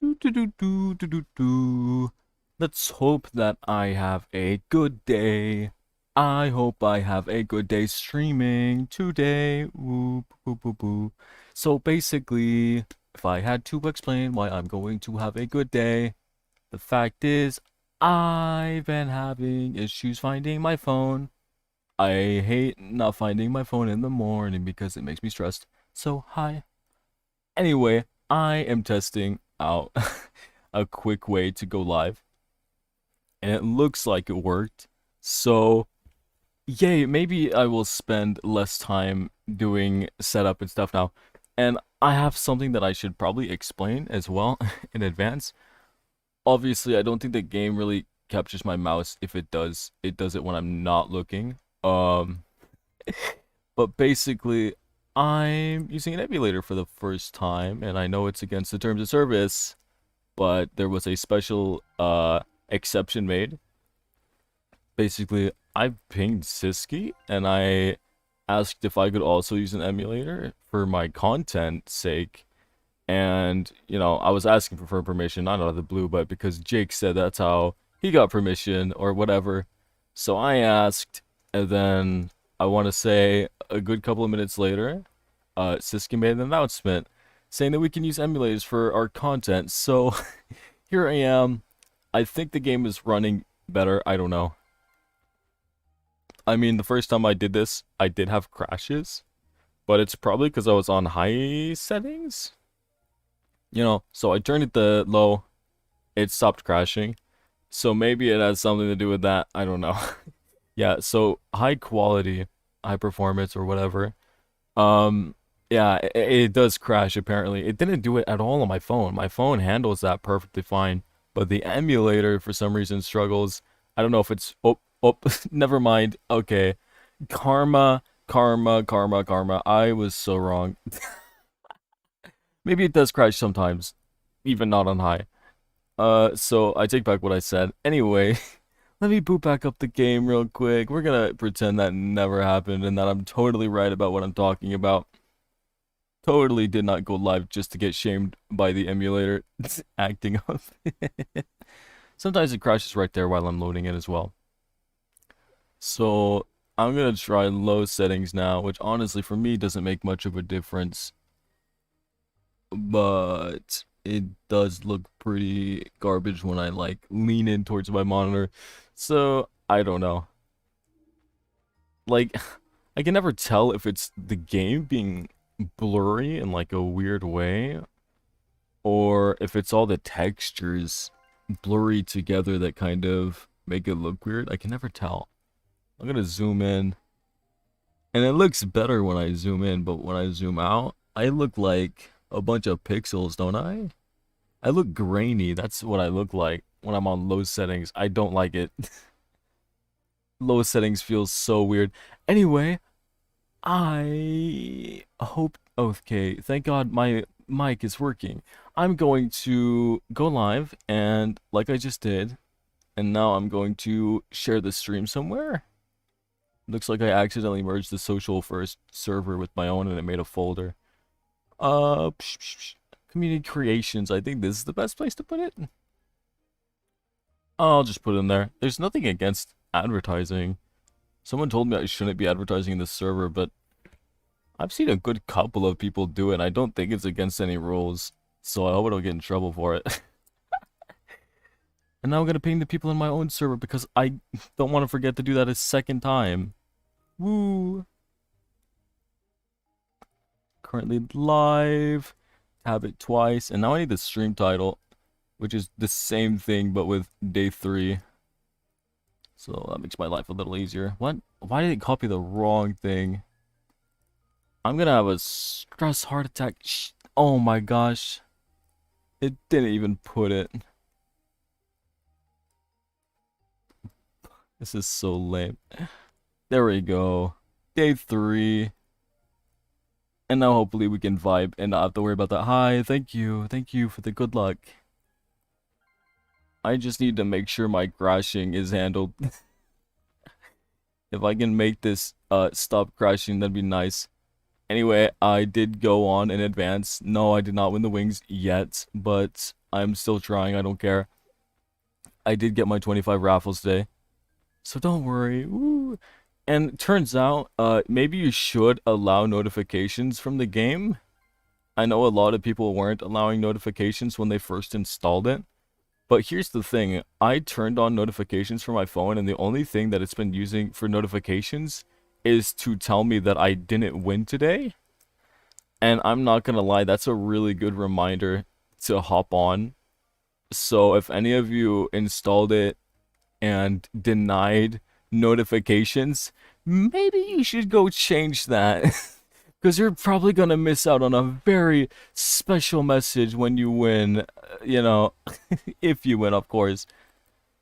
Do, do, do, do, do, do, do. Let's hope that I have a good day. I hope I have a good day streaming today. Ooh, boo, boo, boo. So basically, if I had to explain why I'm going to have a good day, the fact is, I've been having issues finding my phone. I hate not finding my phone in the morning because it makes me stressed. So, hi. Anyway, I am testing out a quick way to go live, and it looks like it worked. So, yay, maybe I will spend less time doing setup and stuff now. And I have something that I should probably explain as well in advance. Obviously, I don't think the game really captures my mouse. If it does it when I'm not looking. But basically, I'm using an emulator for the first time, and I know it's against the terms of service, but there was a special exception made. Basically, I pinged Siski and I asked if I could also use an emulator for my content sake. And, you know, I was asking for permission, not out of the blue, but because Jake said that's how he got permission or whatever. So I asked, and then I want to say a good couple of minutes later, Siski made an announcement saying that we can use emulators for our content. So here I am. I think the game is running better. I don't know. I mean, the first time I did this, I did have crashes, but it's probably because I was on high settings. You know, so I turned it to low, it stopped crashing. So maybe it has something to do with that. I don't know. Yeah, so high quality, high performance or whatever. Um yeah, it does crash apparently. It didn't do it at all on my phone. My phone handles that perfectly fine, but the emulator for some reason struggles. I don't know if it's never mind. Okay. Karma, karma, karma, karma. I was so wrong. Maybe it does crash sometimes, even not on high. So I take back what I said. Anyway, let me boot back up the game real quick. We're gonna pretend that never happened and that I'm totally right about what I'm talking about. Totally did not go live just to get shamed by the emulator acting up. Sometimes it crashes right there while I'm loading it as well. So I'm gonna try low settings now, which honestly for me doesn't make much of a difference. But it does look pretty garbage when I like lean in towards my monitor. So I don't know. Like I can never tell if it's the game being blurry in like a weird way or if it's all the textures blurry together that kind of make it look weird. I can never tell. I'm gonna zoom in. And it looks better when I zoom in, but when I zoom out, I look like a bunch of pixels, don't I? I look grainy. That's what I look like when I'm on low settings. I don't like it. Low settings feels so weird. Anyway, I hope. Okay, thank God my mic is working. I'm going to go live, and like I just did, and now I'm going to share the stream somewhere. Looks like I accidentally merged the social first server with my own, and it made a folder. Community creations. I think this is the best place to put it. I'll just put it in there. There's nothing against advertising. Someone told me I shouldn't be advertising in the server, but I've seen a good couple of people do it, and I don't think it's against any rules. So I hope I don't get in trouble for it. And now I'm gonna ping the people in my own server because I don't want to forget to do that a second time. Woo! Currently live. Tab it twice, and now I need the stream title, which is the same thing but with day 3. So that makes my life a little easier. What? Why did it copy the wrong thing? I'm gonna have a stress heart attack. Oh my gosh. It didn't even put it. This is so lame. There we go. Day 3. And now hopefully we can vibe and not have to worry about that. Hi, thank you. Thank you for the good luck. I just need to make sure my crashing is handled. If I can make this stop crashing, that'd be nice. Anyway, I did go on in advance. No, I did not win the wings yet, but I'm still trying. I don't care. I did get my 25 raffles today, so don't worry. Woo. And turns out, maybe you should allow notifications from the game. I know a lot of people weren't allowing notifications when they first installed it. But here's the thing, I turned on notifications for my phone, and the only thing that it's been using for notifications is to tell me that I didn't win today. And I'm not gonna lie, that's a really good reminder to hop on. So if any of you installed it and denied notifications, maybe you should go change that. Because you're probably gonna miss out on a very special message when you win, you know, if you win, of course.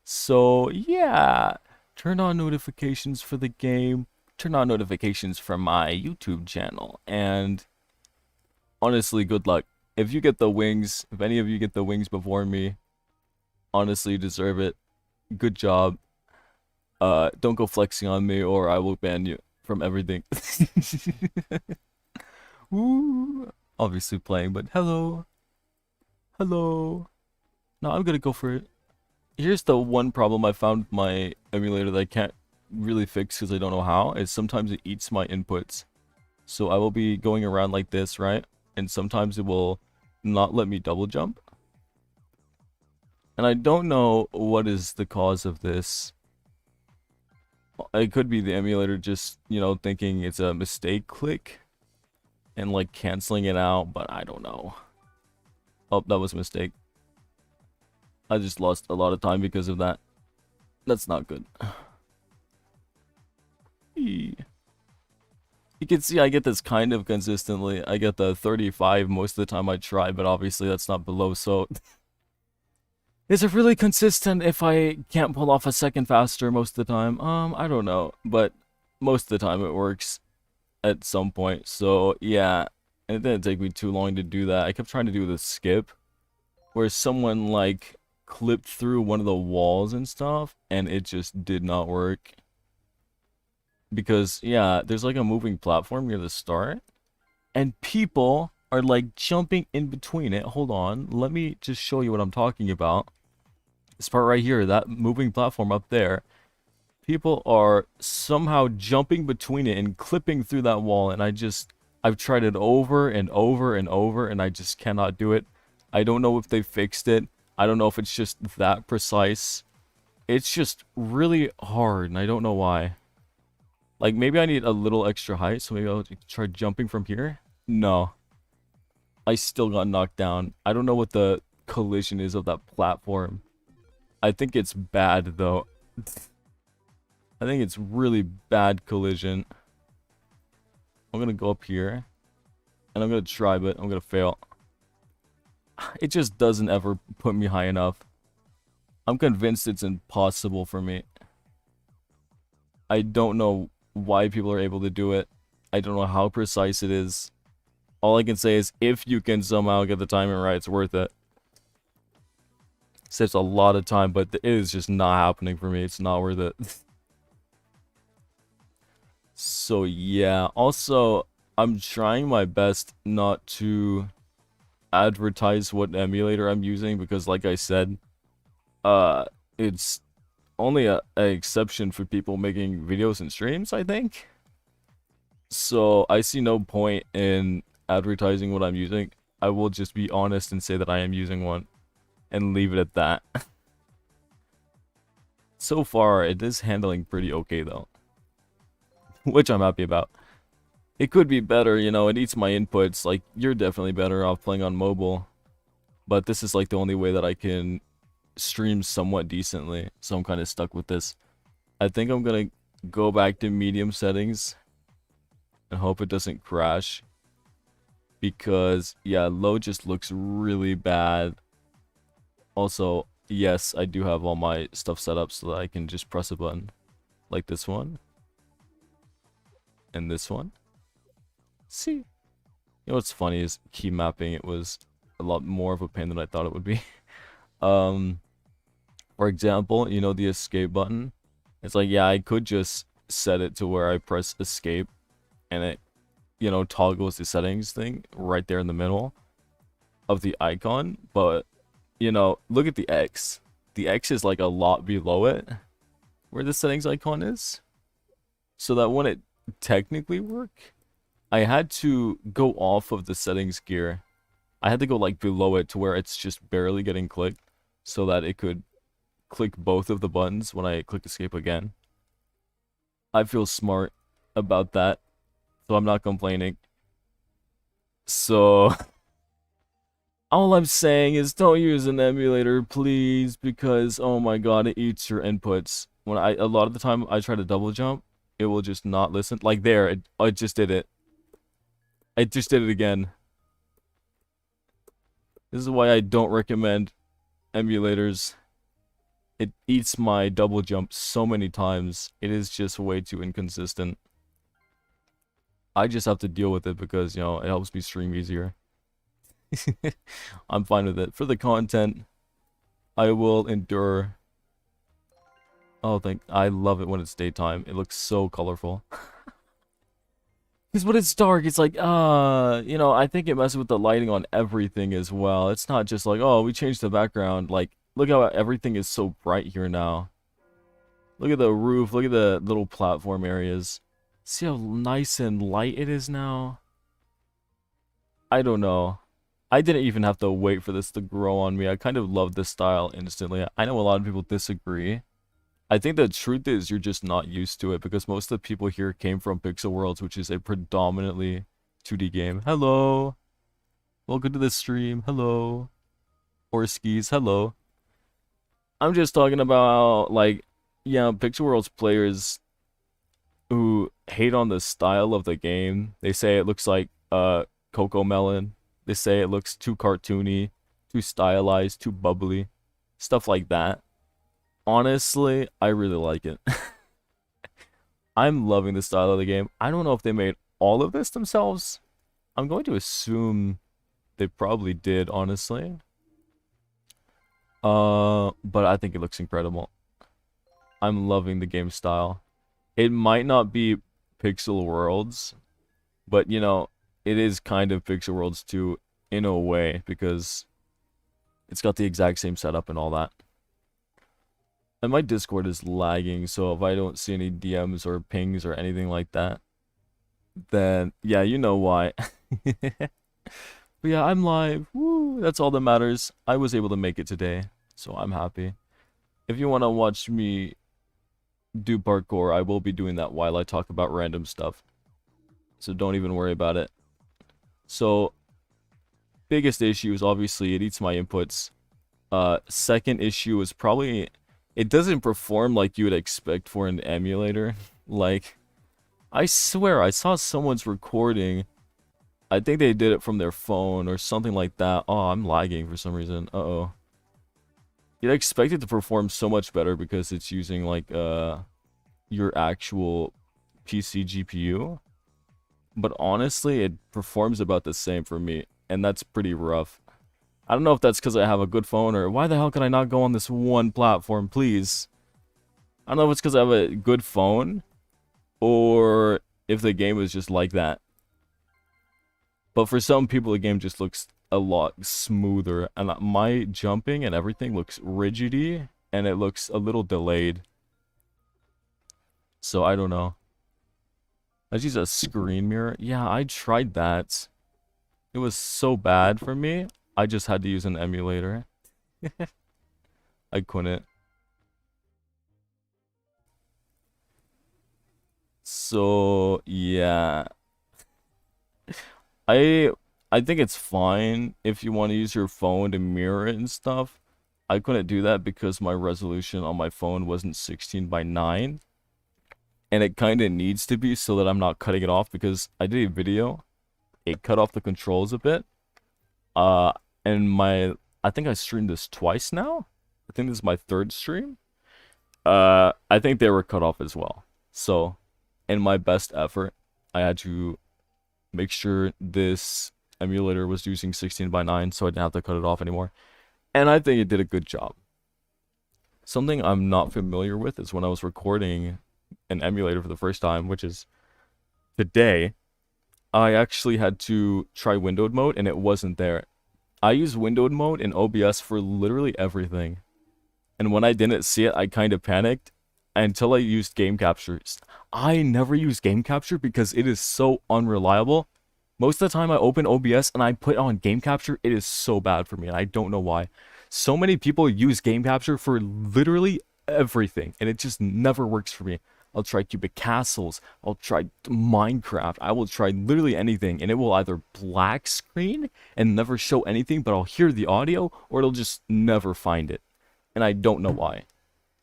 So, yeah, turn on notifications for the game, turn on notifications for my YouTube channel, and honestly, good luck. If you get the wings, if any of you get the wings before me, honestly, you deserve it. Good job. Don't go flexing on me or I will ban you from everything. Ooh, obviously playing, but hello. Hello. No, I'm gonna go for it. Here's the one problem I found with my emulator that I can't really fix because I don't know how, is sometimes it eats my inputs. So I will be going around like this, right? And sometimes it will not let me double jump. And I don't know what is the cause of this. It could be the emulator just, you know, thinking it's a mistake click and like canceling it out, but I don't know. Oh, that was a mistake. I just lost a lot of time because of that. That's not good. You can see I get this kind of consistently. I get the 35 most of the time I try, but obviously that's not below, so... Is it really consistent if I can't pull off a second faster most of the time? I don't know, but most of the time it works at some point, so yeah. And it didn't take me too long to do that. I kept trying to do the skip, where someone, like, clipped through one of the walls and stuff, and it just did not work. Because, yeah, there's like a moving platform near the start, and people are like jumping in between it. Hold on, let me just show you what I'm talking about. This part right here, that moving platform up there, people are somehow jumping between it and clipping through that wall, and I've tried it over and over and over, and I just cannot do it. I don't know if they fixed it. I don't know if it's just that precise. It's just really hard, and I don't know why. Like, maybe I need a little extra height, so maybe I'll try jumping from here. No. I still got knocked down. I don't know what the collision is of that platform. I think it's bad, though. I think it's really bad collision. I'm gonna go up here, and I'm gonna try, but I'm gonna fail. It just doesn't ever put me high enough. I'm convinced it's impossible for me. I don't know why people are able to do it. I don't know how precise it is. All I can say is if you can somehow get the timing right, it's worth it. Saves a lot of time, but it is just not happening for me. It's not worth it. So yeah, also I'm trying my best not to advertise what emulator I'm using because like I said, it's only an exception for people making videos and streams, I think. So I see no point in advertising what I'm using. I will just be honest and say that I am using one and leave it at that. So far, it is handling pretty okay though, which I'm happy about. It could be better, you know, it eats my inputs. Like, you're definitely better off playing on mobile, but this is like the only way that I can stream somewhat decently, so I'm kind of stuck with this. I think I'm gonna go back to medium settings and hope it doesn't crash, because yeah, low just looks really bad. Also, yes, I do have all my stuff set up so that I can just press a button like this one and this one. See, you know what's funny is key mapping. It was a lot more of a pain than I thought it would be. For example, you know, the escape button, it's like, yeah, I could just set it to where I press escape and it you know, toggles the settings thing right there in the middle of the icon. But, you know, look at the X. The X is like a lot below it, where the settings icon is. So that when it technically work, I had to go off of the settings gear. I had to go like below it to where it's just barely getting clicked so that it could click both of the buttons when I click escape again. I feel smart about that, so I'm not complaining. So all I'm saying is don't use an emulator, please, because oh my god, it eats your inputs. When a lot of the time I try to double jump, it will just not listen. Like there, it just did it. It just did it again. This is why I don't recommend emulators. It eats my double jump so many times. It is just way too inconsistent. I just have to deal with it because, you know, it helps me stream easier. I'm fine with it. For the content, I will endure. Oh, I love it when it's daytime. It looks so colorful. Because when it's dark, it's like, you know, I think it messes with the lighting on everything as well. It's not just like, oh, we changed the background. Like, look how everything is so bright here now. Look at the roof. Look at the little platform areas. See how nice and light it is now? I don't know. I didn't even have to wait for this to grow on me. I kind of love this style instantly. I know a lot of people disagree. I think the truth is you're just not used to it because most of the people here came from Pixel Worlds, which is a predominantly 2D game. Hello. Welcome to the stream. Hello. Orskis. Hello. I'm just talking about, like, yeah, Pixel Worlds players who hate on the style of the game. They say it looks like Coco Melon. They say it looks too cartoony, too stylized, too bubbly. Stuff like that. Honestly, I really like it. I'm loving the style of the game. I don't know if they made all of this themselves. I'm going to assume they probably did, honestly. But I think it looks incredible. I'm loving the game style. It might not be Pixel Worlds, but you know, it is kind of Pixel Worlds too, in a way, because it's got the exact same setup and all that. And my Discord is lagging, so if I don't see any DMs or pings or anything like that, then yeah, you know why. But yeah, I'm live. Woo, that's all that matters. I was able to make it today, so I'm happy. If you want to watch me do parkour, I will be doing that while I talk about random stuff. So don't even worry about it. So, biggest issue is obviously it eats my inputs. Second issue is probably it doesn't perform like you would expect for an emulator. Like, I swear I saw someone's recording. I think they did it from their phone or something like that. Oh, I'm lagging for some reason. Uh-oh. You'd expect it to perform so much better because it's using like your actual PC GPU. But honestly, it performs about the same for me, and that's pretty rough. I don't know if that's because I have a good phone, or why the hell can I not go on this one platform, please? I don't know if it's because I have a good phone, or if the game is just like that. But for some people, the game just looks a lot smoother, and my jumping and everything looks rigidy, and it looks a little delayed. So I don't know. Let's use a screen mirror. Yeah, I tried that. It was so bad for me. I just had to use an emulator. I couldn't. So, yeah. I think it's fine if you want to use your phone to mirror it and stuff. I couldn't do that because my resolution on my phone wasn't 16 by 9. And it kind of needs to be so that I'm not cutting it off because I did a video. It cut off the controls a bit. And I think I streamed this twice now. I think this is my third stream. I think they were cut off as well. So, in my best effort, I had to make sure this emulator was using 16 by 9 so I didn't have to cut it off anymore. And I think it did a good job. Something I'm not familiar with is when I was recording an emulator for the first time, which is today, I actually had to try windowed mode and it wasn't there. I use windowed mode in OBS for literally everything. And when I didn't see it, I kind of panicked until I used game capture. I never use game capture because it is so unreliable. Most of the time I open OBS and I put on game capture, it is so bad for me and I don't know why. So many people use game capture for literally everything and it just never works for me. I'll try cubic castles, I'll try Minecraft, I will try literally anything and it will either black screen and never show anything but I'll hear the audio or it'll just never find it. And I don't know why.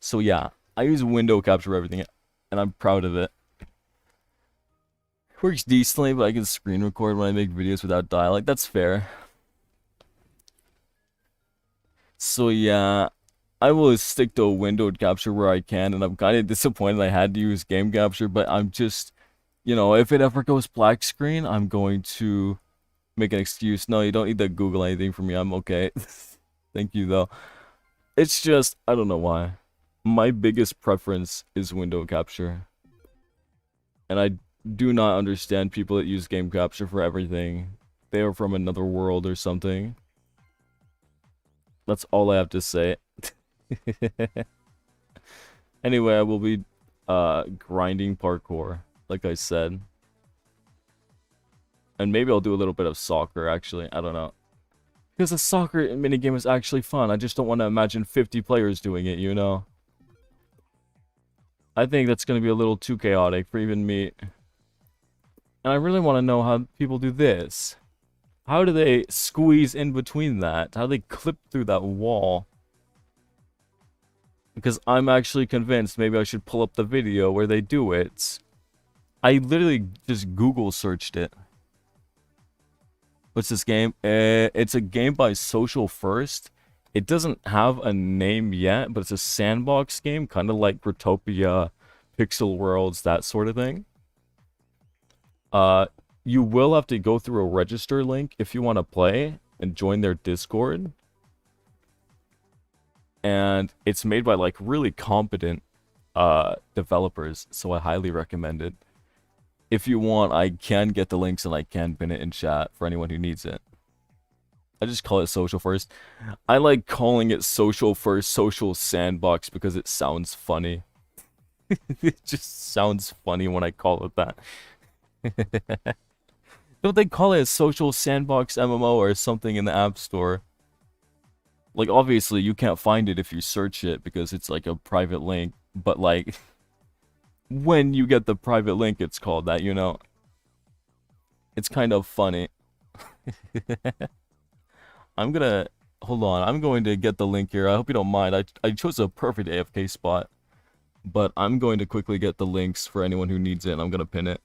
So yeah, I use window capture for everything and I'm proud of it. Works decently, but I can screen record when I make videos without dialect. That's fair. So yeah, I will stick to windowed capture where I can, and I'm kind of disappointed I had to use game capture, but I'm just, if it ever goes black screen, I'm going to make an excuse. No, you don't need to Google anything for me. I'm okay. Thank you, though. It's just, I don't know why. My biggest preference is window capture. And I do not understand people that use game capture for everything. They are from another world or something. That's all I have to say. Anyway, I will be grinding parkour, like I said. And maybe I'll do a little bit of soccer, actually. I don't know. Because the soccer minigame is actually fun. I just don't want to imagine 50 players doing it, you know? I think that's going to be a little too chaotic for even me. And I really want to know how people do this. How do they squeeze in between that? How do they clip through that wall? Because I'm actually convinced maybe I should pull up the video where they do it. I literally just Google searched it. What's this game? It's a game by Social First. It doesn't have a name yet, but it's a sandbox game, kind of like GROWTOPIA, Pixel Worlds, that sort of thing. You will have to go through a register link if you want to play and join their Discord. And it's made by like really competent developers, so I highly recommend it. If you want, I can get the links and I can pin it in chat for anyone who needs it. I just call it Social First. I like calling it Social First, Social Sandbox because it sounds funny. It just sounds funny when I call it that. Don't they call it a Social Sandbox MMO or something in the App Store? Like, obviously, you can't find it if you search it because it's like a private link. But, like, when you get the private link, it's called that, you know? It's kind of funny. Hold on, I'm going to get the link here. I hope you don't mind. I chose a perfect AFK spot. But I'm going to quickly get the links for anyone who needs it, and I'm going to pin it.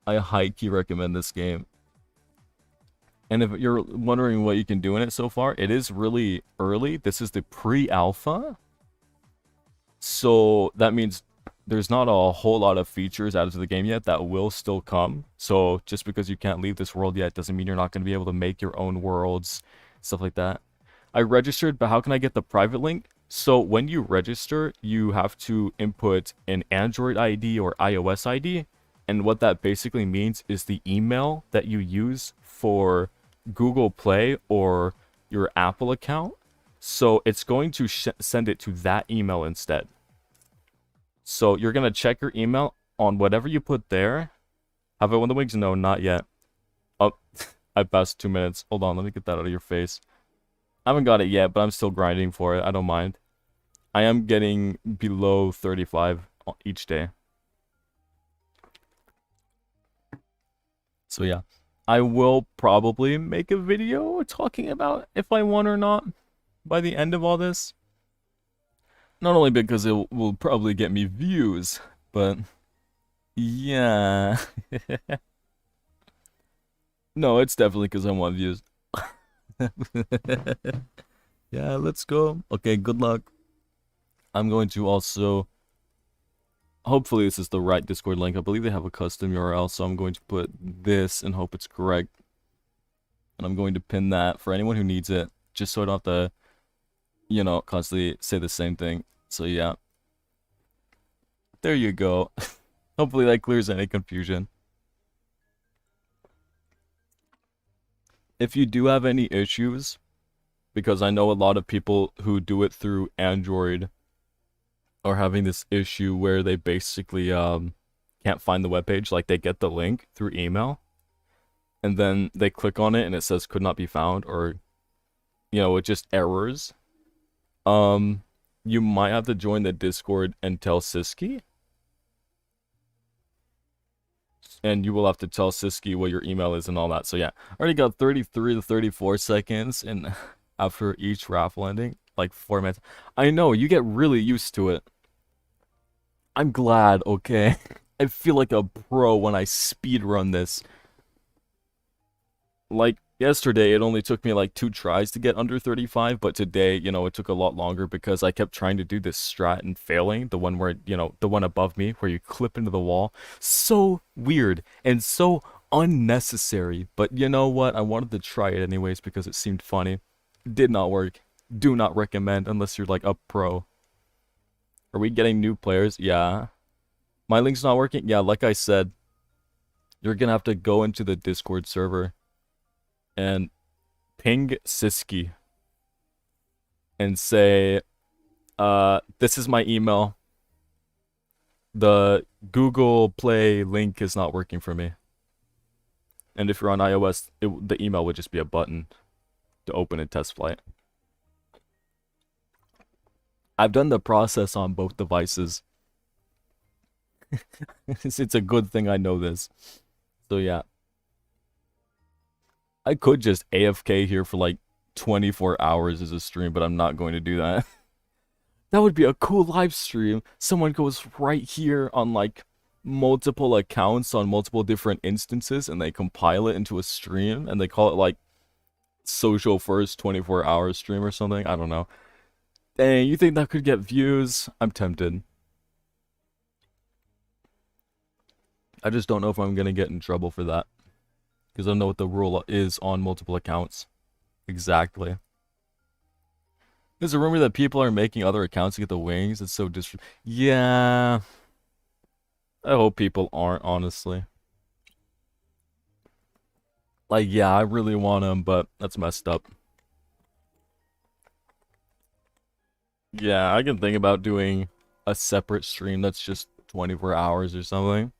I high-key recommend this game. And if you're wondering what you can do in it so far, it is really early. This is the pre-alpha. So that means there's not a whole lot of features added to the game yet that will still come. So just because you can't leave this world yet doesn't mean you're not going to be able to make your own worlds, stuff like that. I registered, but how can I get the private link? So when you register, you have to input an Android ID or iOS ID. And what that basically means is the email that you use for Google Play or your Apple account. So it's going to send it to that email instead. So you're going to check your email on whatever you put there. Have I won the wings? No, not yet. Oh, I passed 2 minutes. Hold on, let me get that out of your face. I haven't got it yet, but I'm still grinding for it. I don't mind. I am getting below 35 each day. So yeah, I will probably make a video talking about if I won or not by the end of all this. Not only because it will probably get me views, but yeah. No, it's definitely because I want views. Yeah, let's go. Okay, good luck. I'm going to also... Hopefully this is the right Discord link. I believe they have a custom URL, so I'm going to put this and hope it's correct. And I'm going to pin that for anyone who needs it, just so I don't have to, you know, constantly say the same thing. So yeah. There you go. Hopefully that clears any confusion. if you do have any issues, because I know a lot of people who do it through Android are having this issue where they basically can't find the webpage. Like they get the link through email, and then they click on it and it says could not be found, or it just errors. You might have to join the Discord and tell Siski, and you will have to tell Siski what your email is and all that. So yeah, I already got 33 to 34 seconds, and after each raffle ending, like 4 minutes. I know, you get really used to it. I'm glad, okay? I feel like a pro when I speedrun this. Like, yesterday, it only took me like 2 tries to get under 35, but today, it took a lot longer because I kept trying to do this strat and failing. The one where, the one above me, where you clip into the wall. So weird and so unnecessary. But you know what? I wanted to try it anyways because it seemed funny. Did not work. Do not recommend unless you're like a pro. Are we getting new players? Yeah. My link's not working? Yeah, like I said, you're gonna have to go into the Discord server and ping Siski and say, this is my email. The Google Play link is not working for me. And if you're on iOS, the email would just be a button to open a test flight. I've done the process on both devices. It's a good thing I know this. So yeah. I could just AFK here for like 24 hours as a stream, but I'm not going to do that. That would be a cool live stream. Someone goes right here on like multiple accounts on multiple different instances, and they compile it into a stream, and they call it like social first 24-hour stream or something. I don't know. Dang, you think that could get views? I'm tempted. I just don't know if I'm gonna get in trouble for that, because I don't know what the rule is on multiple accounts. Exactly. There's a rumor that people are making other accounts to get the wings. It's so Yeah. I hope people aren't, honestly. Like, yeah, I really want them, but that's messed up. Yeah, I can think about doing a separate stream that's just 24 hours or something.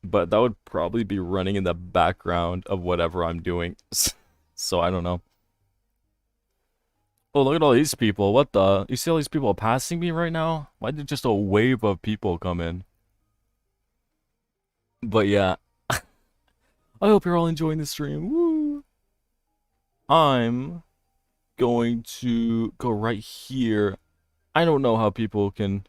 But that would probably be running in the background of whatever I'm doing. So I don't know. Oh, look at all these people. What the? You see all these people passing me right now? Why did just a wave of people come in? But yeah. I hope you're all enjoying the stream. Woo! I'm going to go right here. I don't know how people can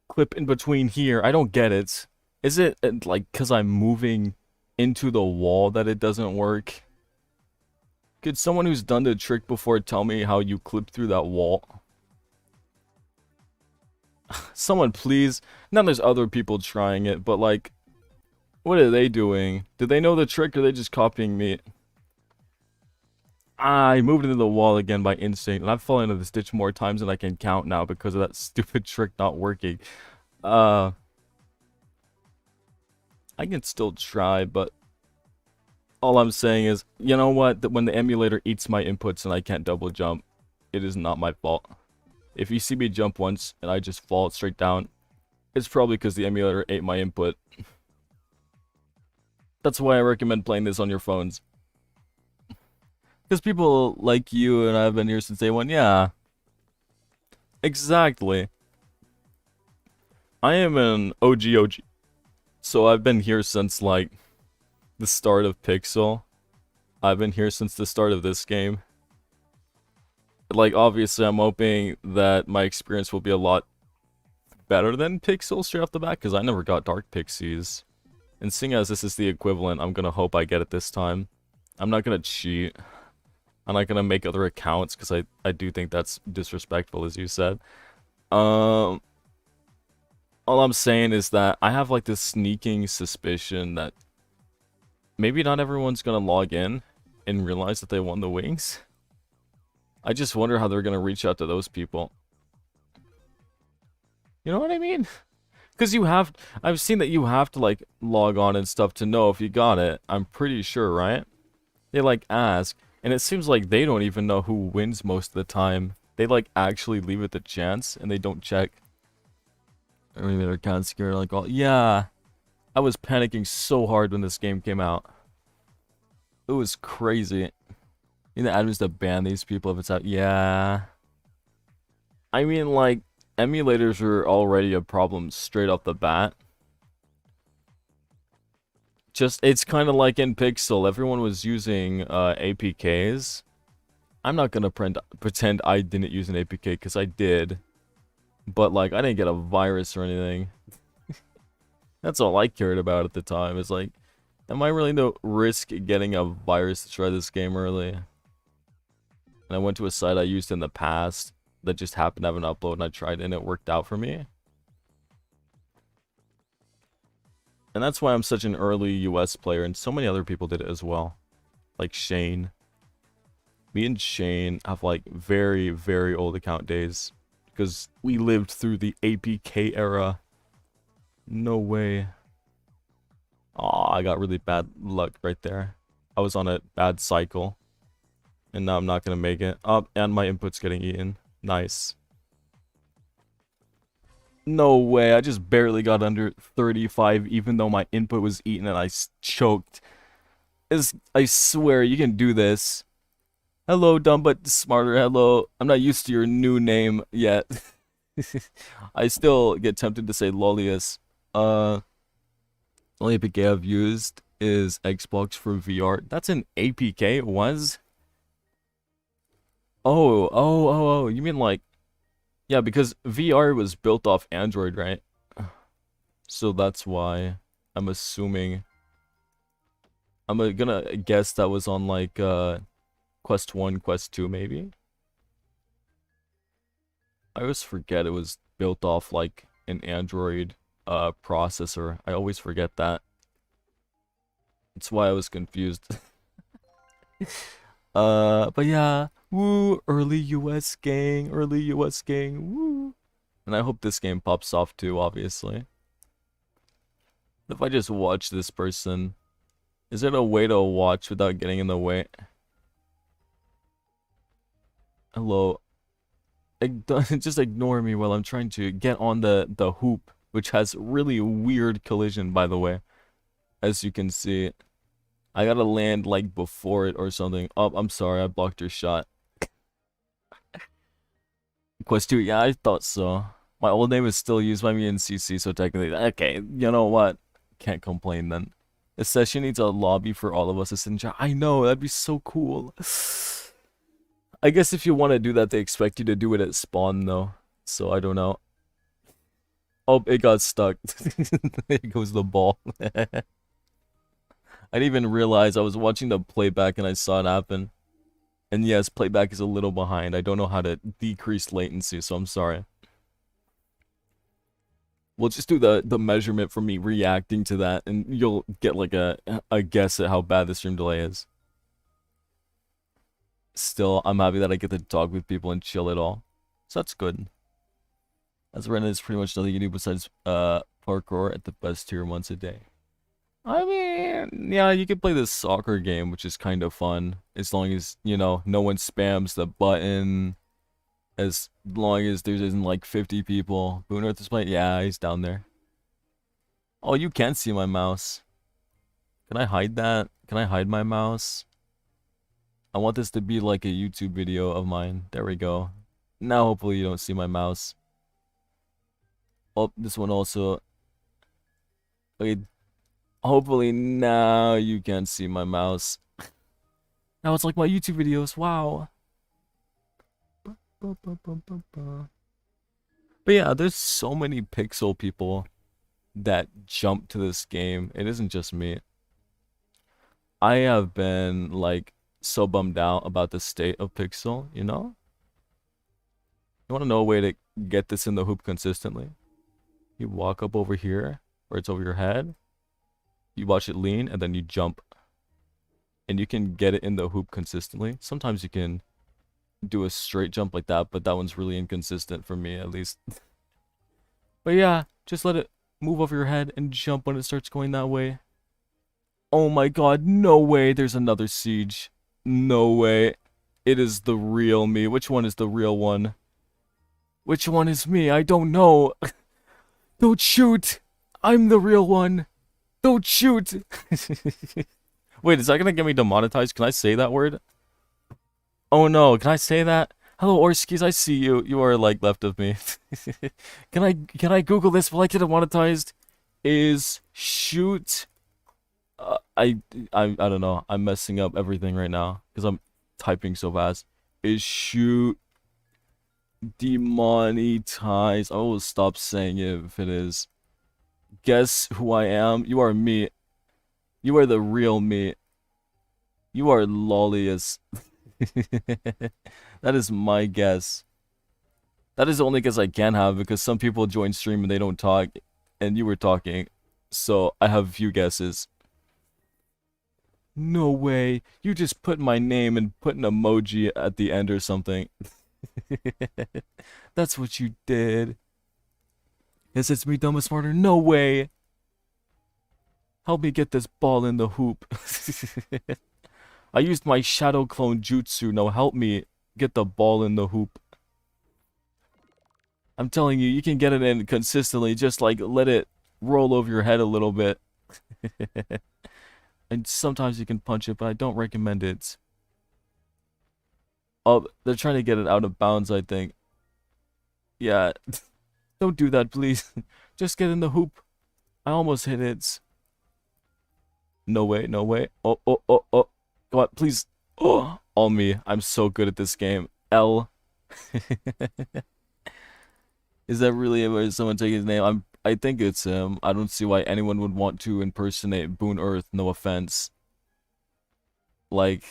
clip in between here. I don't get it. Is it like because I'm moving into the wall that it doesn't work? Could someone who's done the trick before tell me how you clip through that wall? Someone please. Now there's other people trying it, but like, what are they doing? Do they know the trick or are they just copying me? I moved into the wall again by instinct, and I've fallen into this ditch more times than I can count now because of that stupid trick not working. I can still try, but all I'm saying is, you know what? That when the emulator eats my inputs and I can't double jump, it is not my fault. If you see me jump once and I just fall straight down, it's probably because the emulator ate my input. That's why I recommend playing this on your phones. Because people like you and I've been here since day one, yeah. Exactly. I am an OG. So I've been here since, like, the start of Pixel. I've been here since the start of this game. Like, obviously, I'm hoping that my experience will be a lot better than Pixel straight off the bat, because I never got Dark Pixies. And seeing as this is the equivalent, I'm gonna hope I get it this time. I'm not gonna cheat. I'm not gonna make other accounts, because I do think that's disrespectful, as you said. All I'm saying is that I have, like, this sneaking suspicion that maybe not everyone's gonna log in and realize that they won the wings. I just wonder how they're gonna reach out to those people. You know what I mean? Because I've seen that you have to, like, log on and stuff to know if you got it. I'm pretty sure, right? They like ask, and it seems like they don't even know who wins most of the time. They like actually leave it to chance, and they don't check. Or maybe they're kind of scared, like, oh, yeah. I was panicking so hard when this game came out. It was crazy. You know, the admins to ban these people if it's out. Yeah. I mean, like, emulators are already a problem straight off the bat. Just, it's kind of like in Pixel. Everyone was using APKs. I'm not gonna pretend I didn't use an APK, because I did. But, like, I didn't get a virus or anything. That's all I cared about at the time. Is like, am I really no risk getting a virus to try this game early? And I went to a site I used in the past that just happened to have an upload, and I tried, and it worked out for me. And that's why I'm such an early US player, and so many other people did it as well. Like Shane. Me and Shane have like very, very old account days. Because we lived through the APK era. No way. Aw, I got really bad luck right there. I was on a bad cycle. And now I'm not gonna make it. Oh, and my input's getting eaten. Nice. No way, I just barely got under 35 even though my input was eaten and I choked. I swear, you can do this. Hello, dumb but smarter. Hello. I'm not used to your new name yet. I still get tempted to say Lolius. Only APK I've used is Xbox for VR. That's an APK? It was? Oh, you mean like... Yeah, because VR was built off Android, right? So that's why I'm assuming... I'm gonna guess that was on like, Quest 1, Quest 2, maybe? I always forget it was built off like an Android processor. I always forget that. That's why I was confused. But yeah, woo, early US gang, woo. And I hope this game pops off too, obviously. If I just watch this person, is there a way to watch without getting in the way? Hello. Just ignore me while I'm trying to get on the hoop, which has really weird collision, by the way. As you can see. I gotta land, like, before it or something. Oh, I'm sorry, I blocked your shot. Quest 2, yeah, I thought so. My old name is still used by me in CC, so technically... Okay, you know what? Can't complain, then. This session needs a lobby for all of us to sit in chat. I know, that'd be so cool. I guess if you want to do that, they expect you to do it at spawn, though. So, I don't know. Oh, it got stuck. There goes the ball. I didn't even realize I was watching the playback and I saw it happen. And yes, playback is a little behind. I don't know how to decrease latency, so I'm sorry. We'll just do the measurement for me reacting to that, and you'll get like a guess at how bad the stream delay is. Still, I'm happy that I get to talk with people and chill it all. So that's good. As of right now, there's pretty much nothing you can do besides parkour at the best tier once a day. I mean, yeah, you could play this soccer game, which is kind of fun. As long as, you know, no one spams the button. As long as there isn't like 50 people. Boone Earth is playing? Yeah, he's down there. Oh, you can't see my mouse. Can I hide that? Can I hide my mouse? I want this to be like a YouTube video of mine. There we go. Now hopefully you don't see my mouse. Oh, this one also. Okay. Hopefully now you can see my mouse. Now it's like my YouTube videos. Wow. But yeah, there's so many Pixel people that jump to this game. It isn't just me. I have been like so bummed out about the state of Pixel, you know? You want to know a way to get this in the hoop consistently? You walk up over here, where it's over your head. You watch it lean, and then you jump. And you can get it in the hoop consistently. Sometimes you can do a straight jump like that, but that one's really inconsistent for me, at least. But yeah, just let it move over your head and jump when it starts going that way. Oh my god, no way there's another siege. No way. It is the real me. Which one is the real one? Which one is me? I don't know. Don't shoot. I'm the real one. Don't shoot. Wait, is that gonna get me demonetized? Can I say that word? Oh no, can I say that? Hello, Orskis, I see you. You are like left of me. Can I Google this while I get demonetized? Is shoot I don't know. I'm messing up everything right now because I'm typing so fast. Is shoot demonetized? I will stop saying it if it is. Guess who I am? You are me. You are the real me. You are lolliest. That is my guess. That is the only guess I can have because some people join stream and they don't talk, and you were talking. So I have a few guesses. No way. You just put my name and put an emoji at the end or something. That's what you did. Yes, it's me, dumb and smarter. No way. Help me get this ball in the hoop. I used my shadow clone jutsu. Now help me get the ball in the hoop. I'm telling you, you can get it in consistently. Just like let it roll over your head a little bit. And sometimes you can punch it, but I don't recommend it. Oh, they're trying to get it out of bounds, I think. Yeah. Don't do that, please. Just get in the hoop. I almost hit it. No way, no way. Oh, oh, oh, oh. Come on, please. Oh, all me. I'm so good at this game. L. Is that really where someone take his name? I think it's him. I don't see why anyone would want to impersonate Boon Earth, no offense. Like,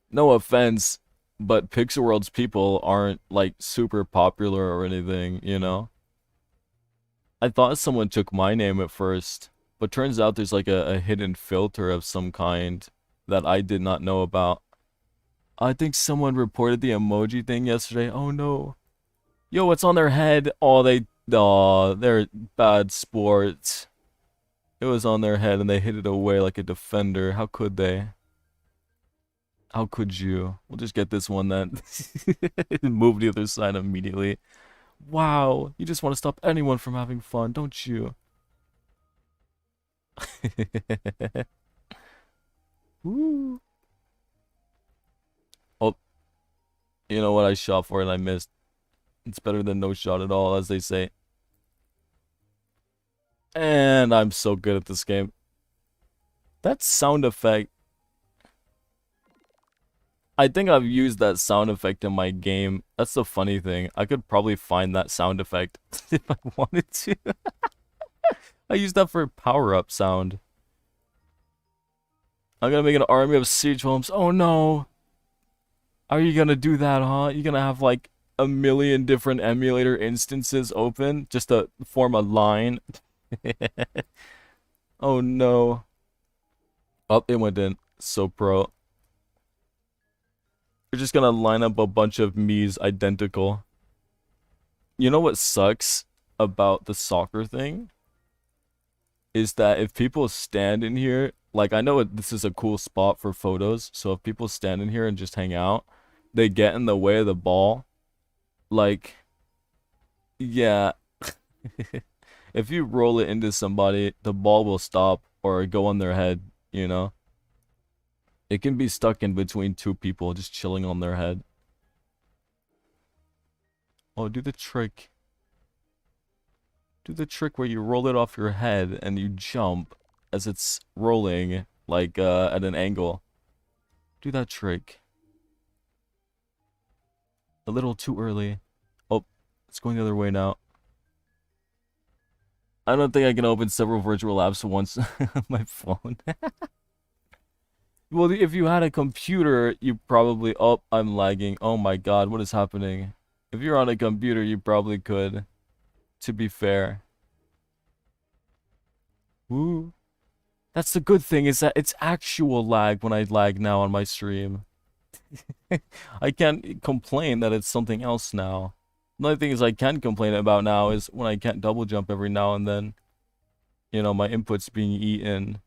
no offense, but Pixelworld's people aren't, like, super popular or anything, you know? I thought someone took my name at first, but turns out there's, like, a hidden filter of some kind that I did not know about. I think someone reported the emoji thing yesterday. Oh, no. Yo, what's on their head? Oh, they're bad sports. It was on their head and they hit it away like a defender. How could they? How could you? We'll just get this one then. Move to the other side immediately. Wow, you just want to stop anyone from having fun, don't you? Woo. Oh, you know what? I shot for it and I missed. It's better than no shot at all, as they say. And I'm so good at this game. That sound effect. I think I've used that sound effect in my game. That's the funny thing. I could probably find that sound effect if I wanted to. I used that for power-up sound. I'm gonna make an army of siege homes. Oh no. Are you gonna do that, huh? You're gonna have like a million different emulator instances open just to form a line. Oh no. Oh, it went in. So pro. You're just gonna line up a bunch of me's identical. You know what sucks about the soccer thing? Is that if people stand in here, like I know this is a cool spot for photos, so if people stand in here and just hang out, they get in the way of the ball. Like, yeah. If you roll it into somebody, the ball will stop or go on their head, you know? It can be stuck in between two people just chilling on their head. Oh, do the trick. Do the trick where you roll it off your head and you jump as it's rolling, like, at an angle. Do that trick. A little too early. Oh, it's going the other way now. I don't think I can open several virtual apps at once on my phone. Well, if you had a computer, you probably... Oh, I'm lagging. Oh my god, what is happening? If you're on a computer, you probably could. To be fair. Woo. That's the good thing, is that it's actual lag when I lag now on my stream. I can't complain that it's something else now. The only thing is I can complain about now is when I can't double jump every now and then. You know, my input's being eaten.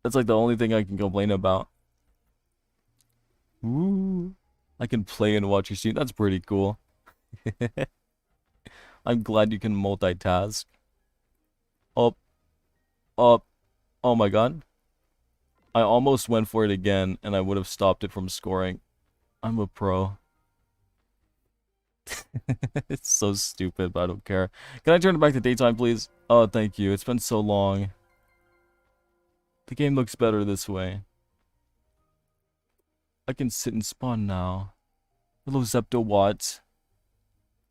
That's like the only thing I can complain about. Ooh. I can play and watch your stream. That's pretty cool. I'm glad you can multitask. Up, up. Oh my god. I almost went for it again, and I would have stopped it from scoring. I'm a pro. It's so stupid, but I don't care. Can I turn it back to daytime, please? Oh, thank you. It's been so long. The game looks better this way. I can sit and spawn now. Hello, Zepto-Watt.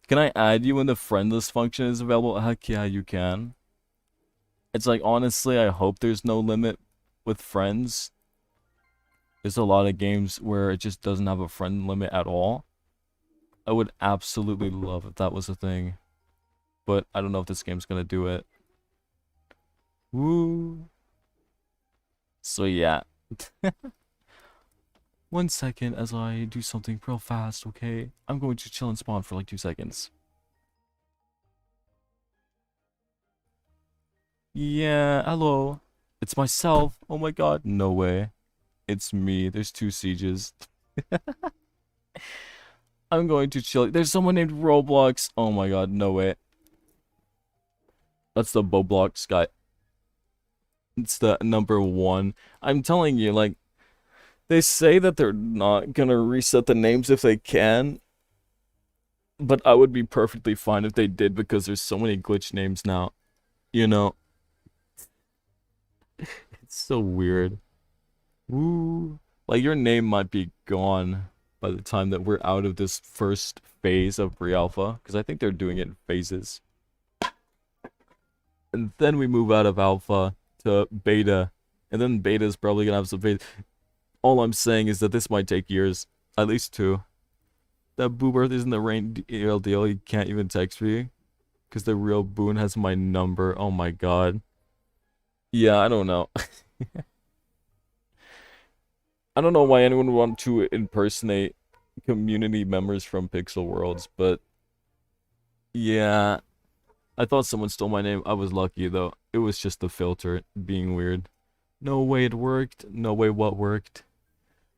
Can I add you when the friend list function is available? Heck yeah, you can. It's like, honestly, I hope there's no limit with friends. There's a lot of games where it just doesn't have a friend limit at all. I would absolutely love if that was a thing. But I don't know if this game's gonna do it. Woo. So yeah. 1 second as I do something real fast, okay? I'm going to chill and spawn for like 2 seconds. Yeah, hello. It's myself. Oh my god. No way. It's me. There's 2 sieges. I'm going to chill. There's someone named Roblox. Oh my god, no way. That's the Boblox guy. It's the #1. I'm telling you, like, they say that they're not gonna reset the names if they can. But I would be perfectly fine if they did because there's so many glitch names now. You know? It's so weird. Woo. Like, your name might be gone by the time that we're out of this first phase of pre-alpha. Because I think they're doing it in phases. And then we move out of alpha to beta. And then beta is probably gonna have some phase. All I'm saying is that this might take years. At least 2. That Boob Earth isn't the real deal. He can't even text me. Because the real Boone has my number. Oh my god. Yeah, I don't know. I don't know why anyone would want to impersonate community members from Pixel Worlds, but yeah. I thought someone stole my name. I was lucky, though. It was just the filter being weird. No way it worked. No way what worked.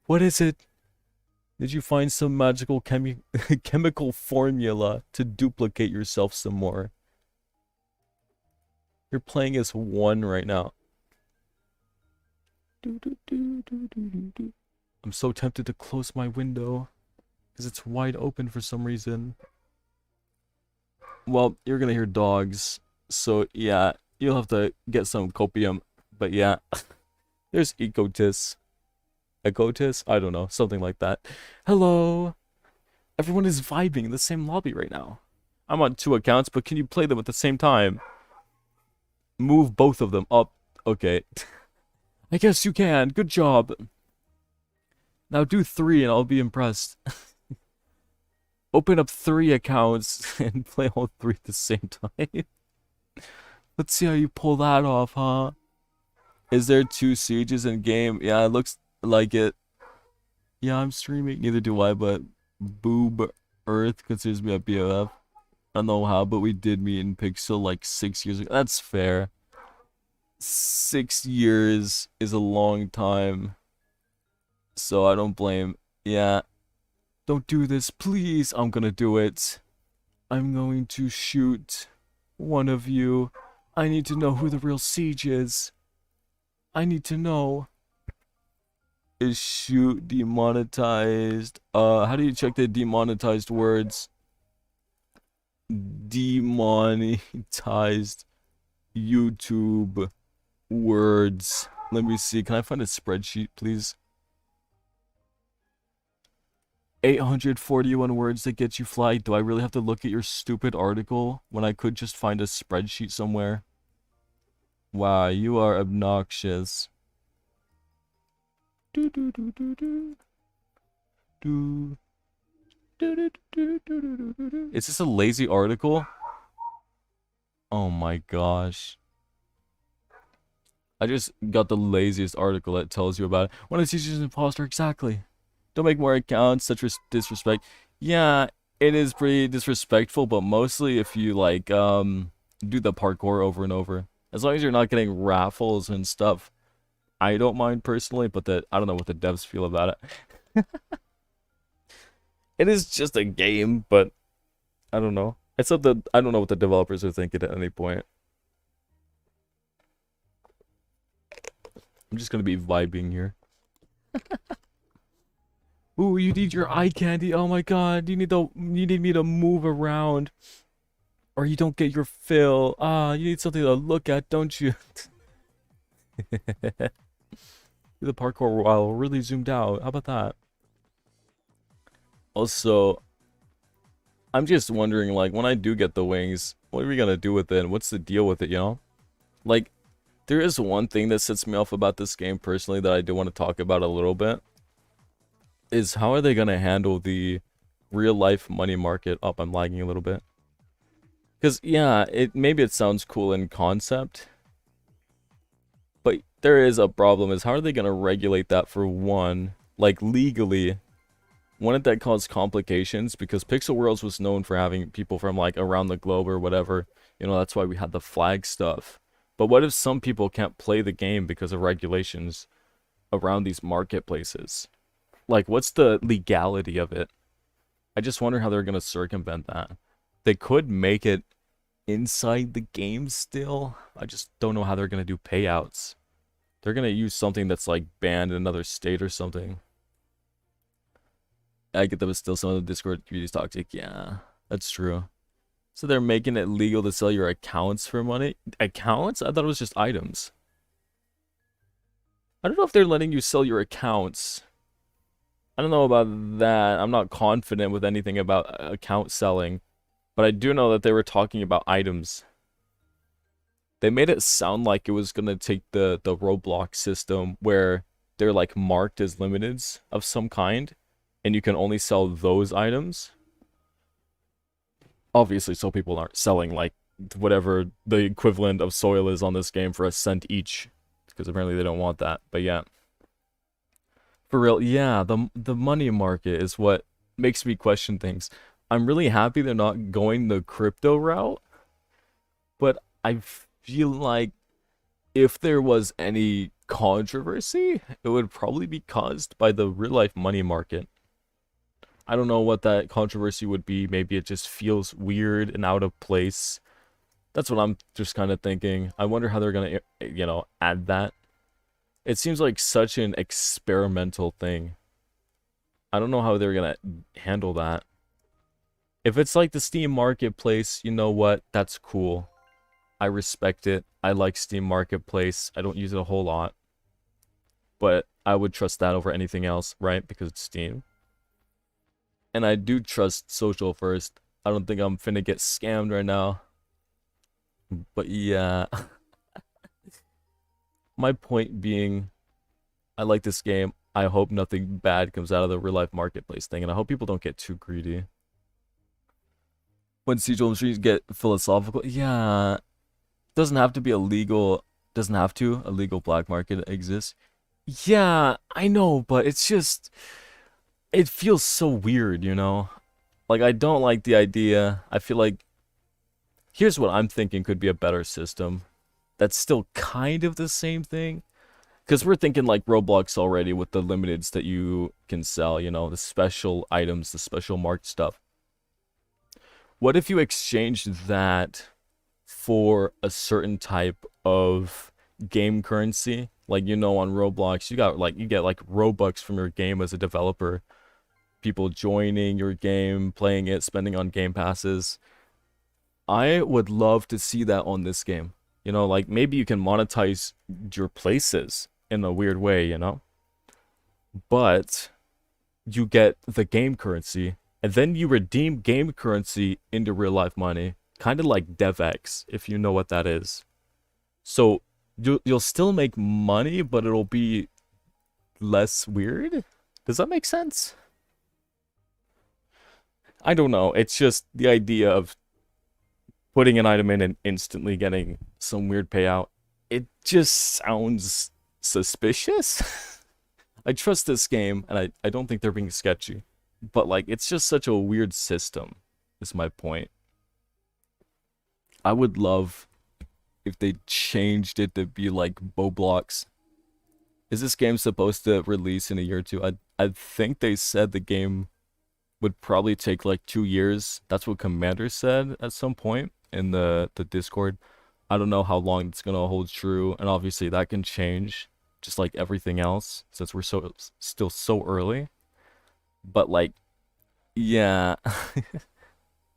What is it? Did you find some magical chemical formula to duplicate yourself some more? You're playing as 1 right now. I'm so tempted to close my window because it's wide open for some reason. Well, you're gonna hear dogs, so yeah, you'll have to get some copium. But yeah, there's Ecotis. Ecotis? I don't know, something like that. Hello! Everyone is vibing in the same lobby right now. I'm on 2 accounts, but can you play them at the same time? Move both of them up. Okay. I guess you can. Good job. Now do 3 and I'll be impressed. Open up 3 accounts and play all 3 at the same time. Let's see how you pull that off, huh? Is there 2 sieges in game? Yeah, it looks like it. Yeah, I'm streaming. Neither do I, but Boob Earth considers me a BOF. I don't know how, but we did meet in Pixel like 6 years ago. That's fair. 6 years is a long time. So I don't blame. Yeah. Don't do this, please. I'm gonna do it. I'm going to shoot one of you. I need to know who the real siege is. I need to know. Is shoot demonetized? How do you check the demonetized words? Demonetized YouTube words. Let me see. Can I find a spreadsheet, please? 841 words that get you flagged. Do I really have to look at your stupid article when I could just find a spreadsheet somewhere? Wow, you are obnoxious. Is this a lazy article? Oh my gosh. I just got the laziest article that tells you about it. One of the teachers is an imposter, exactly. Don't make more accounts, such disrespect. Yeah, it is pretty disrespectful, but mostly if you, like, do the parkour over and over. As long as you're not getting raffles and stuff, I don't mind personally, but I don't know what the devs feel about it. It is just a game, but I don't know. Except that I don't know what the developers are thinking at any point. I'm just gonna be vibing here. Ooh, you need your eye candy. Oh my god, you need me to move around, or you don't get your fill. Ah, you need something to look at, don't you? The parkour while really zoomed out. How about that? Also, I'm just wondering, like, when I do get the wings, what are we gonna do with it? What's the deal with it, you know? Like, there is one thing that sets me off about this game personally that I do want to talk about a little bit. Is how are they gonna handle the real life money market? Oh, I'm lagging a little bit. Because, yeah, maybe it sounds cool in concept, but there is a problem, is how are they gonna regulate that for one, like legally? Wouldn't that cause complications? Because Pixel Worlds was known for having people from like around the globe or whatever. You know, that's why we had the flag stuff. But what if some people can't play the game because of regulations around these marketplaces? Like, what's the legality of it? I just wonder how they're going to circumvent that. They could make it inside the game still. I just don't know how they're going to do payouts. They're going to use something that's like banned in another state or something. I get that, but still some of the Discord community is toxic. Yeah, that's true. So they're making it legal to sell your accounts for money? Accounts? I thought it was just items. I don't know if they're letting you sell your accounts. I don't know about that. I'm not confident with anything about account selling. But I do know that they were talking about items. They made it sound like it was going to take the Roblox system where they're like marked as limiteds of some kind. And you can only sell those items. Obviously, so people aren't selling like whatever the equivalent of soil is on this game for a cent each, because apparently they don't want that. But yeah, for real, yeah, the money market is what makes me question things. I'm really happy they're not going the crypto route, but I feel like if there was any controversy, it would probably be caused by the real life money market. I don't know what that controversy would be. Maybe it just feels weird and out of place. That's what I'm just kind of thinking. I wonder how they're going to, you know, add that. It seems like such an experimental thing. I don't know how they're going to handle that. If it's like the Steam Marketplace, you know what? That's cool. I respect it. I like Steam Marketplace. I don't use it a whole lot. But I would trust that over anything else, right? Because it's Steam. And I do trust social first. I don't think I'm finna get scammed right now. But yeah. My point being, I like this game. I hope nothing bad comes out of the real life marketplace thing. And I hope people don't get too greedy. When Siege on the Streets get philosophical, yeah. Doesn't have to be illegal. Doesn't have to. A legal black market exists. Yeah, I know, but it's just... It feels so weird, you know? Like, I don't like the idea. I feel like... Here's what I'm thinking could be a better system. That's still kind of the same thing. Because we're thinking like Roblox already with the limiteds that you can sell, you know? The special items, the special marked stuff. What if you exchange that for a certain type of game currency? Like, you know, on Roblox, you get like Robux from your game as a developer. People joining your game, playing it, spending on game passes. I would love to see that on this game. You know, like maybe you can monetize your places in a weird way, you know? But you get the game currency, and then you redeem game currency into real life money. Kind of like DevX, if you know what that is. So you'll still make money, but it'll be less weird? Does that make sense? I don't know. It's just the idea of putting an item in and instantly getting some weird payout. It just sounds suspicious. I trust this game, and I don't think they're being sketchy. But, like, it's just such a weird system, is my point. I would love if they changed it to be like Roblox. Is this game supposed to release in a year or two? I think they said the game would probably take like 2 years. That's what Commander said at some point in the Discord. I don't know how long it's gonna hold true, and obviously that can change, just like everything else, since we're still so early. But like, yeah,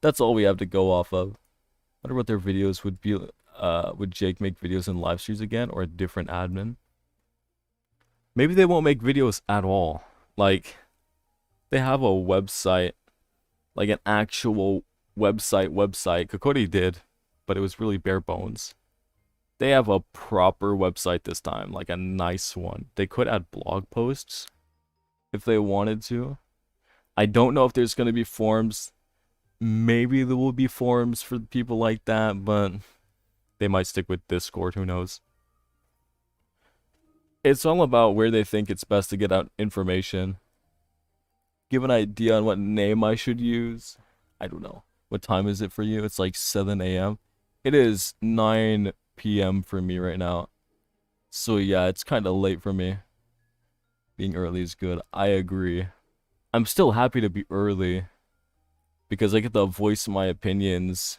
that's all we have to go off of. I wonder what their videos would be. Would Jake make videos and live streams again, or a different admin? Maybe they won't make videos at all. Like, they have a website, like an actual website. Kokori did, but it was really bare bones. They have a proper website this time, like a nice one. They could add blog posts if they wanted to. I don't know if there's going to be forums. Maybe there will be forums for people like that, but they might stick with Discord, who knows. It's all about where they think it's best to get out information. Give an idea on what name I should use. I don't know. What time is it for you? It's like 7 a.m. It is 9 p.m. for me right now. So yeah, it's kind of late for me. Being early is good. I agree. I'm still happy to be early because I get to voice my opinions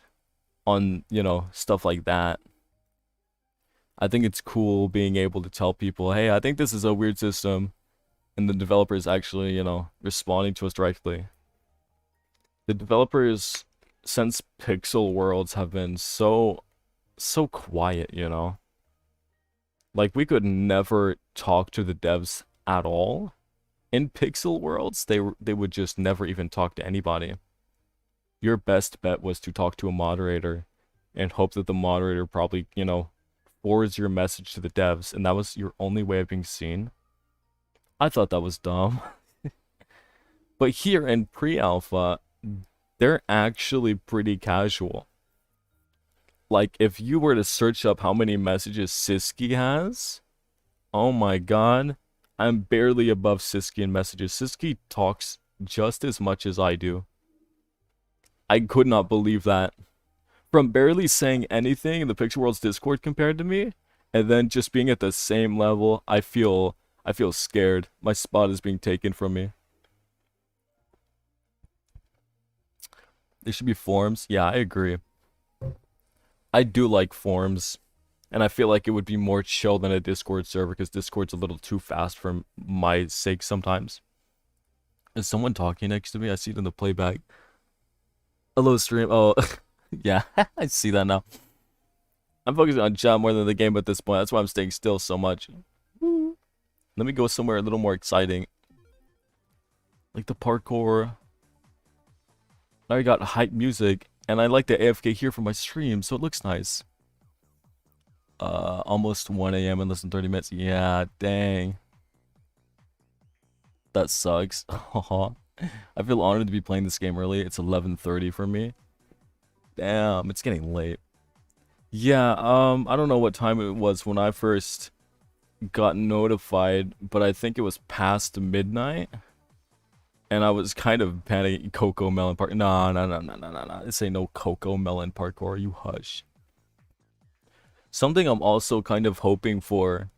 on, you know, stuff like that. I think it's cool being able to tell people, hey, I think this is a weird system, and the developers actually, you know, responding to us directly. The developers, since Pixel Worlds, have been so quiet, you know? Like, we could never talk to the devs at all. In Pixel Worlds, they would just never even talk to anybody. Your best bet was to talk to a moderator and hope that the moderator probably, you know, forwards your message to the devs, and that was your only way of being seen. I thought that was dumb. But here in pre-alpha, they're actually pretty casual. Like, if you were to search up how many messages Siski has, oh my god, I'm barely above Siski in messages. Siski talks just as much as I do. I could not believe that. From barely saying anything in the Pixel World's Discord compared to me, and then just being at the same level, I feel scared. My spot is being taken from me. There should be forums. Yeah, I agree. I do like forums, and I feel like it would be more chill than a Discord server, because Discord's a little too fast for my sake sometimes. Is someone talking next to me? I see it in the playback. Hello, stream. Oh, yeah, I see that now. I'm focusing on chat more than the game at this point. That's why I'm staying still so much. Let me go somewhere a little more exciting. Like the parkour. Now I got hype music, and I like the AFK here for my stream, so it looks nice. Almost 1 a.m. in less than 30 minutes. Yeah, dang. That sucks. I feel honored to be playing this game early. It's 11:30 for me. Damn, it's getting late. Yeah, I don't know what time it was when I first got notified, but I think it was past midnight. And I was kind of panicking. Coco Melon Park. No. This ain't no Coco Melon Parkour. You hush. Something I'm also kind of hoping for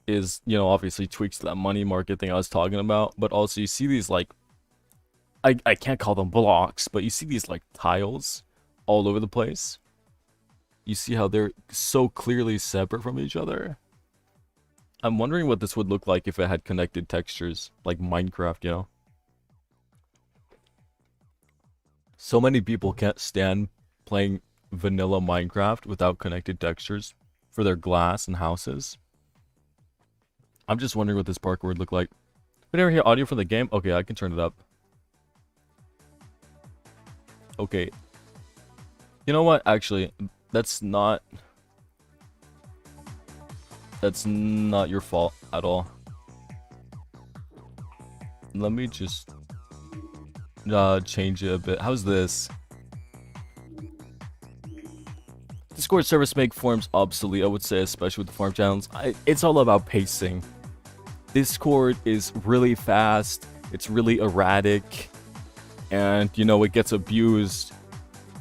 is, you know, obviously tweaks to that money market thing I was talking about, but also you see these, like, I can't call them blocks, but you see these, like, tiles all over the place. You see how they're so clearly separate from each other? I'm wondering what this would look like if it had connected textures, like Minecraft, you know? So many people can't stand playing vanilla Minecraft without connected textures for their glass and houses. I'm just wondering what this parkour would look like. We never hear audio from the game? Okay, I can turn it up. Okay. You know what? Actually, that's not your fault at all. Let me just change it a bit. How's this? Discord service make forums obsolete, I would say, especially with the forum channels. It's all about pacing. Discord is really fast, it's really erratic, and, you know, it gets abused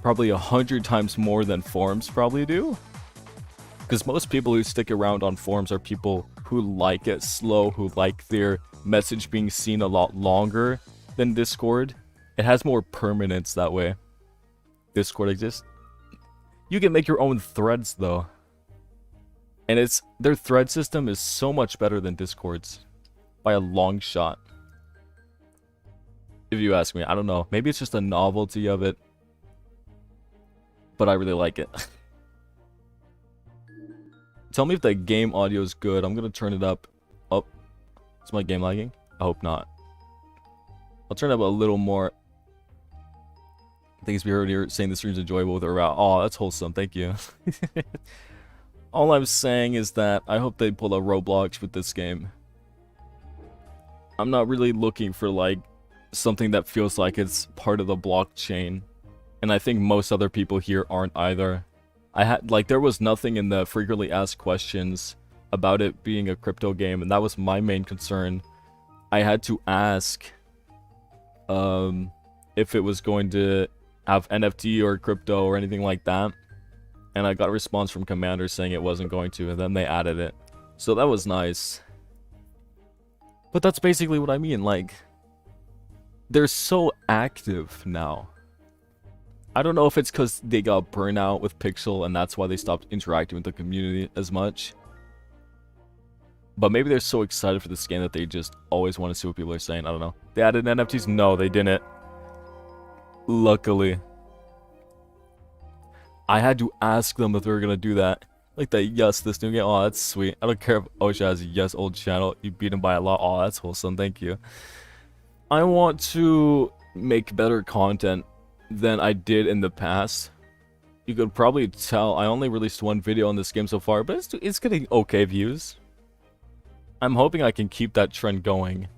probably 100 times more than forums probably do. Because most people who stick around on forums are people who like it slow, who like their message being seen a lot longer than Discord. It has more permanence that way. Discord exists. You can make your own threads though. And their thread system is so much better than Discord's. By a long shot. If you ask me, I don't know. Maybe it's just a novelty of it. But I really like it. Tell me if the game audio is good. I'm gonna turn it up. Oh, is my game lagging? I hope not. I'll turn it up a little more. Thanks, we heard here saying the stream's enjoyable with or out. Oh, that's wholesome. Thank you. All I'm saying is that I hope they pull a Roblox with this game. I'm not really looking for like something that feels like it's part of the blockchain. And I think most other people here aren't either. There was nothing in the frequently asked questions about it being a crypto game, and that was my main concern. I had to ask if it was going to have NFT or crypto or anything like that. And I got a response from Commander saying it wasn't going to, and then they added it. So that was nice. But that's basically what I mean, like, they're so active now. I don't know if it's because they got burnt out with Pixel and that's why they stopped interacting with the community as much. But maybe they're so excited for this game that they just always want to see what people are saying. I don't know. They added NFTs? No, they didn't. Luckily. I had to ask them if they were going to do that. Like that, yes, this new game. Oh, that's sweet. I don't care if Osha has a yes old channel. You beat him by a lot. Oh, that's wholesome. Thank you. I want to make better content than I did in the past. You could probably tell I only released one video on this game so far, but it's getting okay views. I'm hoping I can keep that trend going.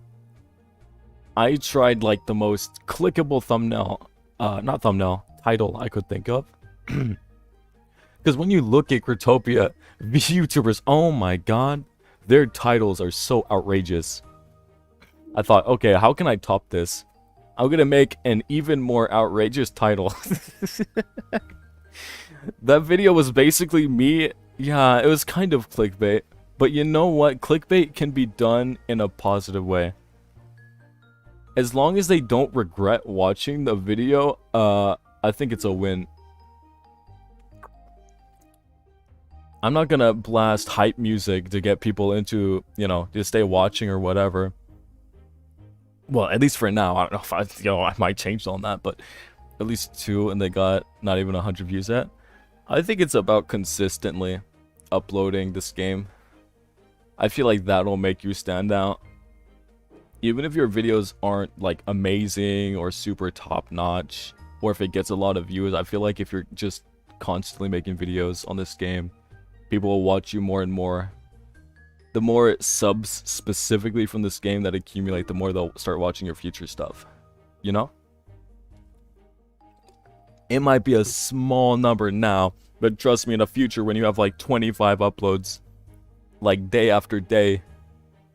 I tried like the most clickable thumbnail, not thumbnail, title I could think of. Because when you look at GROWTOPIA YouTubers, oh my god, their titles are so outrageous. I thought, okay, how can I top this? I'm gonna make an even more outrageous title. That video was basically me. Yeah, it was kind of clickbait. But you know what? Clickbait can be done in a positive way. As long as they don't regret watching the video, I think it's a win. I'm not gonna blast hype music to get people into, you know, to stay watching or whatever. Well, at least for now. I don't know if I might change on that, but at least 2 and they got not even 100 views yet. I think it's about consistently uploading this game. I feel like that'll make you stand out. Even if your videos aren't like amazing or super top notch, or if it gets a lot of views, I feel like if you're just constantly making videos on this game, people will watch you more and more. The more subs specifically from this game that accumulate, the more they'll start watching your future stuff. You know? It might be a small number now, but trust me, in the future when you have like 25 uploads, like day after day,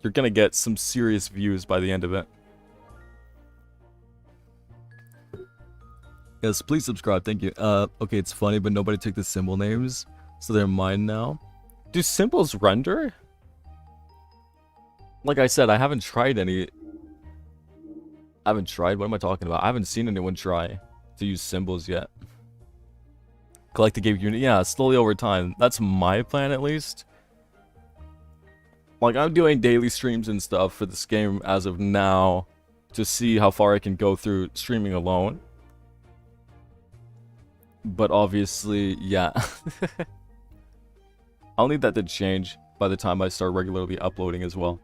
you're gonna get some serious views by the end of it. Yes, please subscribe, thank you. Okay, it's funny, but nobody took the symbol names, so they're mine now. Do symbols render? Like I said, I haven't tried any. I haven't tried, what am I talking about? I haven't seen anyone try to use symbols yet. Collect the game unit, yeah, slowly over time. That's my plan at least. Like, I'm doing daily streams and stuff for this game as of now to see how far I can go through streaming alone. But obviously, yeah. I'll need that to change by the time I start regularly uploading as well.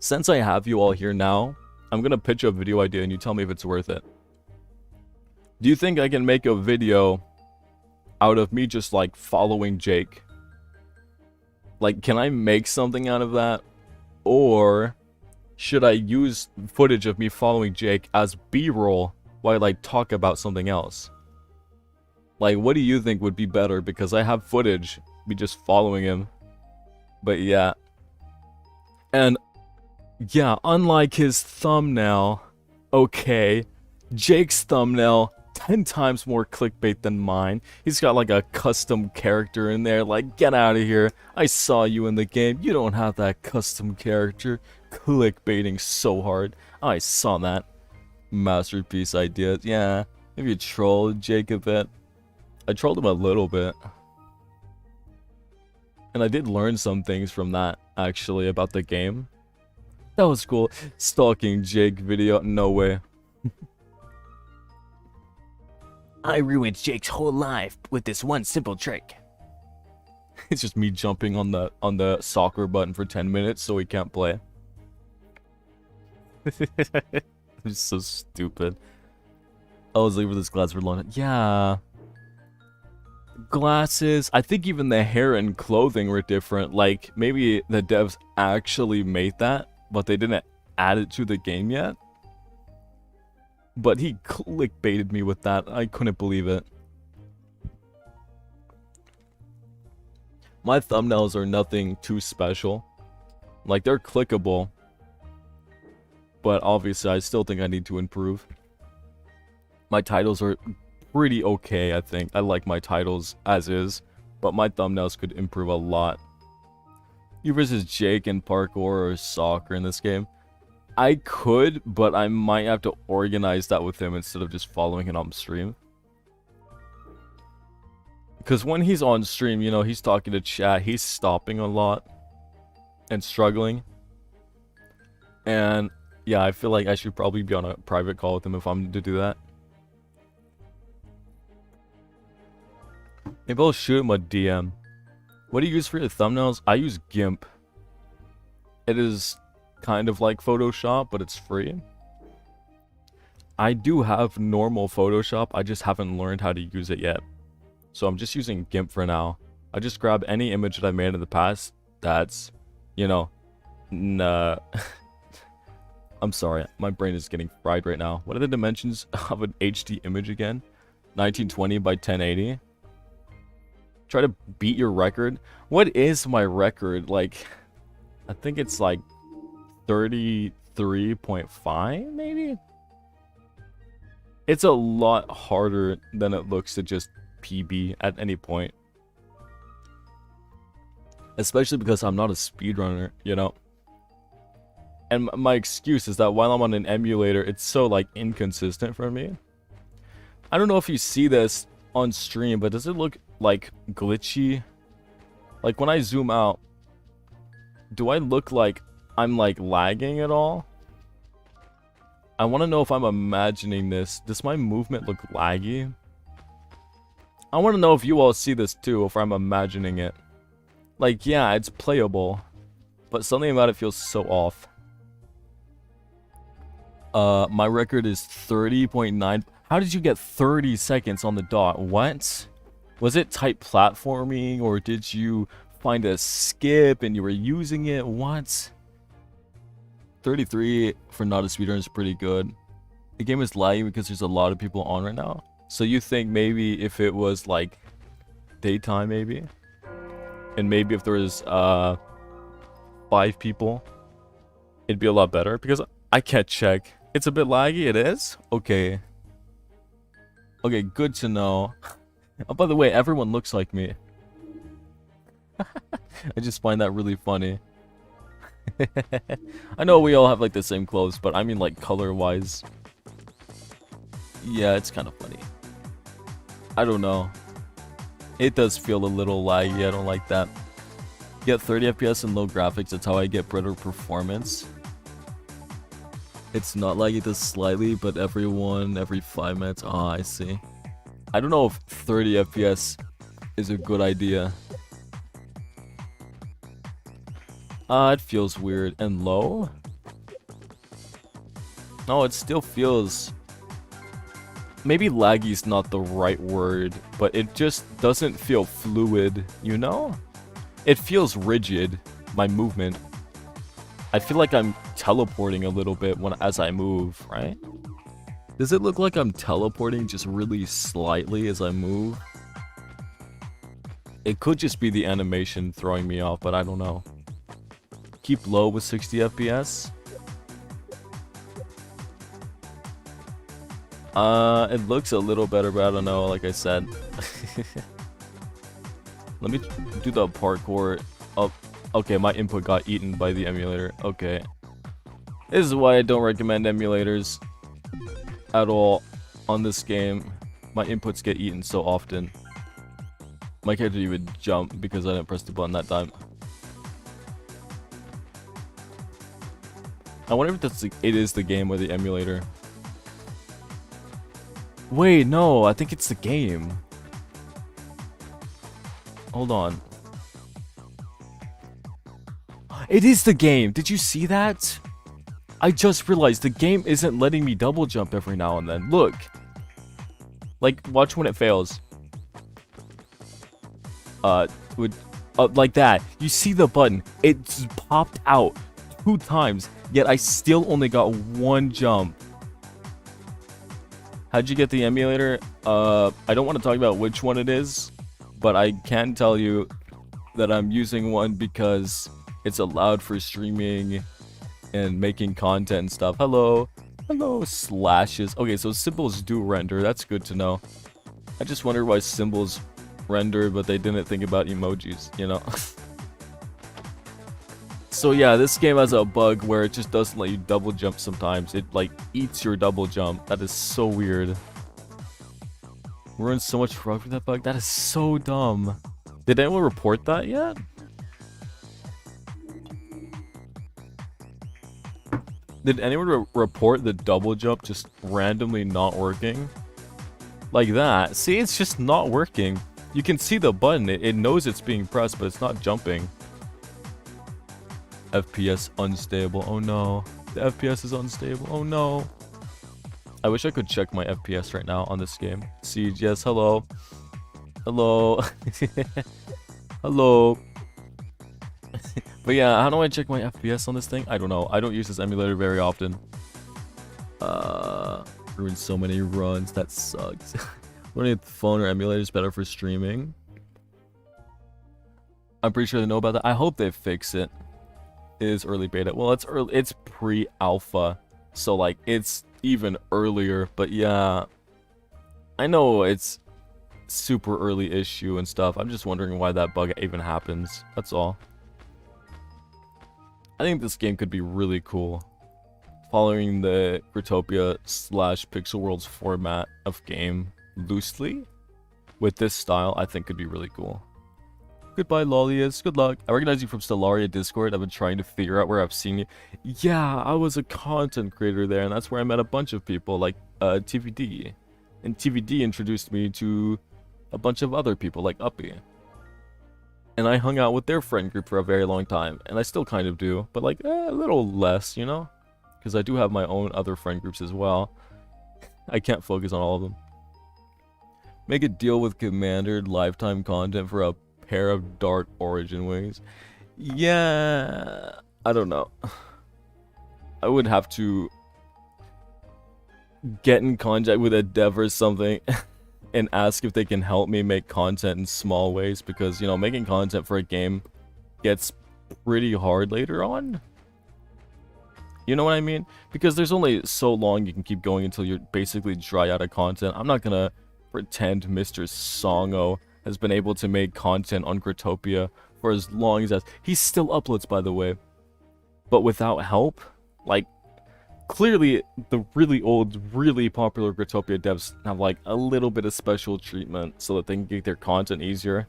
Since I have you all here now, I'm gonna pitch a video idea and you tell me if it's worth it. Do you think I can make a video out of me just like following Jake? Like, can I make something out of that? Or should I use footage of me following Jake as B-roll while I like talk about something else? Like, what do you think would be better? Because I have footage, me just following him. But yeah. And yeah, unlike his thumbnail, okay, Jake's thumbnail, 10 times more clickbait than mine. He's got like a custom character in there. Like, get out of here. I saw you in the game. You don't have that custom character. Clickbaiting so hard. I saw that. Masterpiece ideas. Yeah, maybe you trolled Jake a bit. I trolled him a little bit. And I did learn some things from that, actually, about the game. That was cool. Stalking Jake video. No way. I ruined Jake's whole life with this one simple trick. It's just me jumping on the soccer button for 10 minutes so he can't play. It's so stupid. I was late for this glass for long. Yeah. Glasses. I think even the hair and clothing were different. Like, maybe the devs actually made that, but they didn't add it to the game yet. But he clickbaited me with that. I couldn't believe it. My thumbnails are nothing too special. Like, they're clickable. But obviously, I still think I need to improve. My titles are pretty okay, I think. I like my titles as is. But my thumbnails could improve a lot. You versus Jake in parkour or soccer in this game. I could, but I might have to organize that with him instead of just following him on stream. Because when he's on stream, you know, he's talking to chat, he's stopping a lot and struggling. And yeah, I feel like I should probably be on a private call with him if I'm to do that. Maybe I'll shoot him a DM. What do you use for your thumbnails? I use GIMP. It is kind of like Photoshop, but it's free. I do have normal Photoshop, I just haven't learned how to use it yet. So I'm just using GIMP for now. I just grab any image that I made in the past that's, you know, I'm sorry, my brain is getting fried right now. What are the dimensions of an HD image again? 1920 by 1080. Try to beat your record. What is my record? Like, I think it's like 33.5 maybe? It's a lot harder than it looks to just PB at any point. Especially because I'm not a speedrunner, you know? And my excuse is that while I'm on an emulator, it's so like inconsistent for me. I don't know if you see this on stream, but does it look like glitchy? Like when I zoom out, do I look like I'm like lagging at all? I want to know if I'm imagining this. Does my movement look laggy? I want to know if you all see this too, if I'm imagining it. Like, yeah, it's playable, but something about it feels so off. My record is 30.9. How did you get 30 seconds on the dot? What? Was it type platforming, or did you find a skip and you were using it? What? 33 for not a speedrunner is pretty good. The game is lagging because there's a lot of people on right now. So you think maybe if it was like daytime maybe? And maybe if there was 5 people, it'd be a lot better, because I can't check. It's a bit laggy, it is? Okay. Okay, good to know. Oh, by the way, everyone looks like me. I just find that really funny. I know we all have like the same clothes, but I mean like color-wise. Yeah, it's kind of funny. I don't know. It does feel a little laggy, I don't like that. Get 30 FPS and low graphics, that's how I get better performance. It's not like it does slightly, but every 5 minutes. Ah, I see. I don't know if 30 FPS is a good idea. It feels weird. And low? No, it still feels... Maybe laggy is not the right word, but it just doesn't feel fluid, you know? It feels rigid, my movement. I feel like I'm teleporting a little bit as I move, right? Does it look like I'm teleporting just really slightly as I move? It could just be the animation throwing me off, but I don't know. Keep low with 60 FPS. It looks a little better, but I don't know, like I said. Let me do the parkour. Oh, okay, my input got eaten by the emulator. Okay. This is why I don't recommend emulators at all on this game. My inputs get eaten so often. My character even jumped because I didn't press the button that time. I wonder if it is the game or the emulator. Wait, no, I think it's the game. Hold on. It is the game! Did you see that? I just realized the game isn't letting me double jump every now and then. Look. Like, watch when it fails. Like that. You see the button. It's popped out 2 times, yet I still only got 1 jump. How'd you get the emulator? I don't want to talk about which one it is, but I can tell you that I'm using one because it's allowed for streaming and making content and stuff. Hello. Hello, slashes. Okay, so symbols do render. That's good to know. I just wonder why symbols render, but they didn't think about emojis, you know? So yeah, this game has a bug where it just doesn't let you double jump sometimes. It, like, eats your double jump. That is so weird. We're in so much frog for that bug. That is so dumb. Did anyone report that yet? Did anyone report the double jump just randomly not working? Like that. See, it's just not working. You can see the button. It knows it's being pressed, but it's not jumping. FPS unstable. Oh no. The FPS is unstable. Oh no. I wish I could check my FPS right now on this game. Siege, yes, hello. Hello. Hello. But yeah, how do I check my FPS on this thing? I don't know. I don't use this emulator very often. Ruined so many runs. That sucks. Running the phone or emulator is better for streaming. I'm pretty sure they know about that. I hope they fix it. It is early beta. Well, it's early. It's pre-alpha, so like it's even earlier. But yeah, I know it's super early issue and stuff. I'm just wondering why that bug even happens. That's all. I think this game could be really cool. Following the GROWTOPIA / Pixel Worlds format of game loosely, with this style, I think could be really cool. Goodbye, Lollius. Good luck. I recognize you from Stellaria Discord. I've been trying to figure out where I've seen you. Yeah, I was a content creator there, and that's where I met a bunch of people, like TVD. And TVD introduced me to a bunch of other people, like Uppy. And I hung out with their friend group for a very long time, and I still kind of do, but like a little less, you know? Because I do have my own other friend groups as well. I can't focus on all of them. Make a deal with Commander, lifetime content for a pair of Dark Origin wings. Yeah, I don't know. I would have to get in contact with a dev or something and ask if they can help me make content in small ways, because, you know, making content for a game gets pretty hard later on. You know what I mean? Because there's only so long you can keep going until you're basically dry out of content. I'm not gonna pretend Mr. Songo has been able to make content on GROWTOPIA for as long as that. He still uploads, by the way. But without help, like, clearly the really old, really popular GROWTOPIA devs have like a little bit of special treatment so that they can get their content easier.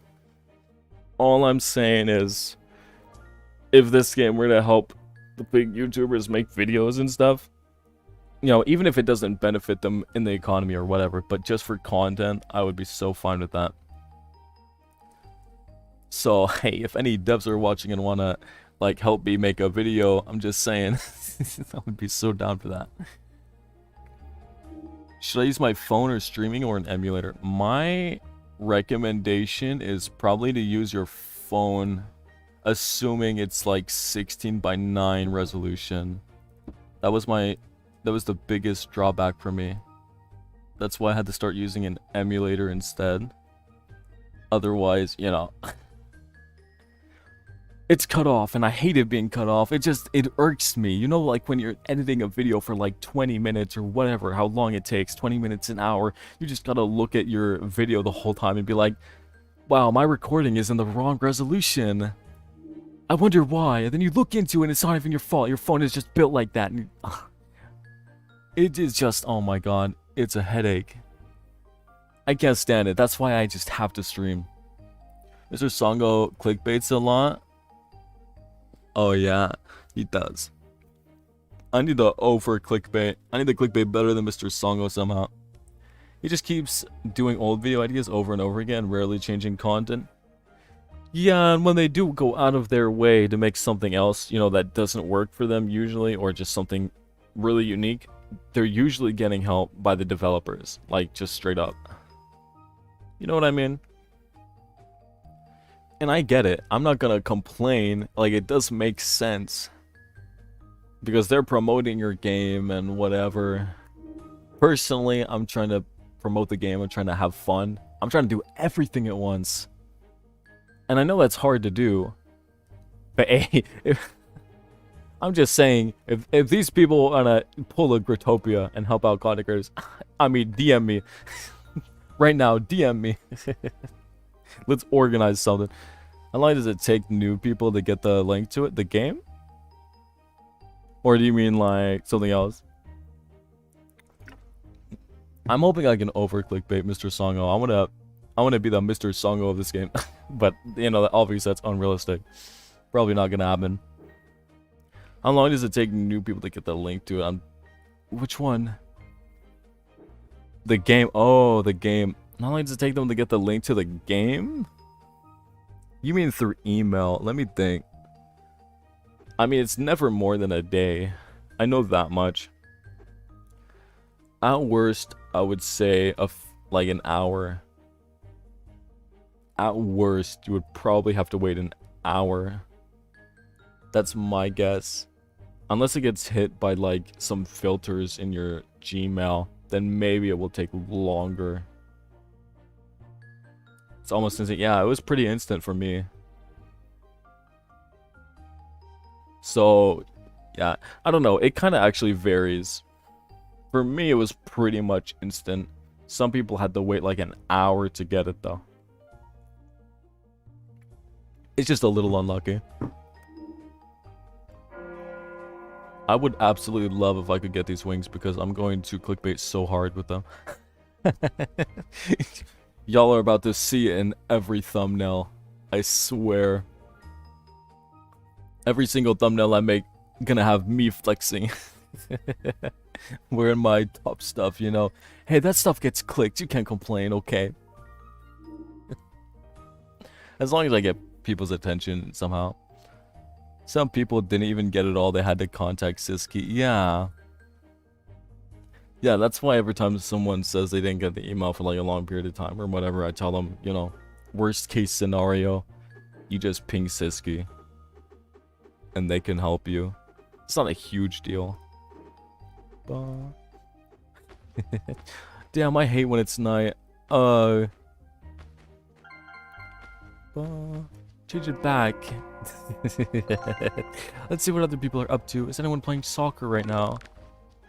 All I'm saying is, if this game were to help the big YouTubers make videos and stuff, you know, even if it doesn't benefit them in the economy or whatever, but just for content, I would be so fine with that. So, hey, if any devs are watching and wanna, like, help me make a video, I'm just saying, I would be so down for that. Should I use my phone or streaming or an emulator? My recommendation is probably to use your phone, assuming it's like 16:9 resolution. That was the biggest drawback for me. That's why I had to start using an emulator instead. Otherwise, you know. it's cut off, and I hate it being cut off. It irks me. You know, like when you're editing a video for like 20 minutes or whatever, how long it takes, 20 minutes, an hour, you just gotta look at your video the whole time and be like, wow, my recording is in the wrong resolution. I wonder why. And then you look into it and it's not even your fault. Your phone is just built like that. And it is just, oh my god, it's a headache. I can't stand it. That's why I just have to stream. Mr. Songo clickbaits a lot. Oh yeah, he does. I need the O for clickbait. I need the clickbait better than Mr. Songo somehow. He just keeps doing old video ideas over and over again, rarely changing content. Yeah, and when they do go out of their way to make something else, you know, that doesn't work for them usually, or just something really unique, they're usually getting help by the developers. Like, just straight up. You know what I mean? And I get it. I'm not gonna complain. Like, it does make sense. Because they're promoting your game and whatever. Personally, I'm trying to promote the game. I'm trying to have fun. I'm trying to do everything at once. And I know that's hard to do. But hey, I'm just saying, if these people wanna pull a GROWTOPIA and help out content creators, I mean, DM me. Right now, DM me. Let's organize something. How long does it take new people to get the link to it? The game? Or do you mean like something else? I'm hoping I can over clickbait Mr. Songo. I wanna be the Mr. Songo of this game. But you know, obviously that's unrealistic. Probably not gonna happen. How long does it take new people to get the link to it? Which one? The game. Oh, the game. How long does it take them to get the link to the game? You mean through email? Let me think. I mean, it's never more than a day. I know that much. At worst, I would say like an hour. At worst, you would probably have to wait an hour. That's my guess. Unless it gets hit by like some filters in your Gmail, then maybe it will take longer. It's almost instant. Yeah, it was pretty instant for me. So, yeah, I don't know. It kind of actually varies. For me, it was pretty much instant. Some people had to wait like an hour to get it, though. It's just a little unlucky. I would absolutely love if I could get these wings because I'm going to clickbait so hard with them. Y'all are about to see it in every thumbnail. I swear. Every single thumbnail I make gonna have me flexing. Wearing my top stuff, you know. Hey, that stuff gets clicked. You can't complain, okay? As long as I get people's attention somehow. Some people didn't even get it all. They had to contact Siski. Yeah. Yeah, that's why every time someone says they didn't get the email for like a long period of time or whatever, I tell them, you know, worst case scenario, you just ping Siski. And they can help you. It's not a huge deal. Damn, I hate when it's night. Change it back. Let's see what other people are up to. Is anyone playing soccer right now?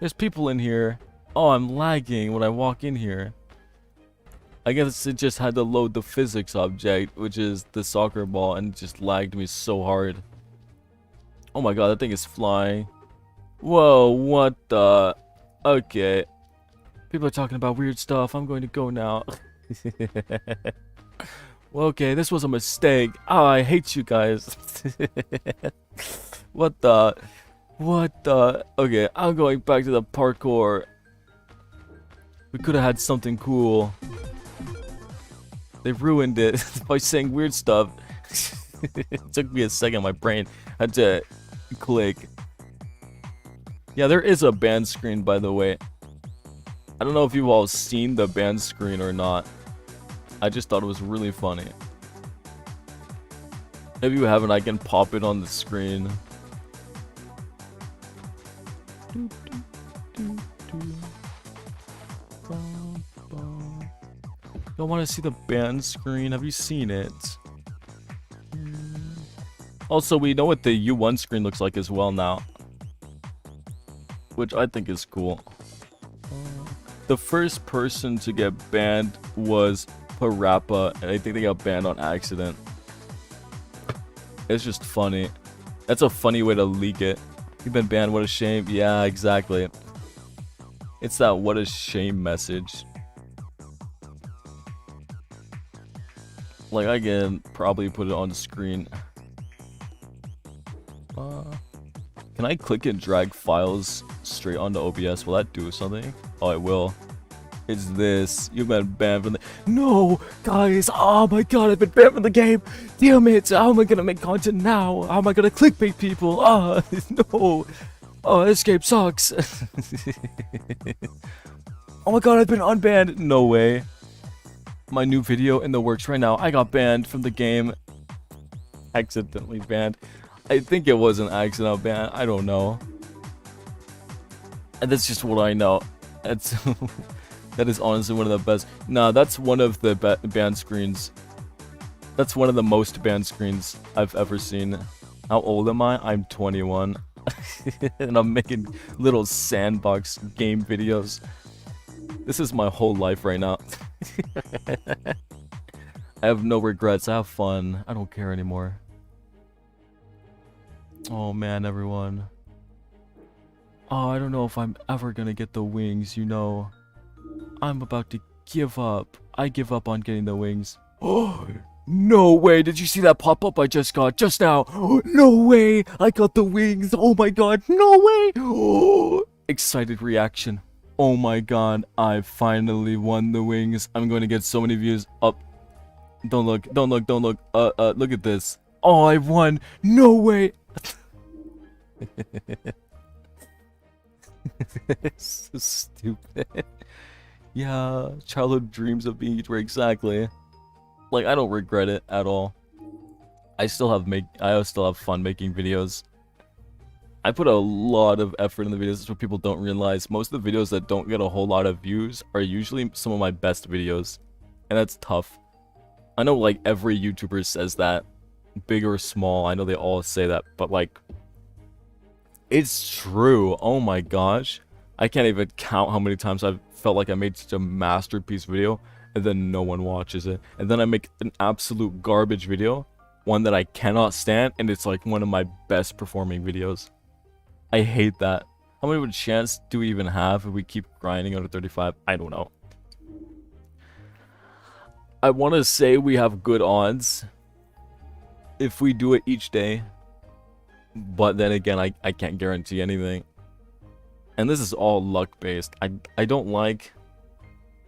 There's people in here. Oh, I'm lagging when I walk in here. I guess it just had to load the physics object, which is the soccer ball, and it just lagged me so hard. Oh my god, that thing is flying. Whoa, what the... Okay. People are talking about weird stuff. I'm going to go now. Well, okay, this was a mistake. Oh, I hate you guys. What the... What the... Okay, I'm going back to the parkour. We could have had something cool. They ruined it by saying weird stuff. It took me a second. My brain had to click. Yeah, there is a ban screen, by the way. I don't know if you've all seen the ban screen or not. I just thought it was really funny. If you haven't, I can pop it on the screen. Y'all want to see the ban screen? Have you seen it? Also, we know what the U1 screen looks like as well now, which I think is cool. The first person to get banned was Parappa, and I think they got banned on accident. It's just funny. That's a funny way to leak it. You've been banned, what a shame. Yeah, exactly. It's that what a shame message. Like, I can probably put it on the screen. Can I click and drag files straight onto OBS? Will that do something? Oh, it will. It's this. You've been banned from the... No! Guys! Oh my god, I've been banned from the game! Damn it! How am I gonna make content now? How am I gonna clickbait people? Ah, no! Oh, this game sucks! Oh my god, I've been unbanned! No way. My new video in the works right now. I got banned from the game. Accidentally banned. I think it was an accidental ban. I don't know. And that's just what I know. That's... That is honestly one of the best. Nah, that's one of the banned screens. That's one of the most banned screens I've ever seen. How old am I? I'm 21. And I'm making little Sandbox Game videos. This is my whole life right now. I have no regrets. I have fun. I don't care anymore. Oh man, everyone. Oh, I don't know if I'm ever gonna get the wings, you know. I'm about to give up. I give up on getting the wings. Oh, no way. Did you see that pop-up I just got just now? Oh, no way. I got the wings. Oh my god. No way. Oh, excited reaction. Oh my god. I finally won the wings. I'm going to get so many views. Up. Don't look. Don't look. Don't look. Look at this. Oh, I won. No way. So stupid. Yeah, childhood dreams of being YouTuber, exactly. Like, I don't regret it at all. I still have fun making videos. I put a lot of effort in the videos. That's what people don't realize. Most of the videos that don't get a whole lot of views are usually some of my best videos. And that's tough. I know, like, every YouTuber says that. Big or small, I know they all say that. But, like, it's true. Oh my gosh. I can't even count how many times I've felt like I made such a masterpiece video and then no one watches it. And then I make an absolute garbage video, one that I cannot stand, and it's like one of my best performing videos. I hate that. How many of a chance do we even have if we keep grinding under 35? I don't know. I want to say we have good odds if we do it each day. But then again, I can't guarantee anything. And this is all luck based. I don't like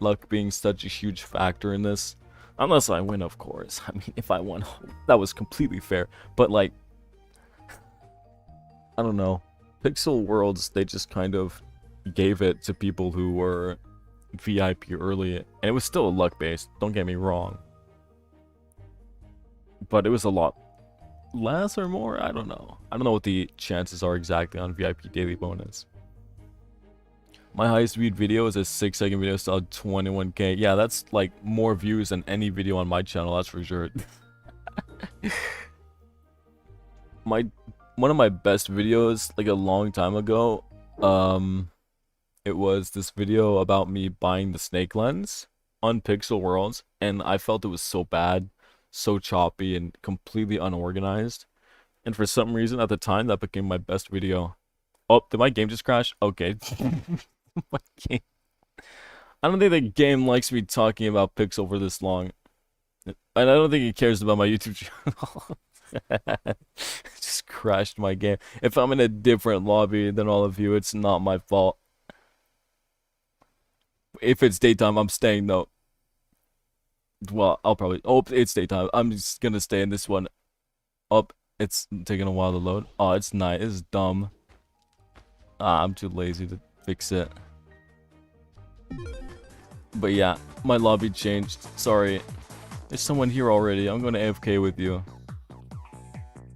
luck being such a huge factor in this. Unless I win, of course. I mean, if I won, that was completely fair. But like, I don't know. Pixel Worlds, they just kind of gave it to people who were VIP early. And it was still luck based, don't get me wrong. But it was a lot less or more? I don't know. I don't know what the chances are exactly on VIP daily bonus. My highest viewed video is a 6-second video, still 21k. Yeah, that's like more views than any video on my channel, that's for sure. One of my best videos, like a long time ago, it was this video about me buying the snake lens on Pixel Worlds, and I felt it was so bad, so choppy, and completely unorganized. And for some reason, at the time, that became my best video. Oh, did my game just crash? Okay. My game. I don't think the game likes me talking about Pixel for this long. And I don't think it cares about my YouTube channel. Just crashed my game. If I'm in a different lobby than all of you, it's not my fault. If it's daytime, I'm staying though. Well, I'll probably... Oh, it's daytime. I'm just gonna stay in this one. Oh, it's taking a while to load. Oh, it's night. It's dumb. Ah, I'm too lazy to fix it. But yeah, my lobby changed. Sorry. There's someone here already. I'm going to AFK with you.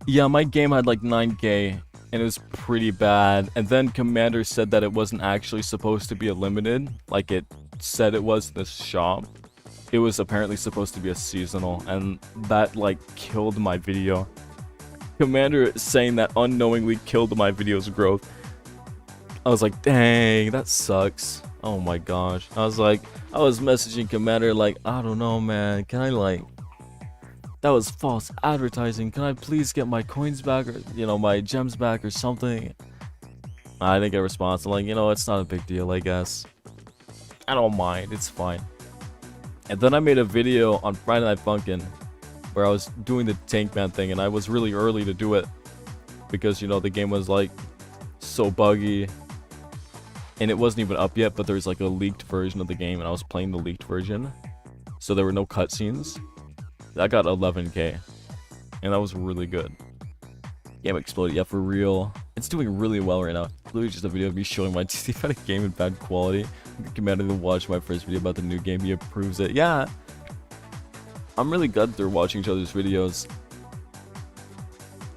Yeah, my game had like 9k, and it was pretty bad. And then Commander said that it wasn't actually supposed to be a limited, like it said it was in the shop. It was apparently supposed to be a seasonal, and that like killed my video. Commander saying that unknowingly killed my video's growth. I was like, dang, that sucks. Oh my gosh. I was messaging Commander like, I don't know, man. Can I like, that was false advertising. Can I please get my coins back, or my gems back or something? I didn't get a response. I'm like, it's not a big deal, I guess. I don't mind. It's fine. And then I made a video on Friday Night Funkin' where I was doing the Tank Man thing, and I was really early to do it because the game was like so buggy and it wasn't even up yet, but there's like a leaked version of the game and I was playing the leaked version, so there were no cutscenes. That got 11k and that was really good. Game exploded. Yeah, for real. It's doing really well right now. Literally just a video of me showing my teeth about a game in bad quality. Commander to watch my first video about the new game. He approves it. Yeah. I'm really glad they're watching each other's videos.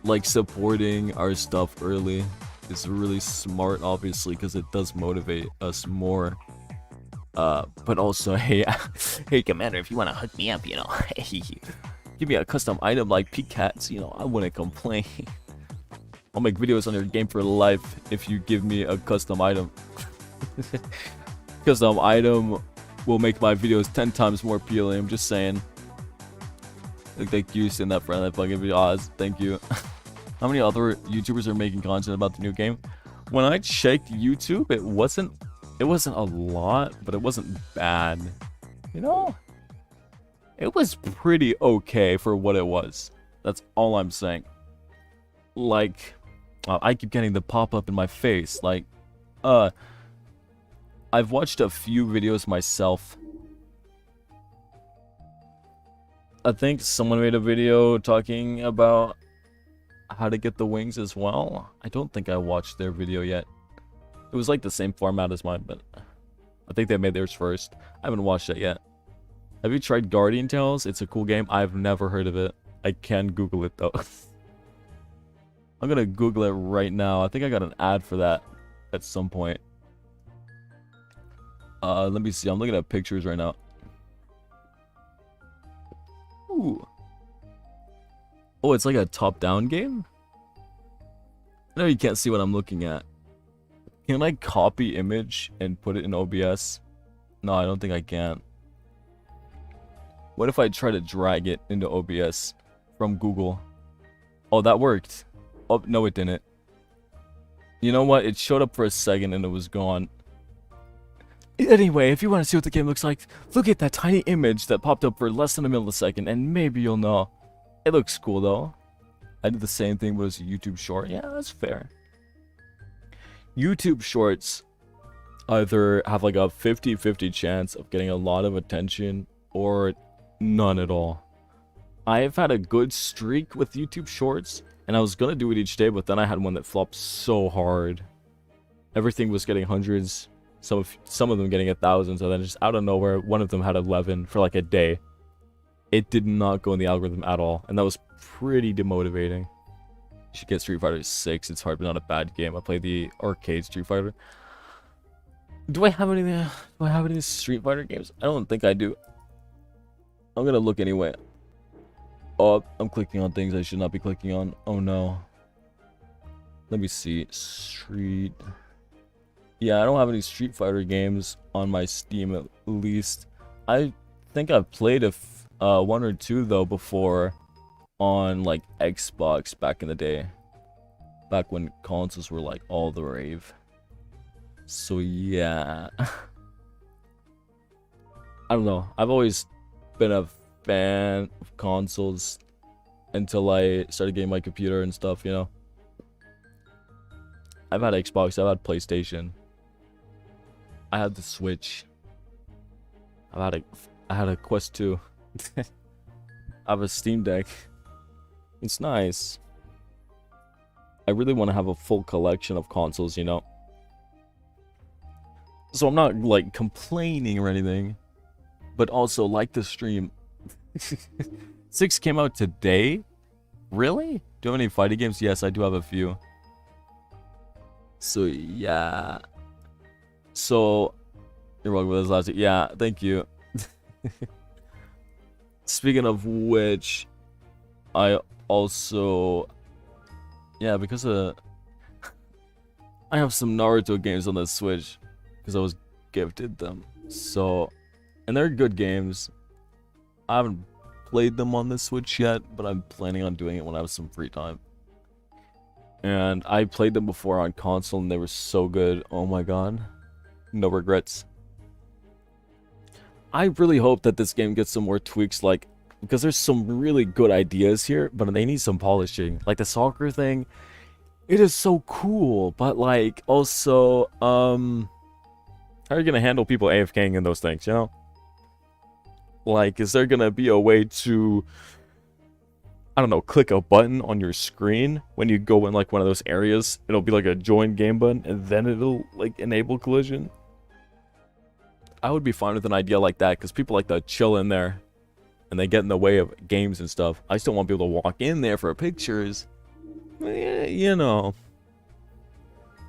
Like, supporting our stuff early is really smart, obviously, because it does motivate us more. But also, hey, hey, Commander, if you want to hook me up, give me a custom item like Picats, I wouldn't complain. I'll make videos on your game for life if you give me a custom item. Custom item will make my videos 10 times more appealing. I'm just saying. Thank you, send that friend that fucking video. Oz, thank you. How many other YouTubers are making content about the new game? When I checked YouTube, it wasn't a lot, but it wasn't bad. It was pretty okay for what it was. That's all I'm saying. Like, I keep getting the pop-up in my face. Like, I've watched a few videos myself. I think someone made a video talking about how to get the wings as well. I don't think I watched their video yet. It was like the same format as mine, but I think they made theirs first. I haven't watched it yet. Have you tried Guardian Tales? It's a cool game. I've never heard of it. I can Google it though. I'm gonna Google it right now. I think I got an ad for that at some point. Let me see. I'm looking at pictures right now. Ooh. Oh, it's like a top-down game? I know you can't see what I'm looking at. Can I copy image and put it in OBS? No, I don't think I can. What if I try to drag it into OBS from Google? Oh, that worked. Oh, no, it didn't. You know what? It showed up for a second and it was gone. Anyway, if you want to see what the game looks like, look at that tiny image that popped up for less than a millisecond and maybe you'll know. It looks cool though. I did the same thing, but it's a YouTube short. Yeah, that's fair. YouTube shorts either have like a 50-50 chance of getting a lot of attention or none at all. I've had a good streak with YouTube shorts and I was gonna do it each day, but then I had one that flopped so hard. Everything was getting hundreds. Some of them getting 1,000, and then just out of nowhere, one of them had 11 for like a day. It did not go in the algorithm at all, and that was pretty demotivating. You should get Street Fighter 6. It's hard, but not a bad game. I played the arcade Street Fighter. Do I have any Street Fighter games? I don't think I do. I'm gonna look anyway. Oh, I'm clicking on things I should not be clicking on. Oh no. Let me see. Street. Yeah, I don't have any Street Fighter games on my Steam, at least. I think I've played one or two though before on like Xbox back in the day, back when consoles were like all the rave. So yeah. I don't know. I've always been a fan of consoles until I started getting my computer and stuff, I've had Xbox, I've had PlayStation. I had the Switch. I had a Quest 2. I have a Steam Deck. It's nice. I really want to have a full collection of consoles, So I'm not like complaining or anything, but also like the stream. 6 came out today? Really? Do you have any fighting games? Yes, I do have a few. So yeah. So you're welcome with this last. Yeah, thank you. Speaking of which, I also Yeah, because I have some Naruto games on the Switch because I was gifted them. So, and they're good games. I haven't played them on the Switch yet, but I'm planning on doing it when I have some free time. And I played them before on console and they were so good. Oh my god. No regrets. I really hope that this game gets some more tweaks, like, because there's some really good ideas here, but they need some polishing. Like the soccer thing, it is so cool, but like also, how are you gonna handle people AFKing in those things, you know? Like, is there gonna be a way to, I don't know, click a button on your screen when you go in like one of those areas? It'll be like a join game button, and then it'll like enable collision. I would be fine with an idea like that, because people like to chill in there, and they get in the way of games and stuff. I still want people to walk in there for pictures. You know.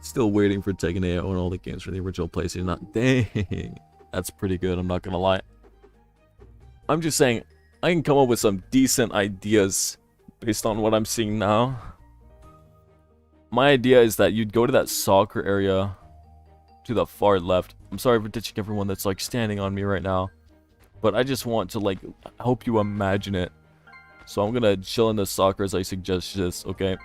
Still waiting for Tekken 8 on all the games from the original PlayStation. Not dang. That's pretty good, I'm not gonna lie. I'm just saying, I can come up with some decent ideas based on what I'm seeing now. My idea is that you'd go to that soccer area to the far left. I'm sorry for ditching everyone that's like standing on me right now, but I just want to like help you imagine it. So I'm gonna chill in the soccer as I suggest this, okay?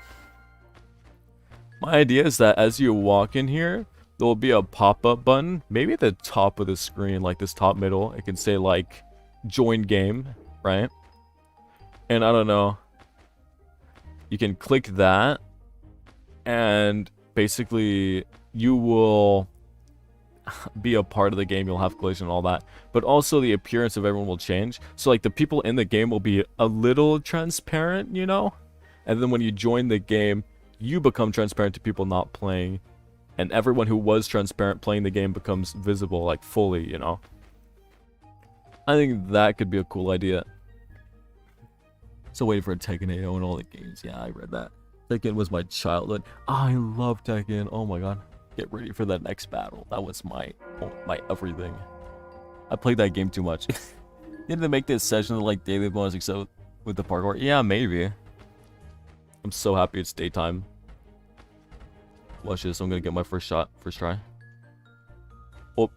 My idea is that as you walk in here, there will be a pop-up button, maybe at the top of the screen, like this top middle. It can say like join game, right? And I don't know, you can click that, and basically you will be a part of the game. You'll have collision and all that, but also the appearance of everyone will change. So like the people in the game will be a little transparent, you know, and then when you join the game, you become transparent to people not playing, and everyone who was transparent playing the game becomes visible, like fully, you know. I think that could be a cool idea. So waiting for Tekken 8 and all the games. Yeah, I read that. Tekken was my childhood. I love Tekken. Oh my god. Get ready for that next battle. That was my everything. I played that game too much. Did they make this session like daily bonus except with the parkour? Yeah, maybe. I'm so happy it's daytime. Watch this. I'm gonna get my first shot, first try. Oh,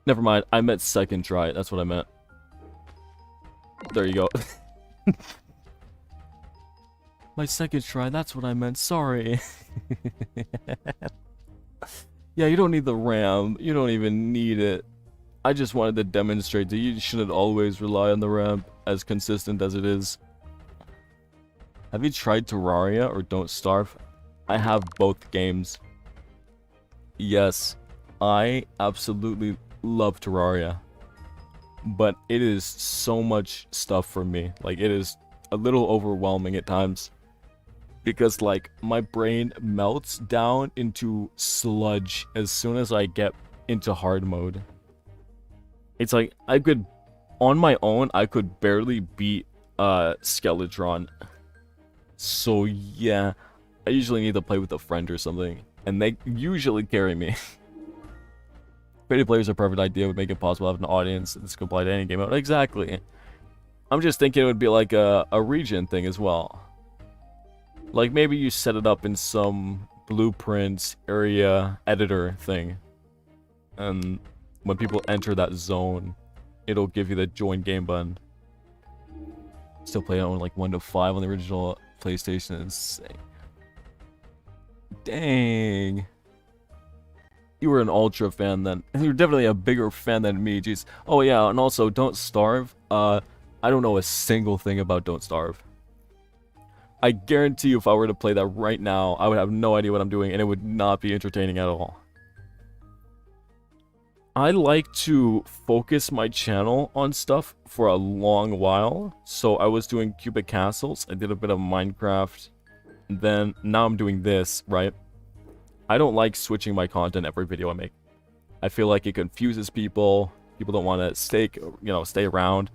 never mind. I meant second try. That's what I meant. There you go. My second try. That's what I meant. Sorry. Yeah, you don't need the RAM. You don't even need it. I just wanted to demonstrate that you shouldn't always rely on the RAM, as consistent as it is. Have you tried Terraria or Don't Starve? I have both games. Yes, I absolutely love Terraria. But it is so much stuff for me. Like, it is a little overwhelming at times. Because, like, my brain melts down into sludge as soon as I get into hard mode. It's like, I could, on my own, I could barely beat Skeletron. So, yeah, I usually need to play with a friend or something. And they usually carry me. Creative players are a perfect idea would make it possible to have an audience. This could apply to any game mode. Exactly. I'm just thinking it would be like a region thing as well. Like, maybe you set it up in some blueprints area editor thing. And when people enter that zone, it'll give you the join game button. Still play it on like 1 to 5 on the original PlayStation. Insane. Dang. You were an Ultra fan then. You're definitely a bigger fan than me, jeez. Oh yeah, and also, Don't Starve. I don't know a single thing about Don't Starve. I guarantee you if I were to play that right now, I would have no idea what I'm doing, and it would not be entertaining at all. I like to focus my channel on stuff for a long while. So I was doing Cubic Castles, I did a bit of Minecraft, and then now I'm doing this, right? I don't like switching my content every video I make. I feel like it confuses people. People don't want to stay around.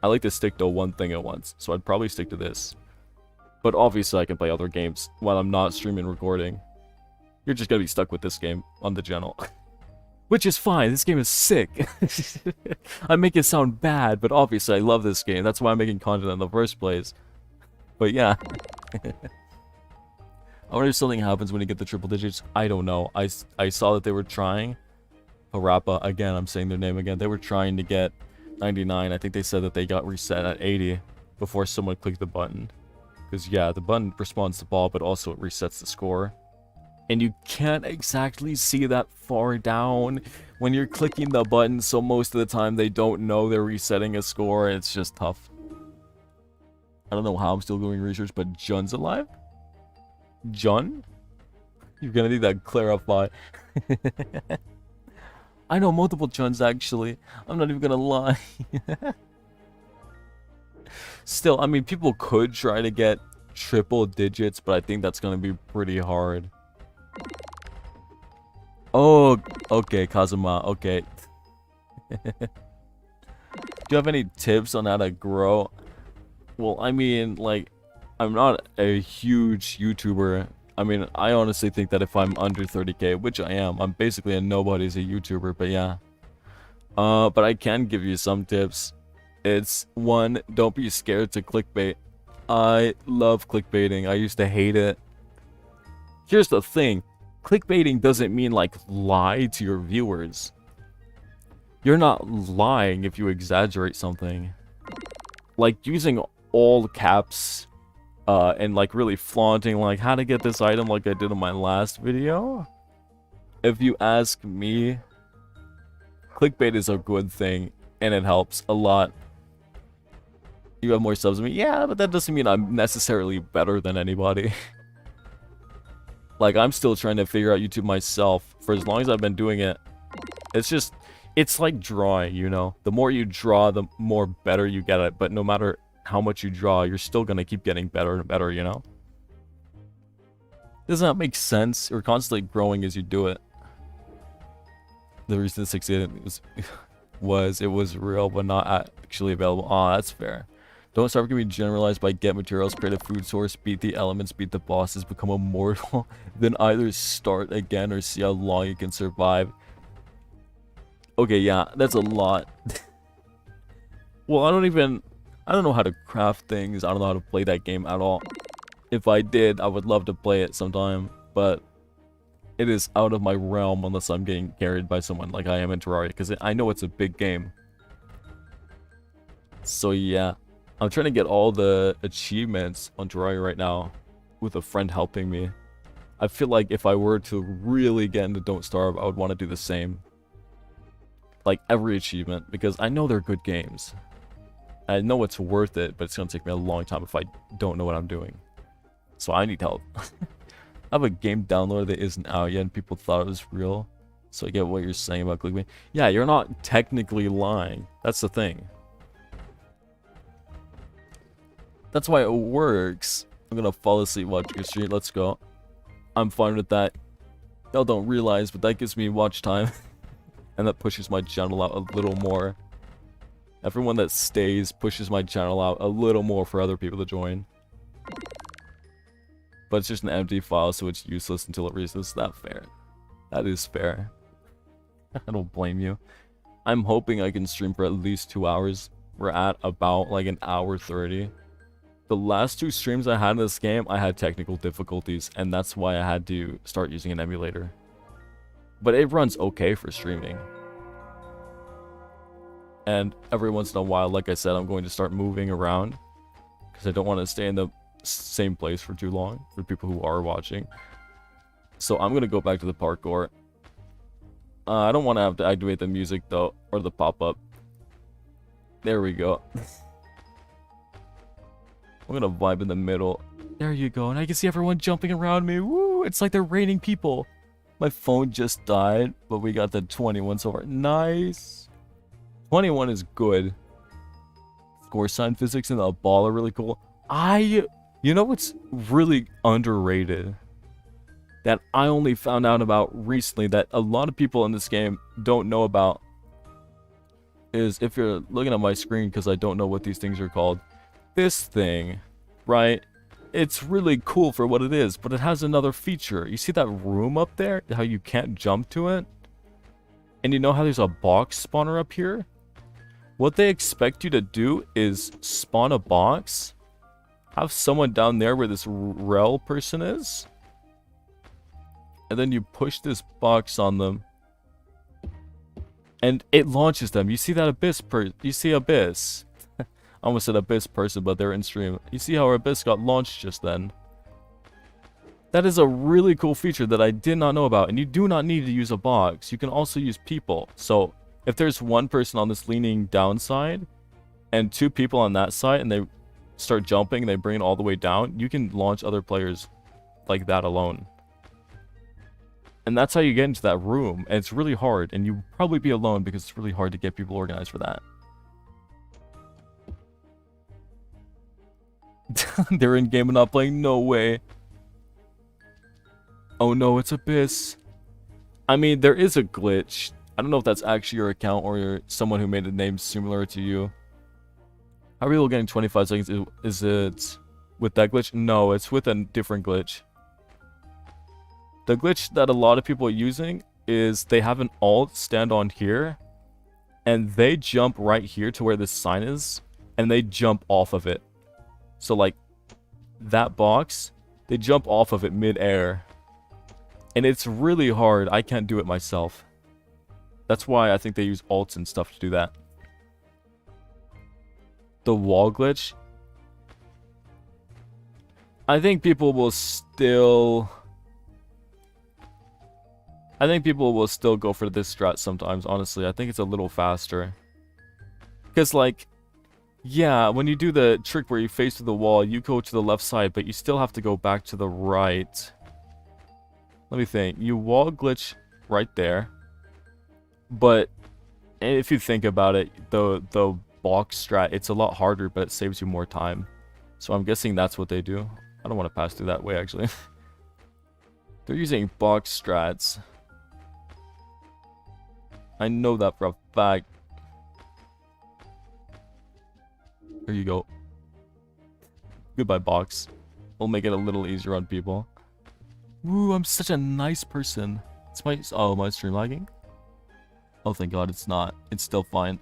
I like to stick to one thing at once, so I'd probably stick to this. But obviously I can play other games while I'm not streaming recording. You're just gonna be stuck with this game on the channel. Which is fine, this game is sick. I make it sound bad, but obviously I love this game. That's why I'm making content in the first place. But yeah. I wonder if something happens when you get the triple digits. I don't know. I saw that they were trying. Parappa, again, I'm saying their name again. They were trying to get 99. I think they said that they got reset at 80 before someone clicked the button. Because, yeah, the button responds to ball, but also it resets the score. And you can't exactly see that far down when you're clicking the button, so most of the time they don't know they're resetting a score, and it's just tough. I don't know how I'm still doing research, but Jun's alive? Jun? You're gonna need that clarify. I know multiple Juns, actually. I'm not even gonna lie. Still, I mean, people could try to get triple digits, but I think that's gonna be pretty hard. Oh, okay, Kazuma, okay. Do you have any tips on how to grow? Well, I mean, like, I'm not a huge YouTuber. I mean, I honestly think that if I'm under 30k, which I am, I'm basically a nobody as a YouTuber, but yeah. But I can give you some tips. It's, 1, don't be scared to clickbait. I love clickbaiting. I used to hate it. Here's the thing. Clickbaiting doesn't mean, like, lie to your viewers. You're not lying if you exaggerate something. Like, using all caps, and, like, really flaunting, like, how to get this item like I did in my last video. If you ask me, clickbait is a good thing, and it helps a lot. You have more subs than me? Yeah, but that doesn't mean I'm necessarily better than anybody. Like, I'm still trying to figure out YouTube myself. For as long as I've been doing it, it's just, it's like drawing, you know? The more you draw, the more better you get at it. But no matter how much you draw, you're still gonna keep getting better and better, you know? Doesn't that make sense? You're constantly growing as you do it. The reason the 68 was it was real, but not actually available. Aw, that's fair. Don't start can be generalized by get materials, create a food source, beat the elements, beat the bosses, become immortal, then either start again or see how long you can survive. Okay, yeah, that's a lot. Well, I don't know how to craft things. I don't know how to play that game at all. If I did, I would love to play it sometime, but it is out of my realm unless I'm getting carried by someone like I am in Terraria, because I know it's a big game. So yeah. I'm trying to get all the achievements on Terraria right now with a friend helping me. I feel like if I were to really get into Don't Starve, I would want to do the same. Like every achievement, because I know they're good games. I know it's worth it, but it's going to take me a long time if I don't know what I'm doing. So I need help. I have a game downloaded that isn't out yet and people thought it was real. So I get what you're saying about clickbait. Yeah, you're not technically lying. That's the thing. That's why it works. I'm gonna fall asleep watching your stream. Let's go. I'm fine with that. Y'all don't realize, but that gives me watch time. And that pushes my channel out a little more. Everyone that stays pushes my channel out a little more for other people to join. But it's just an empty file, so it's useless until it resets. That's fair. That is fair. I don't blame you. I'm hoping I can stream for at least 2 hours. We're at about like an hour 30. The last 2 streams I had in this game, I had technical difficulties, and that's why I had to start using an emulator. But it runs okay for streaming. And every once in a while, like I said, I'm going to start moving around, because I don't want to stay in the same place for too long, for people who are watching. So I'm going to go back to the parkour. I don't want to have to activate the music, though, or the pop-up. There we go. I'm gonna vibe in the middle. There you go. And I can see everyone jumping around me. Woo! It's like they're raining people. My phone just died, but we got the 21 so far. Nice. 21 is good. Score sign physics and the ball are really cool. You know what's really underrated? That I only found out about recently that a lot of people in this game don't know about. Is if you're looking at my screen, because I don't know what these things are called. This thing, right? It's really cool for what it is, but it has another feature. You see that room up there? How you can't jump to it? And you know how there's a box spawner up here? What they expect you to do is spawn a box, have someone down there where this rel person is, and then you push this box on them, and it launches them. You see that you see Abyss. I almost said Abyss person, but they're in stream. You see how Abyss got launched just then. That is a really cool feature that I did not know about, and you do not need to use a box. You can also use people. So if there's one person on this leaning down side and two people on that side, and they start jumping and they bring it all the way down, you can launch other players like that alone. And that's how you get into that room, and it's really hard, and you'll probably be alone because it's really hard to get people organized for that. They're in game and not playing, no way. Oh no, it's Abyss. I mean, there is a glitch. I don't know if that's actually your account or you're someone who made a name similar to you. How are people getting 25 seconds? Is it with that glitch? No, it's with a different glitch. The glitch that a lot of people are using is they have an alt stand on here, and they jump right here to where this sign is, and they jump off of it. So like that box, they jump off of it mid-air. And it's really hard. I can't do it myself. That's why I think they use alts and stuff to do that. The wall glitch. I think people will still go for this strat sometimes, honestly. I think it's a little faster. Because, like, yeah, when you do the trick where you face to the wall, you go to the left side, but you still have to go back to the right. Let me think. You wall glitch right there. But if you think about it, the box strat, it's a lot harder, but it saves you more time. So I'm guessing that's what they do. I don't want to pass through that way, actually. They're using box strats. I know that for a fact. There you go. Goodbye, box. We'll make it a little easier on people. Ooh, I'm such a nice person. It's my... Oh, my stream lagging? Oh, thank God it's not. It's still fine.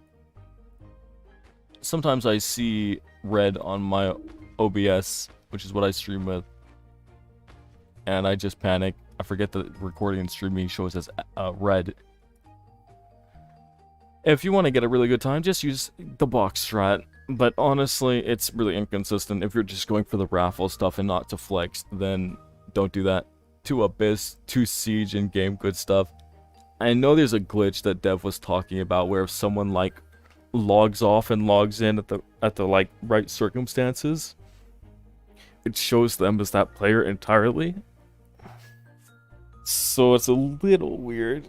Sometimes I see red on my OBS, which is what I stream with. And I just panic. I forget that recording and streaming shows as red. If you want to get a really good time, just use the box strat. But honestly, it's really inconsistent. If you're just going for the raffle stuff and not to flex, then don't do that. To Abyss, to Siege, and game good stuff. I know there's a glitch that Dev was talking about where if someone like logs off and logs in at the like right circumstances, it shows them as that player entirely. So it's a little weird.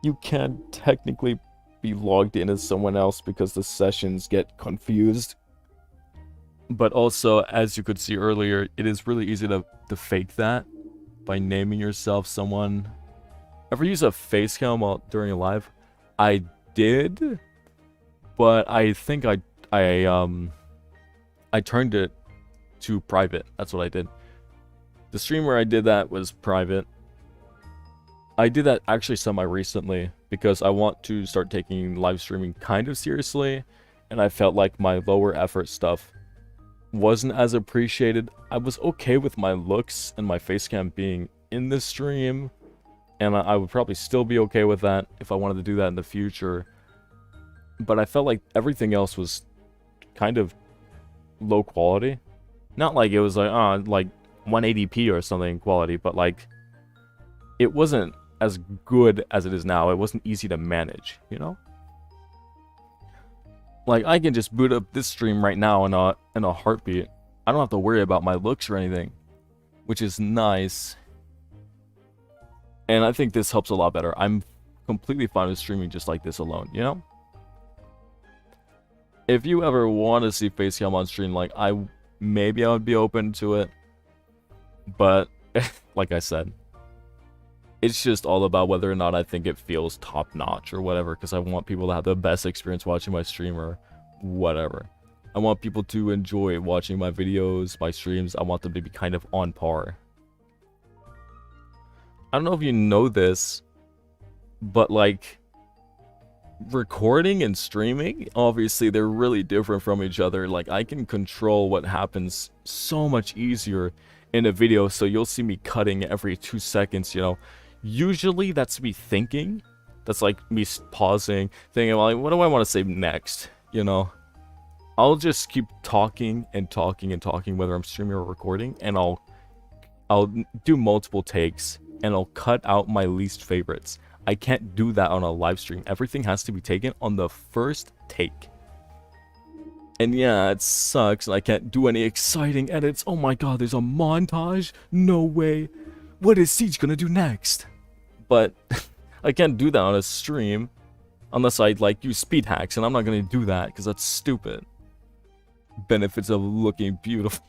You can technically be logged in as someone else because the sessions get confused. But also, as you could see earlier, it is really easy to fake that by naming yourself someone. Ever use a face cam while during a live? I did, but I think I turned it to private. That's what I did. The stream where I did that was private. I did that actually semi-recently because I want to start taking live streaming kind of seriously, and I felt like my lower effort stuff wasn't as appreciated. I was okay with my looks and my face cam being in the stream, and I would probably still be okay with that if I wanted to do that in the future. But I felt like everything else was kind of low quality. Not like it was like 180p or something quality, but like it wasn't as good as it is now. It wasn't easy to manage, you know? Like, I can just boot up this stream right now in a heartbeat. I don't have to worry about my looks or anything, which is nice. And I think this helps a lot better. I'm completely fine with streaming just like this alone, you know? If you ever want to see Facecam on stream, like, maybe I would be open to it. But, like I said, it's just all about whether or not I think it feels top-notch or whatever, because I want people to have the best experience watching my stream or whatever. I want people to enjoy watching my videos, my streams. I want them to be kind of on par. I don't know if you know this, but like, recording and streaming, obviously they're really different from each other. Like, I can control what happens so much easier in a video, so you'll see me cutting every 2 seconds, you know. Usually that's me thinking. That's like me pausing, thinking, like, what do I want to say next, you know? I'll just keep talking and talking and talking, whether I'm streaming or recording, and I'll do multiple takes, and I'll cut out my least favorites. I can't do that on a live stream. Everything has to be taken on the first take. And yeah, it sucks. I can't do any exciting edits. Oh my god, there's a montage? No way. What is Siege gonna do next? But I can't do that on a stream unless I like use speed hacks, and I'm not gonna do that because that's stupid. Benefits of looking beautiful.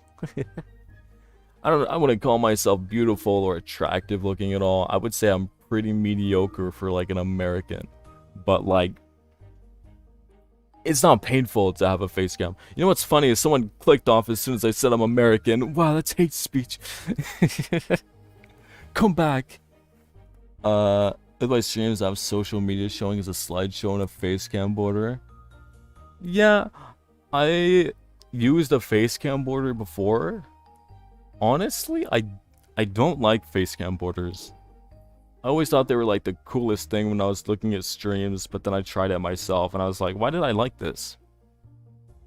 I wouldn't call myself beautiful or attractive looking at all. I would say I'm pretty mediocre for like an American. But like, it's not painful to have a face cam. You know what's funny is someone clicked off as soon as I said I'm American. Wow, that's hate speech. Come back. If my streams have social media showing as a slideshow and a face cam border. Yeah, I used a face cam border before. Honestly, I don't like face cam borders. I always thought they were like the coolest thing when I was looking at streams, but then I tried it myself and I was like, why did I like this?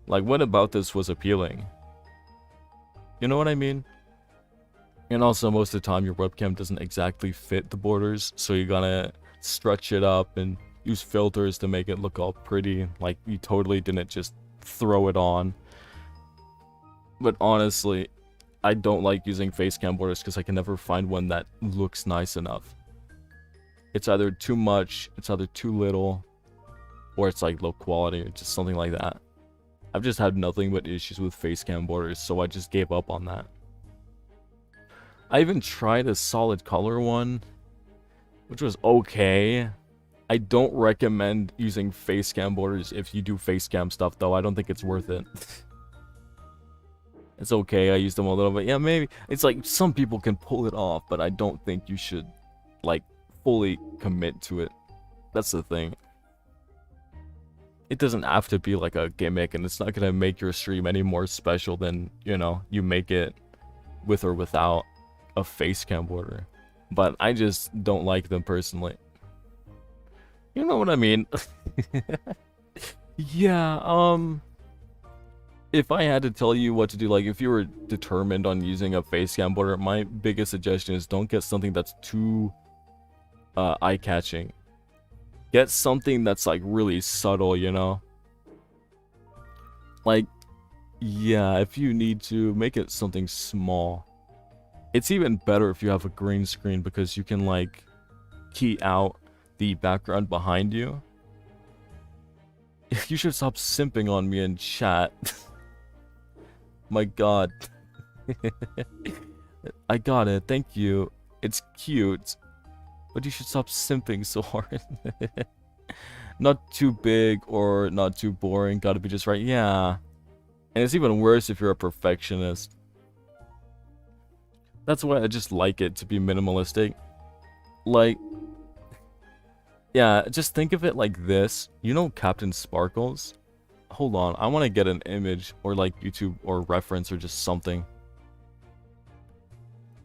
Like, what about this was appealing? You know what I mean? And also, most of the time, your webcam doesn't exactly fit the borders, so you gotta stretch it up and use filters to make it look all pretty, like you totally didn't just throw it on. But honestly, I don't like using facecam borders because I can never find one that looks nice enough. It's either too much, it's either too little, or it's like low quality, or just something like that. I've just had nothing but issues with facecam borders, so I just gave up on that. I even tried a solid color one, which was okay. I don't recommend using facecam borders if you do facecam stuff, though. I don't think it's worth it. It's okay, I used them a little bit. Yeah, maybe. It's like, some people can pull it off, but I don't think you should, like, fully commit to it. That's the thing. It doesn't have to be like a gimmick, and it's not gonna make your stream any more special than, you know, you make it with or without a facecam border. But I just don't like them personally. You know what I mean? Yeah, if I had to tell you what to do, like if you were determined on using a facecam border, my biggest suggestion is don't get something that's too eye-catching. Get something that's like really subtle, you know? Like, yeah, if you need to, make it something small. It's even better if you have a green screen because you can like key out the background behind you. You should stop simping on me in chat. My god. I got it, thank you. It's cute. But you should stop simping so hard. Not too big or not too boring, gotta be just right. Yeah. And it's even worse if you're a perfectionist. That's why I just like it to be minimalistic. Like, yeah, just think of it like this. You know Captain Sparkles? Hold on, I want to get an image or like YouTube or reference or just something.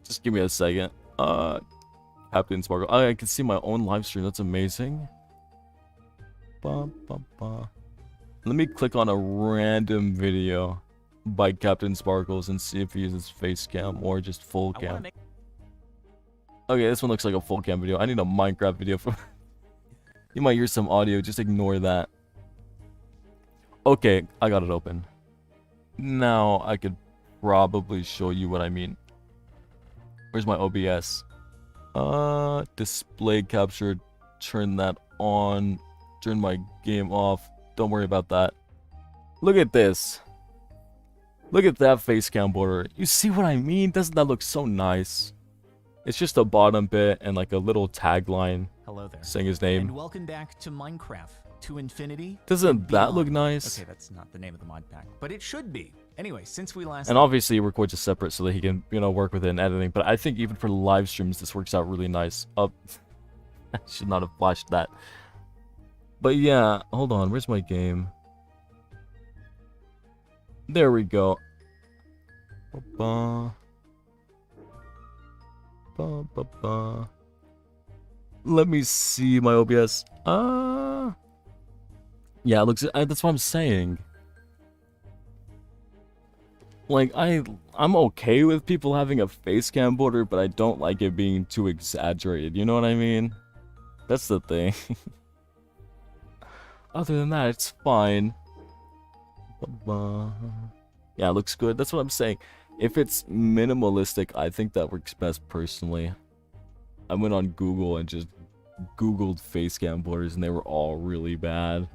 Just give me a second. Captain Sparkle. Oh, I can see my own live stream. That's amazing. Ba, ba, ba. Let me click on a random video by Captain Sparkles and see if he uses face cam or just full cam. Okay, this one looks like a full cam video. I need a Minecraft video for. You might hear some audio, just ignore that. Okay, I got it open. Now I could probably show you what I mean. Where's my OBS? Display capture, turn that on, turn my game off. Don't worry about that. Look at this. Look at that facecam border. You see what I mean? Doesn't that look so nice? It's just a bottom bit and like a little tagline. Hello there. Saying his name. And welcome back to Minecraft, to Infinity. Doesn't that look nice? Okay, that's not the name of the mod pack, but it should be. Anyway, since we last... And obviously he records it separate so that he can, you know, work with it in editing. But I think even for live streams, this works out really nice. I should not have flashed that. But yeah, hold on. Where's my game? There we go. Let me see my OBS. Yeah, it looks. That's what I'm saying. Like, I'm okay with people having a face cam border, but I don't like it being too exaggerated. You know what I mean? That's the thing. Other than that, it's fine. Yeah, it looks good. That's what I'm saying. If it's minimalistic, I think that works best personally. I went on Google and just Googled face cam borders, and they were all really bad.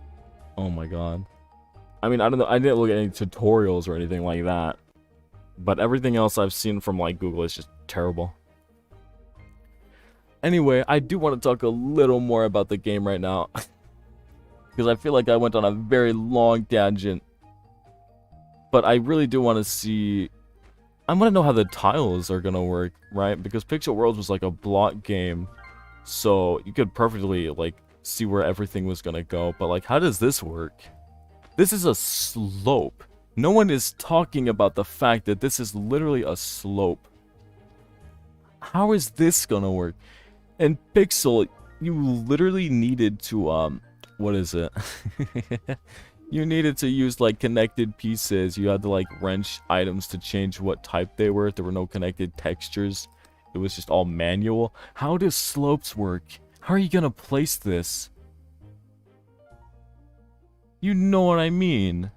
Oh my god. I mean, I don't know. I didn't look at any tutorials or anything like that. But everything else I've seen from like Google is just terrible. Anyway, I do want to talk a little more about the game right now. Because I feel like I went on a very long tangent. But I really do want to see... I want to know how the tiles are going to work, right? Because Pixel Worlds was like a block game. So you could perfectly like see where everything was going to go. But like, how does this work? This is a slope. No one is talking about the fact that this is literally a slope. How is this gonna work? In Pixel, you literally needed to, what is it? You needed to use, like, connected pieces. You had to, like, wrench items to change what type they were. There were no connected textures. It was just all manual. How does slopes work? How are you gonna place this? You know what I mean.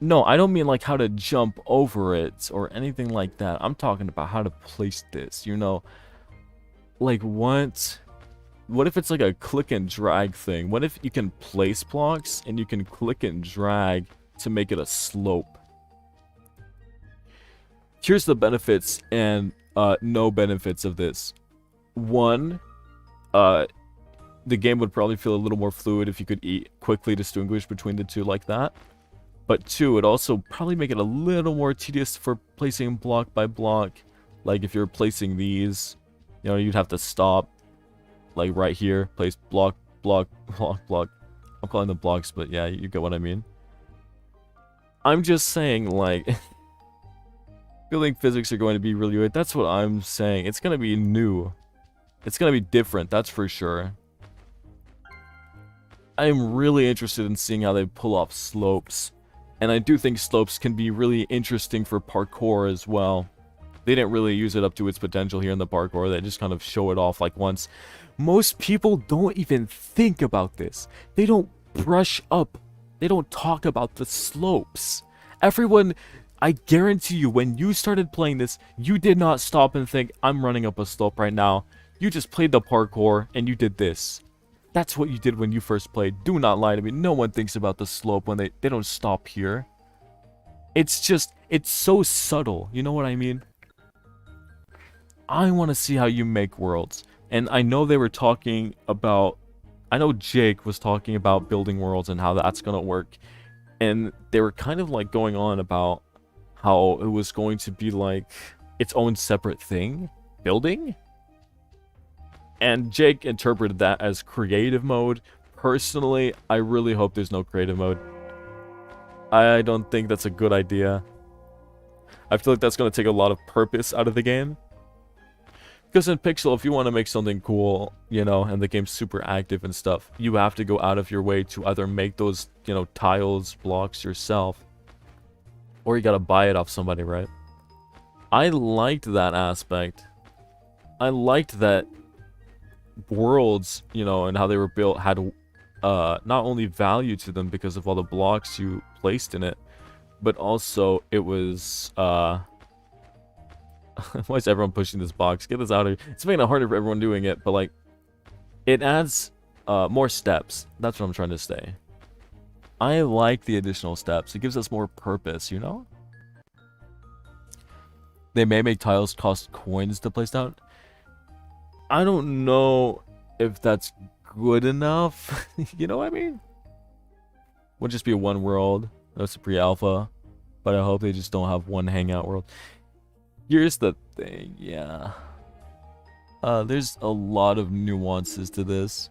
No, I don't mean like how to jump over it or anything like that. I'm talking about how to place this, you know? Like what if it's like a click and drag thing? What if you can place blocks and you can click and drag to make it a slope? Here's the benefits and no benefits of this. One, the game would probably feel a little more fluid if you could quickly distinguish between the two like that. But two, it'd also probably make it a little more tedious for placing block by block. Like if you're placing these, you know, you'd have to stop. Like right here, place block, block, block, block. I'm calling them blocks, but yeah, you get what I mean. I'm just saying, like, building physics are going to be really weird. That's what I'm saying. It's going to be new. It's going to be different, that's for sure. I'm really interested in seeing how they pull off slopes. And I do think slopes can be really interesting for parkour as well. They didn't really use it up to its potential here in the parkour. They just kind of show it off like once. Most people don't even think about this. They don't brush up. They don't talk about the slopes. Everyone, I guarantee you, when you started playing this, you did not stop and think, I'm running up a slope right now. You just played the parkour and you did this. That's what you did when you first played. Do not lie to me. No one thinks about the slope when they don't stop here. It's just, it's so subtle. You know what I mean? I want to see how you make worlds. And I know they were talking about... I know Jake was talking about building worlds and how that's going to work. And they were kind of like going on about how it was going to be like its own separate thing. Building? And Jake interpreted that as creative mode. Personally, I really hope there's no creative mode. I don't think that's a good idea. I feel like that's going to take a lot of purpose out of the game. Because in Pixel, if you want to make something cool, you know, and the game's super active and stuff, you have to go out of your way to either make those, you know, tiles, blocks yourself. Or you got to buy it off somebody, right? I liked that aspect. I liked that worlds, you know, and how they were built had not only value to them because of all the blocks you placed in it, but also it was why is everyone pushing this box? Get this out of here. It's making it harder for everyone doing it, but like it adds more steps. That's what I'm trying to say. I like the additional steps. It gives us more purpose, you know? They may make tiles cost coins to place down. I don't know if that's good enough. You know what I mean? Would just be one world. That's a pre-alpha. But I hope they just don't have one hangout world. Here's the thing, yeah. There's a lot of nuances to this.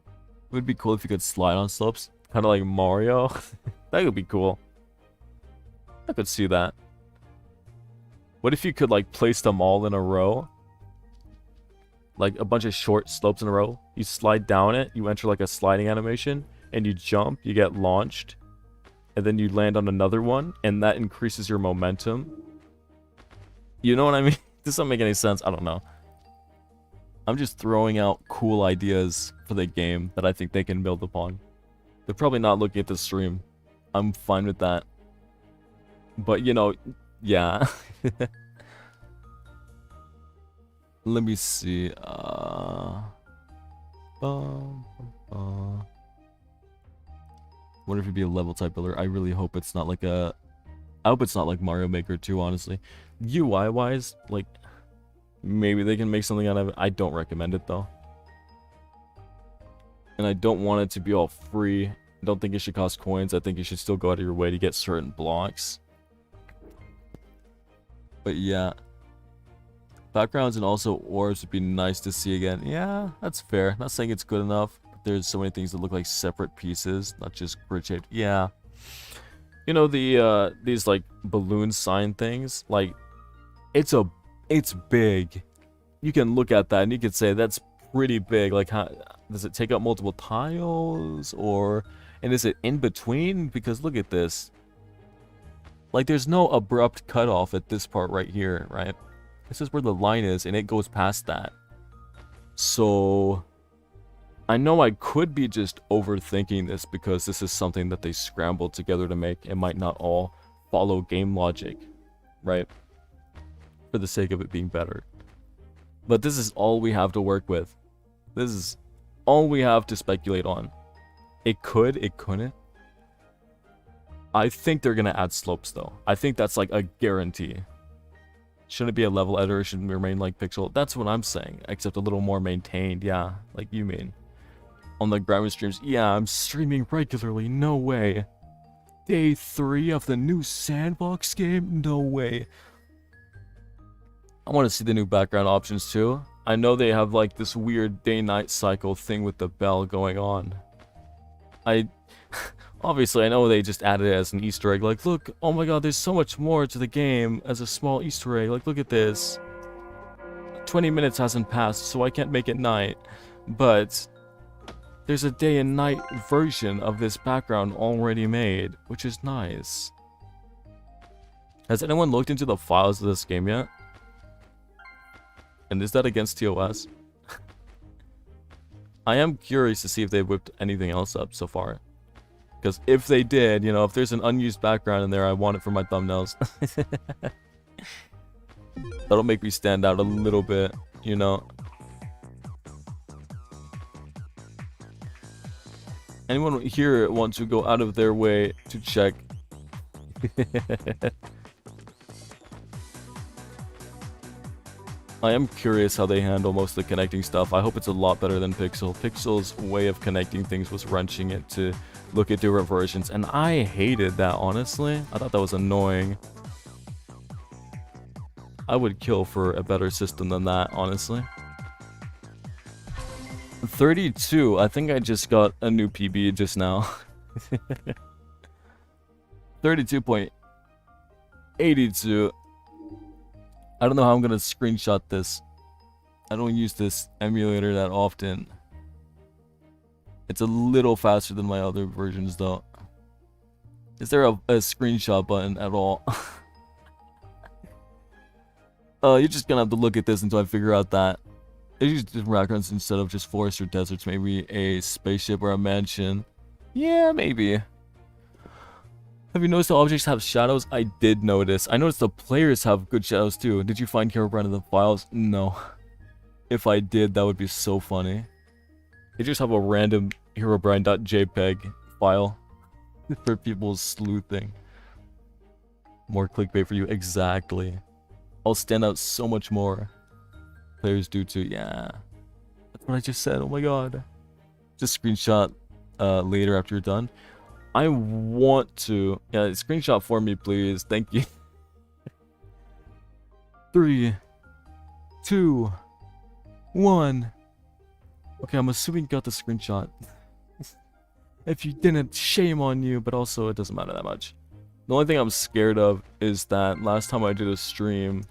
It would be cool if you could slide on slopes. Kind of like Mario. That would be cool. I could see that. What if you could like place them all in a row? Like a bunch of short slopes in a row. You slide down it, you enter like a sliding animation, and you jump, you get launched, and then you land on another one, and that increases your momentum. You know what I mean? This doesn't make any sense. I don't know. I'm just throwing out cool ideas for the game that I think they can build upon. They're probably not looking at the stream. I'm fine with that. But, you know, yeah. Let me see. What if it'd be a level type builder? I really hope it's not like a... I hope it's not like Mario Maker 2, honestly. UI-wise, like, maybe they can make something out of it. I don't recommend it, though. And I don't want it to be all free. I don't think it should cost coins. I think you should still go out of your way to get certain blocks. But yeah. Backgrounds and also orbs would be nice to see again. Yeah, that's fair. Not saying it's good enough. But there's so many things that look like separate pieces, not just grid-shaped. Yeah. You know, these like balloon sign things, like it's big. You can look at that and you could say that's pretty big. Like, how does it take up multiple tiles, and is it in between? Because look at this. Like, there's no abrupt cutoff at this part right here, right? This is where the line is, and it goes past that. So I know I could be just overthinking this because this is something that they scrambled together to make. It might not all follow game logic, right? For the sake of it being better. But this is all we have to work with. This is all we have to speculate on. It could, it couldn't. I think they're gonna add slopes though. I think that's like a guarantee. Shouldn't it be a level editor? Shouldn't remain like pixel? That's what I'm saying, except a little more maintained. Yeah, like you mean. On the Grinding streams, yeah, I'm streaming regularly, no way. Day 3 of the new Sandbox game? No way. I want to see the new background options too. I know they have like this weird day-night cycle thing with the bell going on. Obviously, I know they just added it as an Easter egg. Like, look, oh my god, there's so much more to the game as a small Easter egg. Like, look at this. 20 minutes hasn't passed, so I can't make it night. But there's a day and night version of this background already made, which is nice. Has anyone looked into the files of this game yet? And is that against TOS? I am curious to see if they've whipped anything else up so far. Because if they did, you know, if there's an unused background in there, I want it for my thumbnails. That'll make me stand out a little bit, you know. Anyone here want to go out of their way to check? I am curious how they handle most of the connecting stuff. I hope it's a lot better than Pixel. Pixel's way of connecting things was wrenching it to look at different versions, and I hated that, honestly. I thought that was annoying. I would kill for a better system than that, honestly. 32. I think I just got a new PB just now. 32.82. I don't know how I'm gonna screenshot this. I don't use this emulator that often. It's a little faster than my other versions, though. Is there a screenshot button at all? You're just gonna have to look at this until I figure out that. They use different backgrounds instead of just forests or deserts. Maybe a spaceship or a mansion. Yeah, maybe. Have you noticed the objects have shadows? I did notice. I noticed the players have good shadows too. Did you find Herobrine in the files? No. If I did, that would be so funny. They just have a random Herobrine.jpg file for people's sleuthing. More clickbait for you. Exactly. I'll stand out so much more. Players do too. Yeah. That's what I just said. Oh my god. Just screenshot later after you're done. I want to... Yeah, screenshot for me, please. Thank you. 3, 2, 1. Okay, I'm assuming you got the screenshot. If you didn't, shame on you, but also it doesn't matter that much. The only thing I'm scared of is that last time I did a stream,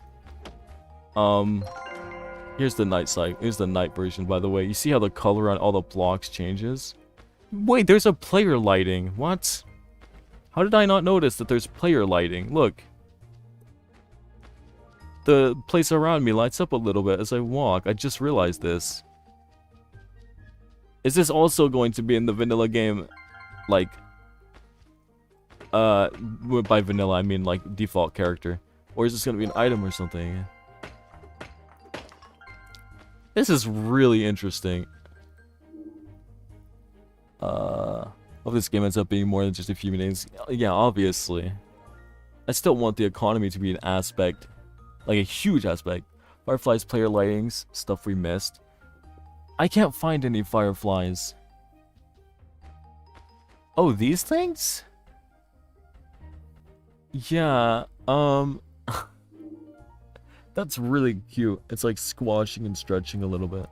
here's the night side. Here's the night version, by the way. You see how the color on all the blocks changes? Wait, there's a player lighting. What? How did I not notice that there's player lighting? Look. The place around me lights up a little bit as I walk. I just realized this. Is this also going to be in the vanilla game, like, by vanilla I mean like default character, or is this going to be an item or something? This is really interesting. Hope this game ends up being more than just a few minutes. Yeah, obviously. I still want the economy to be an aspect, like a huge aspect. Fireflies, player lightings, stuff we missed. I can't find any fireflies. Oh, these things? Yeah, that's really cute. It's like squashing and stretching a little bit.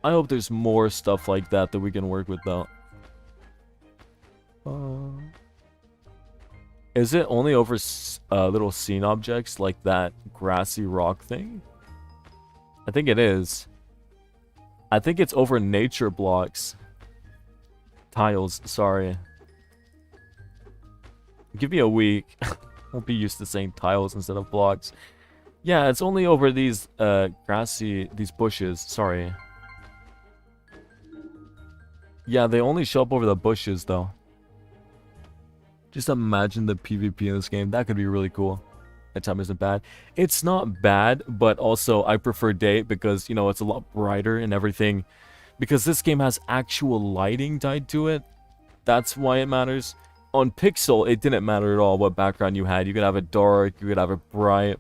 I hope there's more stuff like that that we can work with though. Is it only over little scene objects like that grassy rock thing? I think it is. I think it's over nature blocks. Tiles, sorry. Give me a week. I'll be used to saying tiles instead of blocks. Yeah, it's only over these these bushes, sorry. Yeah, they only show up over the bushes though. Just imagine the PvP in this game. That could be really cool. Nighttime isn't bad. It's not bad, but also I prefer day because, you know, it's a lot brighter and everything. Because this game has actual lighting tied to it. That's why it matters. On Pixel, it didn't matter at all what background you had. You could have it dark, you could have it bright.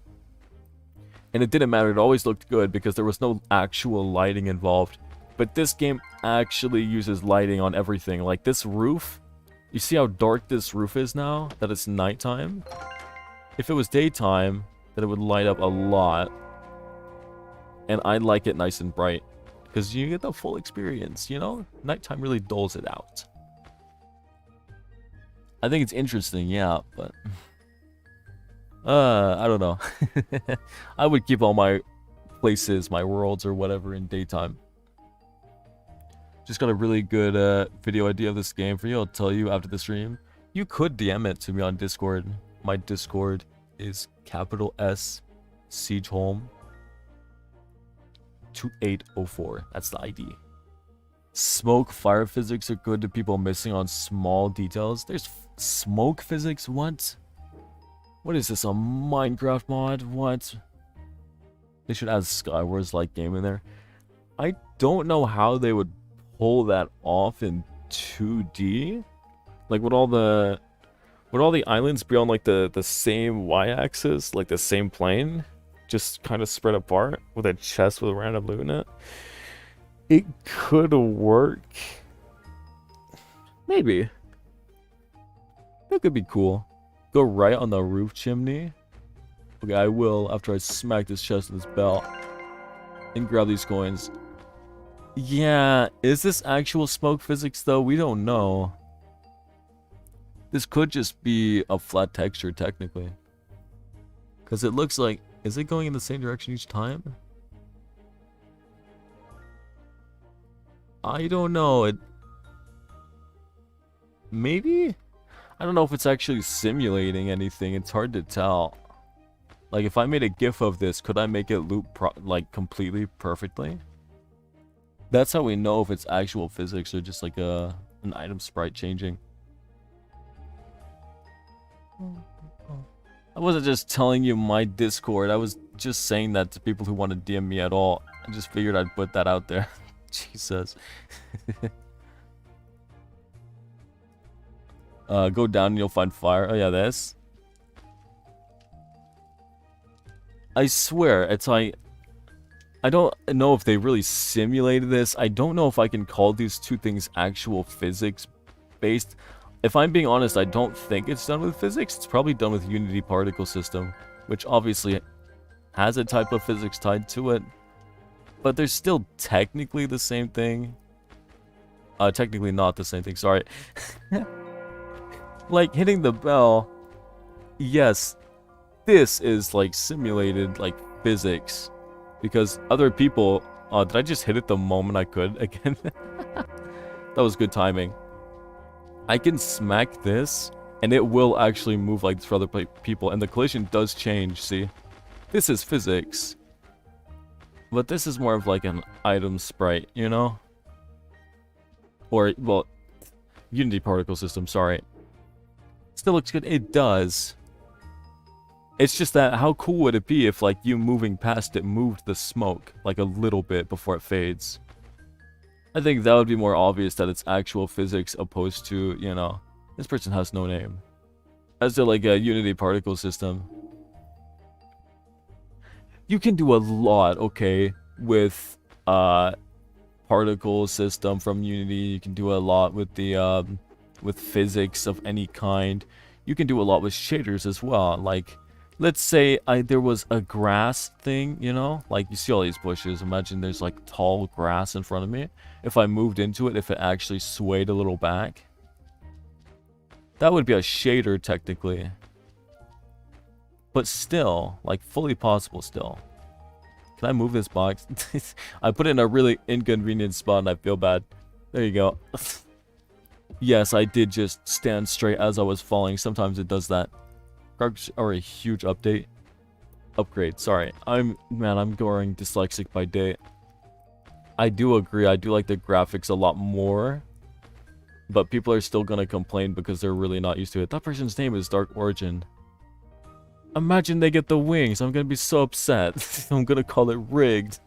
And it didn't matter. It always looked good because there was no actual lighting involved. But this game actually uses lighting on everything. Like this roof. You see how dark this roof is now? That it's nighttime? If it was daytime, then it would light up a lot. And I like it nice and bright. Because you get the full experience, you know? Nighttime really dulls it out. I think it's interesting, yeah, but... I don't know. I would keep all my places, my worlds, or whatever in daytime. Just got a really good video idea of this game for you. I'll tell you after the stream. You could DM it to me on Discord. My Discord is capital S Siege Home 2804. That's the ID. Smoke fire physics are good to people missing on small details. There's smoke physics? What? What is this, a Minecraft mod? What? They should add Skywars like game in there. I don't know how they would pull that off in 2D. Like would all the islands be on like the same y-axis, like the same plane, just kind of spread apart with a chest with a random loot in it? It could work. Maybe. That could be cool. Go right on the roof chimney. Okay, I will after I smack this chest with this belt and grab these coins. Yeah, is this actual smoke physics though? We don't know. This could just be a flat texture technically. Because it looks like, is it going in the same direction each time? I don't know. It maybe? I don't know if it's actually simulating anything. It's hard to tell. Like if I made a GIF of this, could I make it loop like completely perfectly? That's how we know if it's actual physics or just like an item sprite changing. I wasn't just telling you my Discord. I was just saying that to people who want to DM me at all. I just figured I'd put that out there. Jesus. Go down and you'll find fire. Oh yeah, this. I swear, it's like... I don't know if they really simulated this. I don't know if I can call these two things actual physics based. If I'm being honest, I don't think it's done with physics. It's probably done with Unity particle system, which obviously has a type of physics tied to it. But they're still technically the same thing. Technically not the same thing, sorry. Like, hitting the bell, yes, this is like simulated like physics, because other people, did I just hit it the moment I could again? That was good timing. I can smack this and it will actually move like this for other people, and the collision does change. See, this is physics, but this is more of like an item sprite, you know, or well, Unity particle system, sorry. Still looks good. It does. It's just that how cool would it be if like you moving past it moved the smoke like a little bit before it fades? I think that would be more obvious that it's actual physics opposed to, you know, this person has no name. As to like a Unity particle system. You can do a lot, okay, with particle system from Unity. You can do a lot with the with physics of any kind. You can do a lot with shaders as well. Like, let's say there was a grass thing, you know? Like, you see all these bushes. Imagine there's, like, tall grass in front of me. If I moved into it, if it actually swayed a little back, that would be a shader, technically. But still, like, fully possible still. Can I move this box? I put it in a really inconvenient spot and I feel bad. There you go. Yes, I did just stand straight as I was falling. Sometimes it does that. Graphics are a huge upgrade. Sorry, I'm going dyslexic by day. I do agree. I do like the graphics a lot more, but people are still gonna complain because they're really not used to it. That person's name is Dark Origin. Imagine they get the wings. I'm gonna be so upset. I'm gonna call it rigged.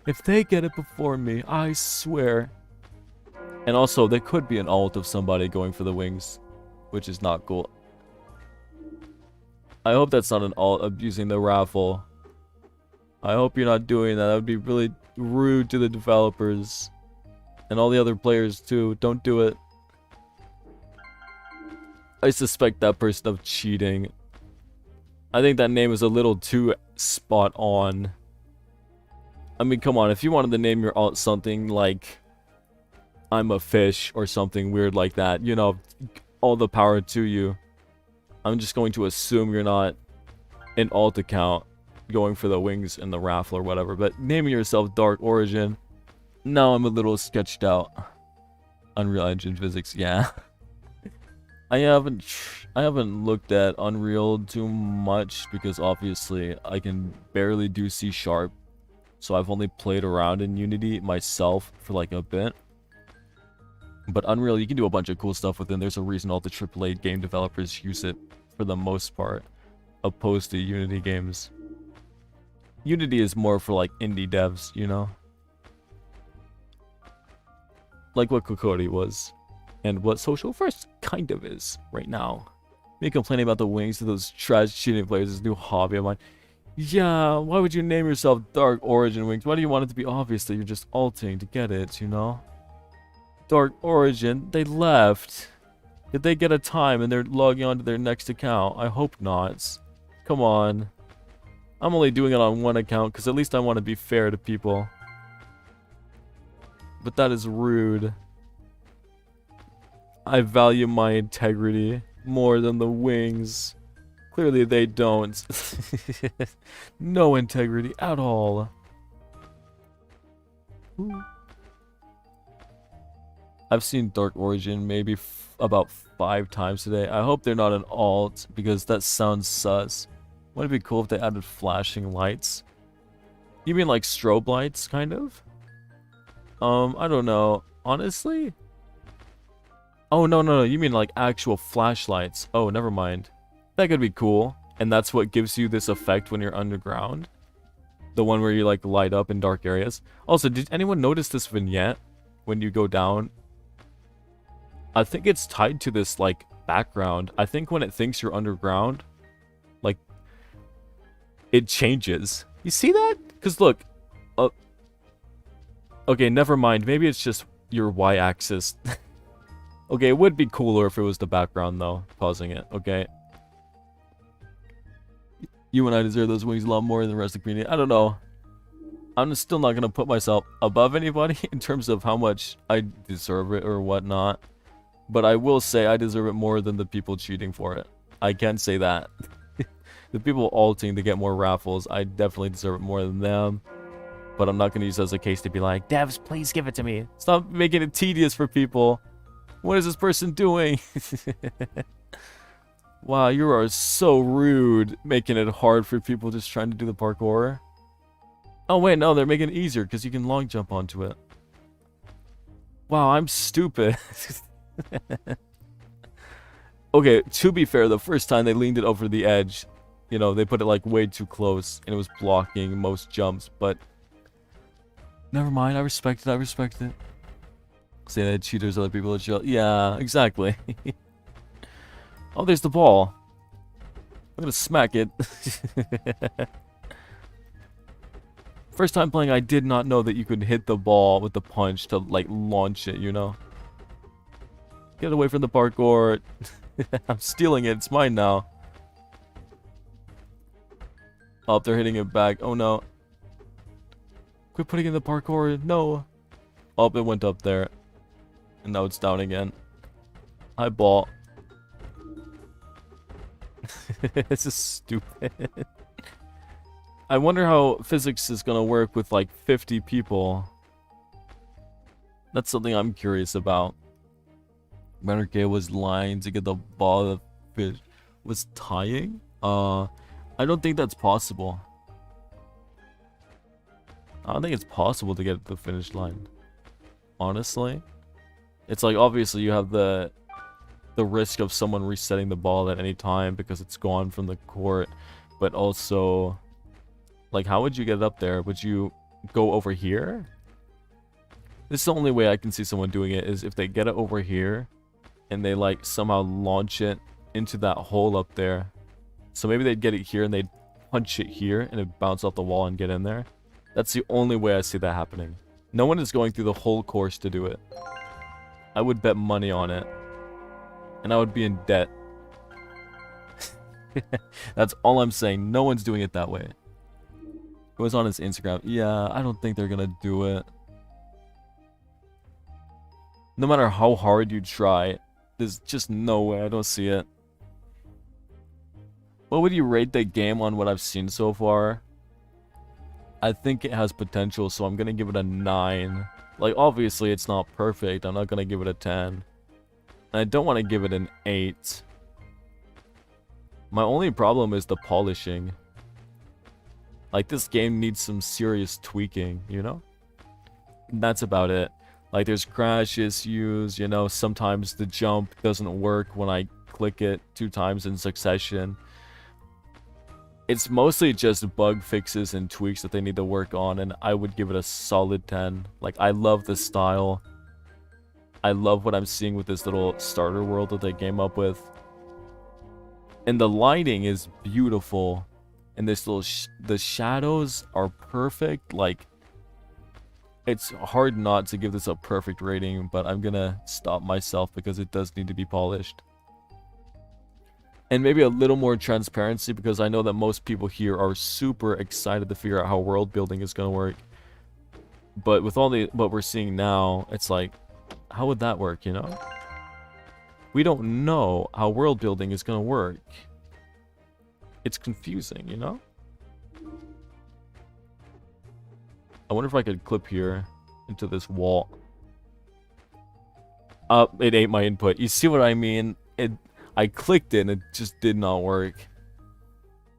If they get it before me, I swear. And also, there could be an ult of somebody going for the wings, which is not cool. I hope that's not an ult abusing the raffle. I hope you're not doing that. That would be really rude to the developers. And all the other players too. Don't do it. I suspect that person of cheating. I think that name is a little too spot on. I mean, come on. If you wanted to name your ult something like I'm a fish or something weird like that, you know, all the power to you. I'm just going to assume you're not an alt account going for the wings and the raffle or whatever, but naming yourself Dark Origin, now I'm a little sketched out. Unreal Engine physics, yeah. I haven't looked at Unreal too much because obviously I can barely do C#, so I've only played around in Unity myself for like a bit. But Unreal, you can do a bunch of cool stuff with it. There's a reason all the AAA game developers use it for the most part, opposed to Unity games. Unity is more for like indie devs, you know? Like what Kokori was, and what Social First kind of is right now. Me complaining about the wings to those trash cheating players is a new hobby of mine. Yeah, why would you name yourself Dark Origin Wings? Why do you want it to be obvious that you're just alting to get it, you know? Dark Origin, they left. Did they get a time and they're logging on to their next account? I hope not. Come on. I'm only doing it on one account because at least I want to be fair to people. But that is rude. I value my integrity more than the wings. Clearly they don't. No integrity at all. Ooh. I've seen Dark Origin maybe about 5 times today. I hope they're not an alt because that sounds sus. Wouldn't it be cool if they added flashing lights? You mean like strobe lights, kind of? I don't know. Honestly? Oh, no. You mean like actual flashlights. Oh, never mind. That could be cool. And that's what gives you this effect when you're underground. The one where you like light up in dark areas. Also, did anyone notice this vignette when you go down? I think it's tied to this like background. I think when it thinks you're underground, like it changes. You see that? Because look, okay, never mind. Maybe it's just your y-axis. Okay, it would be cooler if it was the background though. Pausing it. Okay. You and I deserve those wings a lot more than the rest of the community. I don't know. I'm still not gonna put myself above anybody in terms of how much I deserve it or whatnot. But I will say I deserve it more than the people cheating for it. I can say that. The people alting to get more raffles, I definitely deserve it more than them. But I'm not going to use it as a case to be like, devs, please give it to me. Stop making it tedious for people. What is this person doing? Wow, you are so rude, making it hard for people just trying to do the parkour. Oh wait, no, they're making it easier because you can long jump onto it. Wow, I'm stupid. Okay, to be fair, the first time they leaned it over the edge, you know, they put it like way too close and it was blocking most jumps, but never mind, I respect it, I respect it. Say that cheaters, other people are chill. Yeah, exactly. Oh, there's the ball. I'm gonna smack it. First time playing, I did not know that you could hit the ball with the punch to, like, launch it, you know? Get away from the parkour. I'm stealing it. It's mine now. Oh, they're hitting it back. Oh, no. Quit putting in the parkour. No. Oh, it went up there. And now it's down again. Hi, ball. This is stupid. I wonder how physics is gonna work with like 50 people. That's something I'm curious about. Rennerke was lying to get the ball. The fish was tying. I don't think that's possible. I don't think it's possible to get to the finish line. Honestly, it's like obviously you have the risk of someone resetting the ball at any time because it's gone from the court, but also, like, how would you get it up there? Would you go over here? This is the only way I can see someone doing it, is if they get it over here and they like somehow launch it into that hole up there. So maybe they'd get it here and they'd punch it here and it'd bounce off the wall and get in there. That's the only way I see that happening. No one is going through the whole course to do it. I would bet money on it. And I would be in debt. That's all I'm saying. No one's doing it that way. It was on his Instagram. Yeah, I don't think they're gonna do it. No matter how hard you try, there's just no way. I don't see it. What would you rate the game on what I've seen so far? I think it has potential, so I'm gonna give it a 9. Like, obviously, it's not perfect. I'm not gonna give it a 10. And I don't want to give it an 8. My only problem is the polishing. Like, this game needs some serious tweaking, you know? And that's about it. Like, there's crash issues, you know, sometimes the jump doesn't work when I click it 2 times in succession. It's mostly just bug fixes and tweaks that they need to work on, and I would give it a solid 10. Like, I love the style. I love what I'm seeing with this little starter world that they came up with. And the lighting is beautiful. And this little the shadows are perfect. Like, it's hard not to give this a perfect rating, but I'm gonna stop myself because it does need to be polished. And maybe a little more transparency, because I know that most people here are super excited to figure out how world building is gonna work. But with all what we're seeing now, it's like, how would that work, you know? We don't know how world building is gonna work. It's confusing, you know? I wonder if I could clip here into this wall. It ate my input. You see what I mean? I clicked it and it just did not work.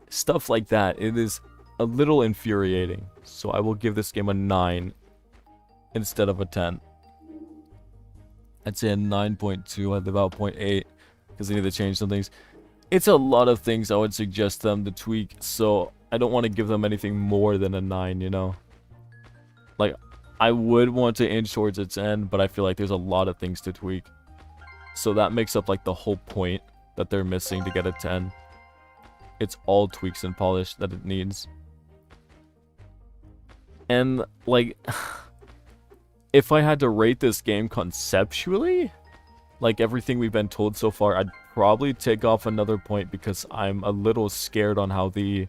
Stuff like that. It is a little infuriating. So I will give this game a 9 instead of a 10. I'd say a 9.2 at about 0.8 because they need to change some things. It's a lot of things I would suggest them to tweak, so I don't want to give them anything more than a 9, you know? Like, I would want to inch towards its end, but I feel like there's a lot of things to tweak. So that makes up like the whole point that they're missing to get a 10. It's all tweaks and polish that it needs. And like, if I had to rate this game conceptually, like everything we've been told so far, I'd probably take off another point because I'm a little scared on how the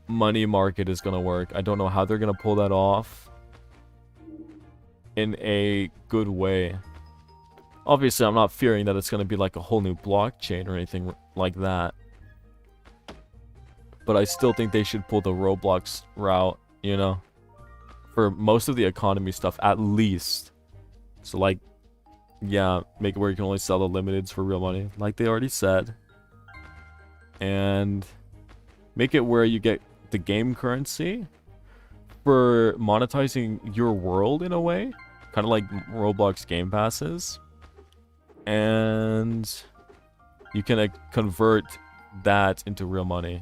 money market is going to work. I don't know how they're going to pull that off in a good way. Obviously, I'm not fearing that it's going to be like a whole new blockchain or anything like that. But I still think they should pull the Roblox route, you know? For most of the economy stuff, at least. So, like, yeah, make it where you can only sell the limiteds for real money, like they already said. And make it where you get the game currency for monetizing your world in a way. Kind of like Roblox Game Passes. And you can convert that into real money.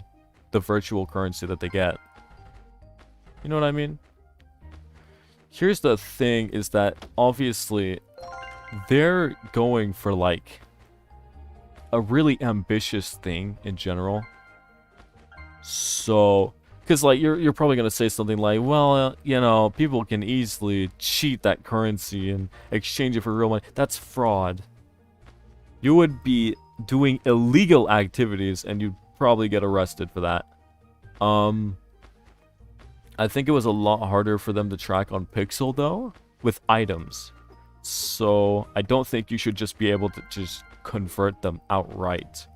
The virtual currency that they get. You know what I mean? Here's the thing, is that obviously they're going for like a really ambitious thing in general. So, because like you're probably gonna say something like, well, you know, people can easily cheat that currency and exchange it for real money. That's fraud. You would be doing illegal activities and you'd probably get arrested for that. I think it was a lot harder for them to track on Pixel though, with items. So I don't think you should just be able to just convert them outright.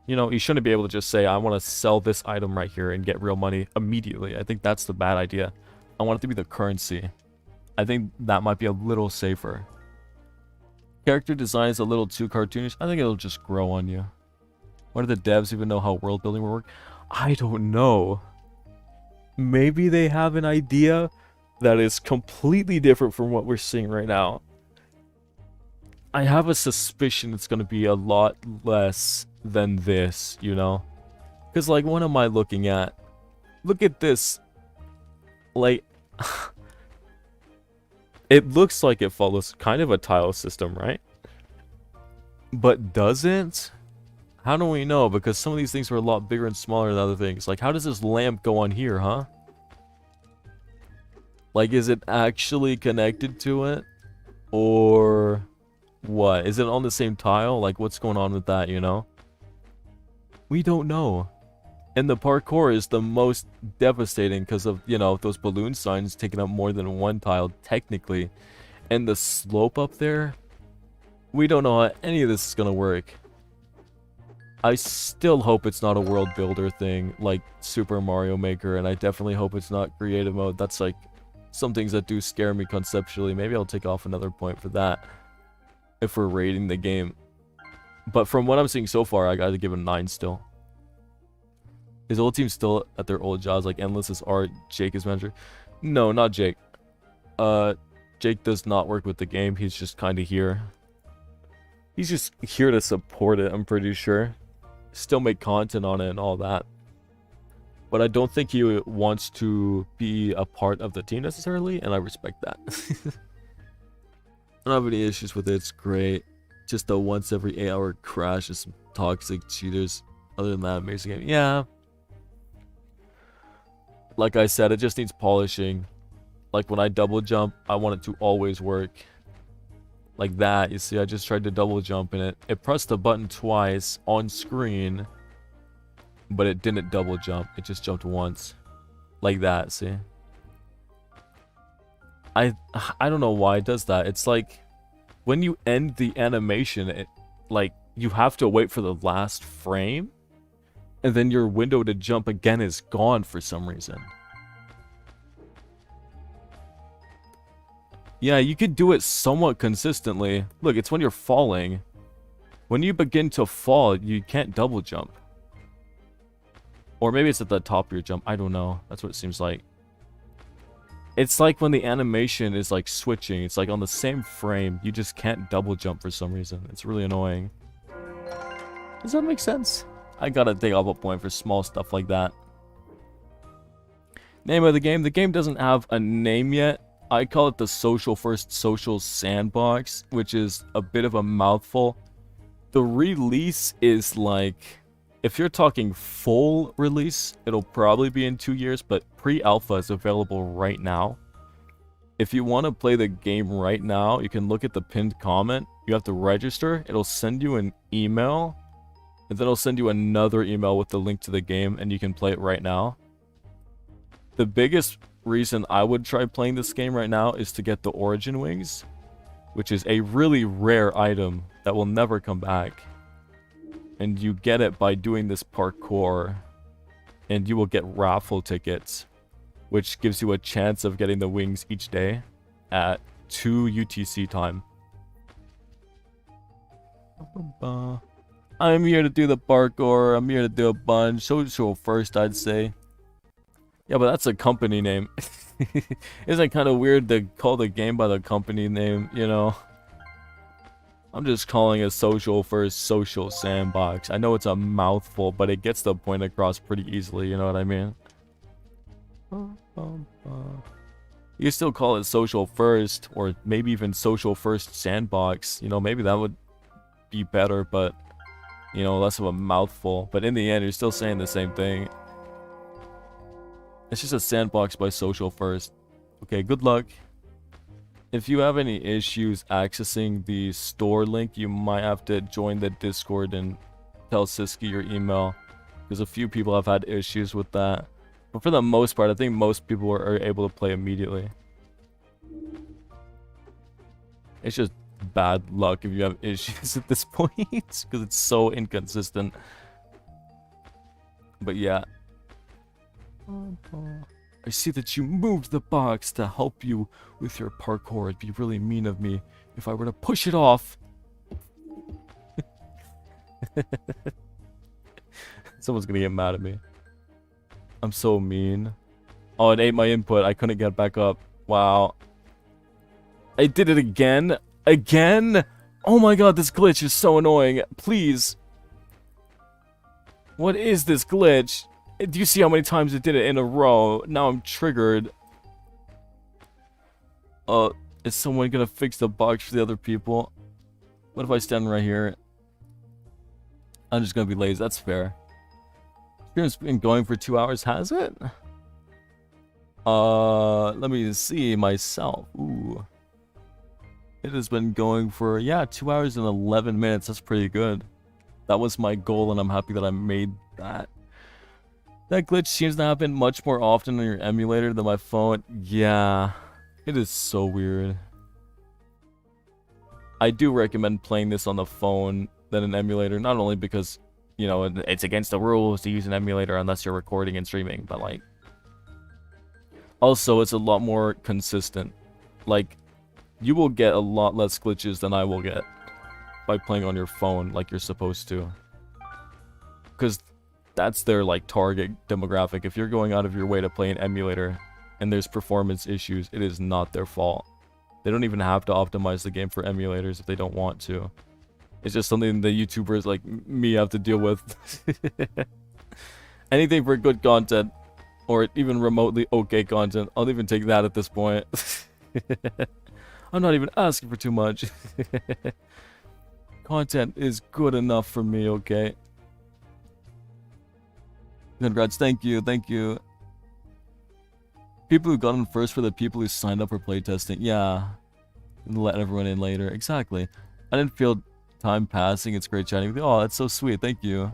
You know, you shouldn't be able to just say, I want to sell this item right here and get real money immediately. I think that's the bad idea. I want it to be the currency. I think that might be a little safer. Character design is a little too cartoonish. I think it'll just grow on you. Why do the devs even know how world building will work? I don't know. Maybe they have an idea that is completely different from what we're seeing right now. I have a suspicion it's going to be a lot less than this, you know? Because, like, what am I looking at? Look at this. Like, it looks like it follows kind of a tile system, right? But doesn't? How do we know? Because some of these things are a lot bigger and smaller than other things. Like, how does this lamp go on here, huh? Like, is it actually connected to it? Or what? Is it on the same tile? Like, what's going on with that, you know? We don't know. And the parkour is the most devastating because of, you know, those balloon signs taking up more than one tile, technically. And the slope up there, we don't know how any of this is going to work. I still hope it's not a world builder thing like Super Mario Maker, and I definitely hope it's not creative mode. That's like some things that do scare me conceptually. Maybe I'll take off another point for that if we're rating the game. But from what I'm seeing so far, I gotta give it a 9 still. Is old team still at their old jobs like Endless is art, Jake is manager? No, not Jake. Jake does not work with the game. He's just kind of here. He's just here to support it, I'm pretty sure. Still make content on it and all that. But I don't think he wants to be a part of the team necessarily, and I respect that. I don't have any issues with it. It's great. Just a once every 8-hour crash of some toxic cheaters. Other than that, amazing game. Yeah. Like I said, it just needs polishing. Like when I double jump, I want it to always work. Like that, you see, I just tried to double jump and it pressed the button twice on screen, but it didn't double jump. It just jumped once. Like that, see? I don't know why it does that. It's like when you end the animation, it like you have to wait for the last frame, and then your window to jump again is gone for some reason. Yeah, you could do it somewhat consistently. Look, it's when you're falling. When you begin to fall, you can't double jump. Or maybe it's at the top of your jump. I don't know. That's what it seems like. It's like when the animation is like switching. It's like on the same frame. You just can't double jump for some reason. It's really annoying. Does that make sense? I gotta take off a point for small stuff like that. Name of the game. The game doesn't have a name yet. I call it the Social First Social Sandbox, which is a bit of a mouthful. The release is like, if you're talking full release, it'll probably be in 2 years, but pre-alpha is available right now. If you want to play the game right now, you can look at the pinned comment. You have to register. It'll send you an email, and then it'll send you another email with the link to the game, and you can play it right now. The biggest reason I would try playing this game right now is to get the Origin Wings. which is a really rare item that will never come back. And you get it by doing this parkour, and you will get raffle tickets, which gives you a chance of getting the wings each day at 2 UTC time. I'm here to do the parkour. I'm here to do a bunch. Social first, I'd say. Yeah, but that's a company name. Isn't it kind of weird to call the game by the company name, you know? I'm just calling it Social First Social Sandbox. I know it's a mouthful, but it gets the point across pretty easily, you know what I mean? You still call it Social First, or maybe even Social First Sandbox. You know, maybe that would be better, but, you know, less of a mouthful. But in the end, you're still saying the same thing. It's just a sandbox by Social First. Okay, good luck. If you have any issues accessing the store link, you might have to join the Discord and tell Siski your email, because a few people have had issues with that. But for the most part, I think most people are able to play immediately. It's just bad luck if you have issues at this point, because it's so inconsistent. But yeah. I see that you moved the box to help you with your parkour. It'd be really mean of me if I were to push it off. Someone's gonna get mad at me. I'm so mean. Oh, it ate my input. I couldn't get back up. Wow. I did it again. Again? Oh my god, this glitch is so annoying. Please. What is this glitch? Do you see how many times it did it in a row? Now I'm triggered. Is someone gonna fix the box for the other people? What if I stand right here? I'm just gonna be lazy. That's fair. Stream's been going for 2 hours, has it? Let me see myself. Ooh. It has been going for, yeah, 2 hours and 11 minutes. That's pretty good. That was my goal, and I'm happy that I made that. That glitch seems to happen much more often on your emulator than my phone. Yeah, it is so weird. I do recommend playing this on the phone than an emulator, not only because, you know, it's against the rules to use an emulator unless you're recording and streaming, but like, also it's a lot more consistent. Like, you will get a lot less glitches than I will get by playing on your phone like you're supposed to. Because that's their, like, target demographic. If you're going out of your way to play an emulator and there's performance issues, it is not their fault. They don't even have to optimize the game for emulators if they don't want to. It's just something the YouTubers like me have to deal with. Anything for good content, or even remotely okay content, I'll even take that at this point. I'm not even asking for too much. Content is good enough for me, okay? Congrats, thank you, thank you. People who got in first for the people who signed up for playtesting. Yeah. Let everyone in later. Exactly. I didn't feel time passing. It's great chatting with you. Oh, that's so sweet. Thank you.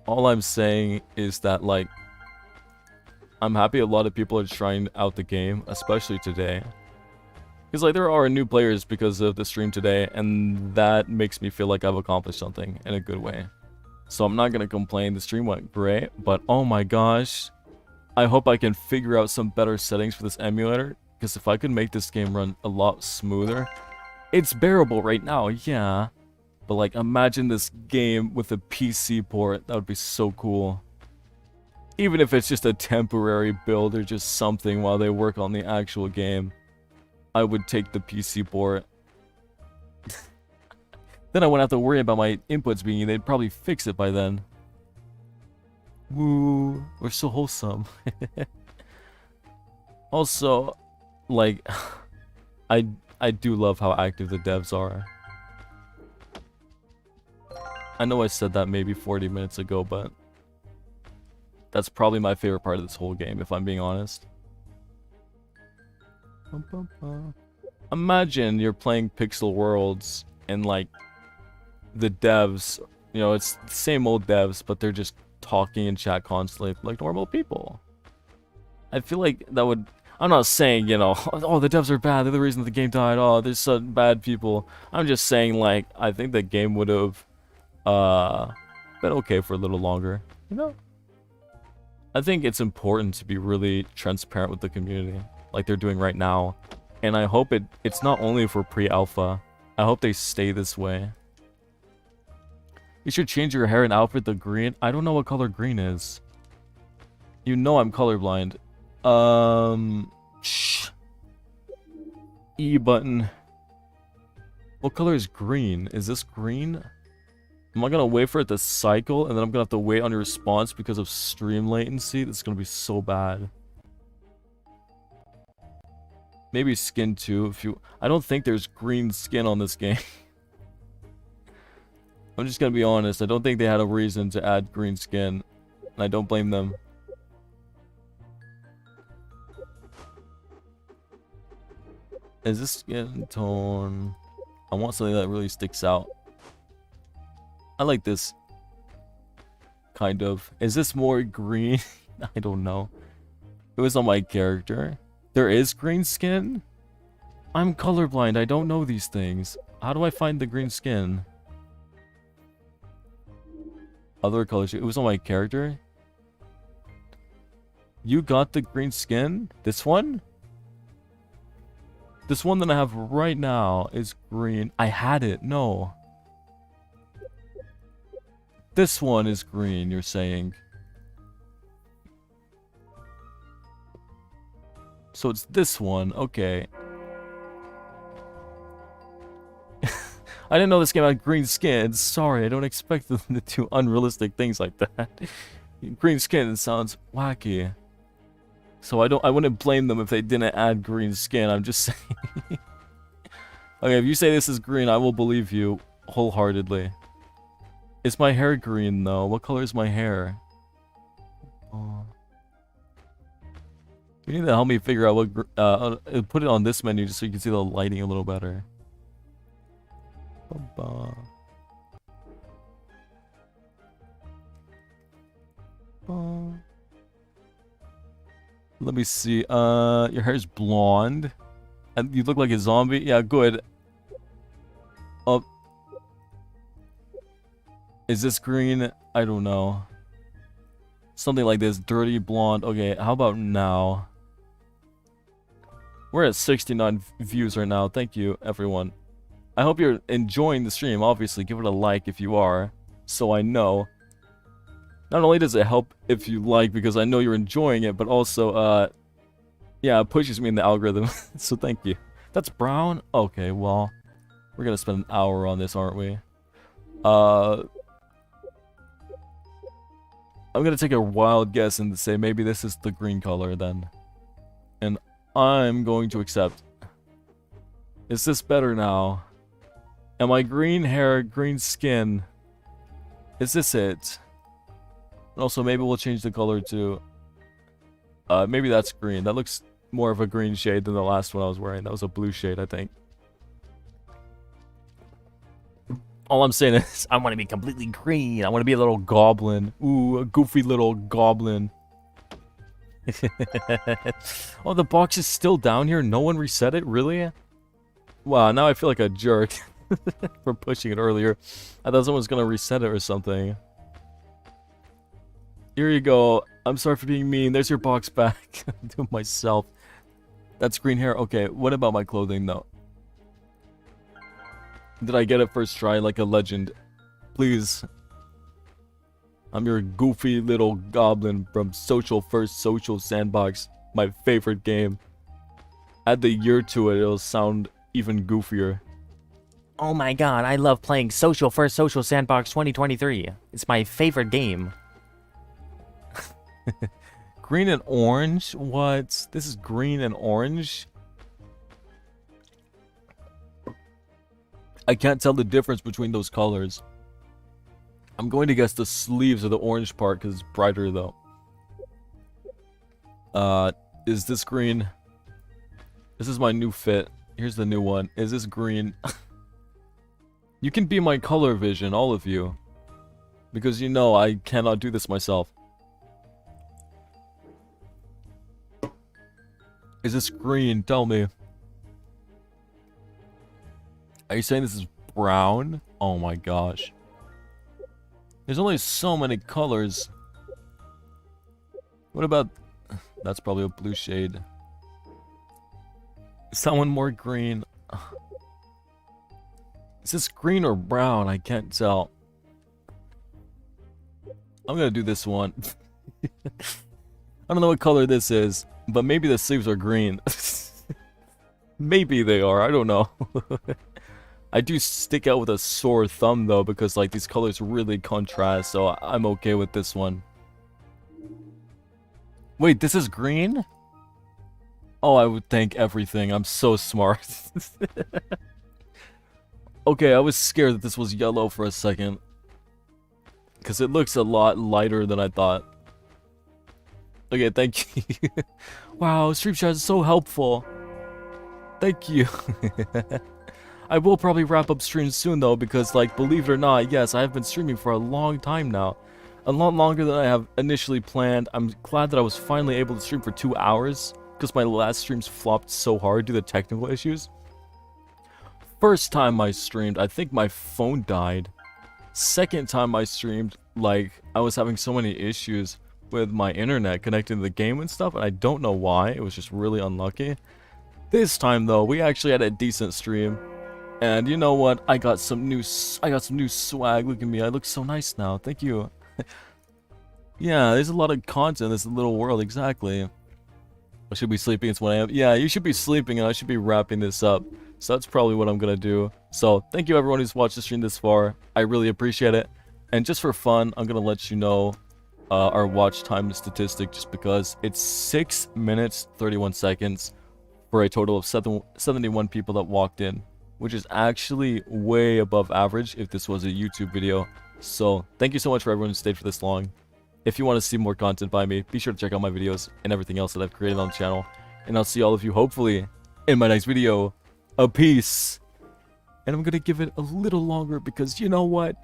All I'm saying is that, like, I'm happy a lot of people are trying out the game, especially today. Because, like, there are new players because of the stream today, and that makes me feel like I've accomplished something in a good way. So I'm not going to complain. The stream went great, but oh my gosh. I hope I can figure out some better settings for this emulator, because if I could make this game run a lot smoother, it's bearable right now, yeah. But, like, imagine this game with a PC port. That would be so cool. Even if it's just a temporary build or just something while they work on the actual game, I would take the PC port. Then I wouldn't have to worry about my inputs being, they'd probably fix it by then. Woo, we're so wholesome. Also, like, I do love how active the devs are. I know I said that maybe 40 minutes ago, but that's probably my favorite part of this whole game, if I'm being honest. Imagine you're playing Pixel Worlds and, like, the devs, you know, it's the same old devs, but they're just talking in chat constantly like normal people. I feel like that would... I'm not saying, you know, oh, the devs are bad, they're the reason the game died, oh, there's some bad people. I'm just saying, like, I think the game would have, been okay for a little longer, you know? I think it's important to be really transparent with the community, like they're doing right now. And I hope it's not only for pre-alpha. I hope they stay this way. You should change your hair and outfit to green. I don't know what color green is. You know I'm colorblind. Shh. E button. What color is green? Is this green? Am I gonna wait for it to cycle and then I'm gonna have to wait on your response because of stream latency? That's gonna be so bad. Maybe skin too if you... I don't think there's green skin on this game. I'm just gonna be honest, I don't think they had a reason to add green skin. And I don't blame them. Is this skin tone? I want something that really sticks out. I like this. Kind of. Is this more green? I don't know. It was on my character. There is green skin? I'm colorblind. I don't know these things. How do I find the green skin? Other colors. It was on my character? You got the green skin? This one? This one that I have right now is green. I had it. No. This one is green, you're saying. So it's this one. Okay. I didn't know this game had green skin. Sorry, I don't expect them to do unrealistic things like that. Green skin sounds wacky. So I wouldn't blame them if they didn't add green skin. I'm just saying. Okay, if you say this is green, I will believe you wholeheartedly. Is my hair green though? What color is my hair? Oh. You need to help me figure out what put it on this menu just so you can see the lighting a little better. Ba-ba. Ba. Let me see. Your hair's blonde. And you look like a zombie. Yeah, good. Oh. Is this green? I don't know. Something like this. Dirty blonde. Okay, how about now? We're at 69 views right now. Thank you, everyone. I hope you're enjoying the stream. Obviously, give it a like if you are. So I know. Not only does it help if you like, because I know you're enjoying it, but also, yeah, it pushes me in the algorithm. So thank you. That's brown? Okay, well, we're gonna spend an hour on this, aren't we? I'm gonna take a wild guess and say maybe this is the green color then. And I'm going to accept. Is this better now? Am I green hair, green skin? Is this it? And also, maybe we'll change the color to... maybe that's green. That looks more of a green shade than the last one I was wearing. That was a blue shade, I think. All I'm saying is, I want to be completely green. I want to be a little goblin. Ooh, a goofy little goblin. Oh, the box is still down here? No one reset it? Really? Wow, now I feel like a jerk for pushing it earlier. I thought someone was going to reset it or something. Here you go. I'm sorry for being mean. There's your box back. To myself. That's green hair. Okay, what about my clothing, though? Did I get it first try like a legend? Please. I'm your goofy little goblin from Social First Social Sandbox. My favorite game. Add the year to it, it'll sound even goofier. Oh my god, I love playing Social First Social Sandbox 2023. It's my favorite game. Green and orange? What? This is green and orange? I can't tell the difference between those colors. I'm going to guess the sleeves are the orange part because it's brighter though. Is this green? This is my new fit. Here's the new one. Is this green? You can be my color vision, all of you. Because you know I cannot do this myself. Is this green? Tell me. Are you saying this is brown? Oh my gosh. There's only so many colors. What about... That's probably a blue shade. Is that one more green? Is this green or brown? I can't tell. I'm gonna do this one. I don't know what color this is, but maybe the sleeves are green. Maybe they are, I don't know. I do stick out with a sore thumb though, because like these colors really contrast, so I'm okay with this one. Wait, this is green? Oh, I would thank everything. I'm so smart. Okay, I was scared that this was yellow for a second. Because it looks a lot lighter than I thought. Okay, thank you. Wow, stream chat is so helpful. Thank you. I will probably wrap up stream soon though, because like, believe it or not, yes, I have been streaming for a long time now. A lot longer than I have initially planned. I'm glad that I was finally able to stream for 2 hours, because my last streams flopped so hard due to technical issues. First time I streamed, I think my phone died. Second time I streamed, like, I was having so many issues with my internet connecting to the game and stuff, and I don't know why. It was just really unlucky. This time though, we actually had a decent stream. And you know what? I got some new swag. Look at me. I look so nice now. Thank you. Yeah, there's a lot of content in this little world, exactly. I should be sleeping, it's 1 AM. Yeah, you should be sleeping and I should be wrapping this up. So that's probably what I'm gonna do. So, thank you everyone who's watched the stream this far. I really appreciate it. And just for fun, I'm gonna let you know our watch time statistic just because it's 6 minutes, 31 seconds for a total of 71 people that walked in, which is actually way above average if this was a YouTube video. So, thank you so much for everyone who stayed for this long. If you want to see more content by me, be sure to check out my videos and everything else that I've created on the channel. And I'll see all of you, hopefully, in my next video. A peace. And I'm going to give it a little longer because you know what?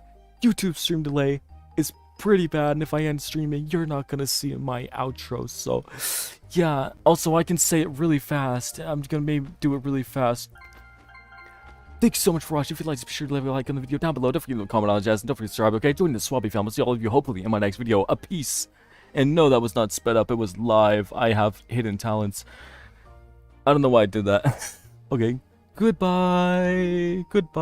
YouTube stream delay is pretty bad. And if I end streaming, you're not going to see my outro. So, yeah. Also, I can say it really fast. I'm going to maybe do it really fast. Thanks so much for watching. If you'd like to be sure to leave a like on the video down below. Don't forget to leave a comment on the jazz. And don't forget to subscribe, okay? Join the Swabby family. I'll see all of you hopefully in my next video. A peace. And no, that was not sped up. It was live. I have hidden talents. I don't know why I did that. Okay. Goodbye. Goodbye.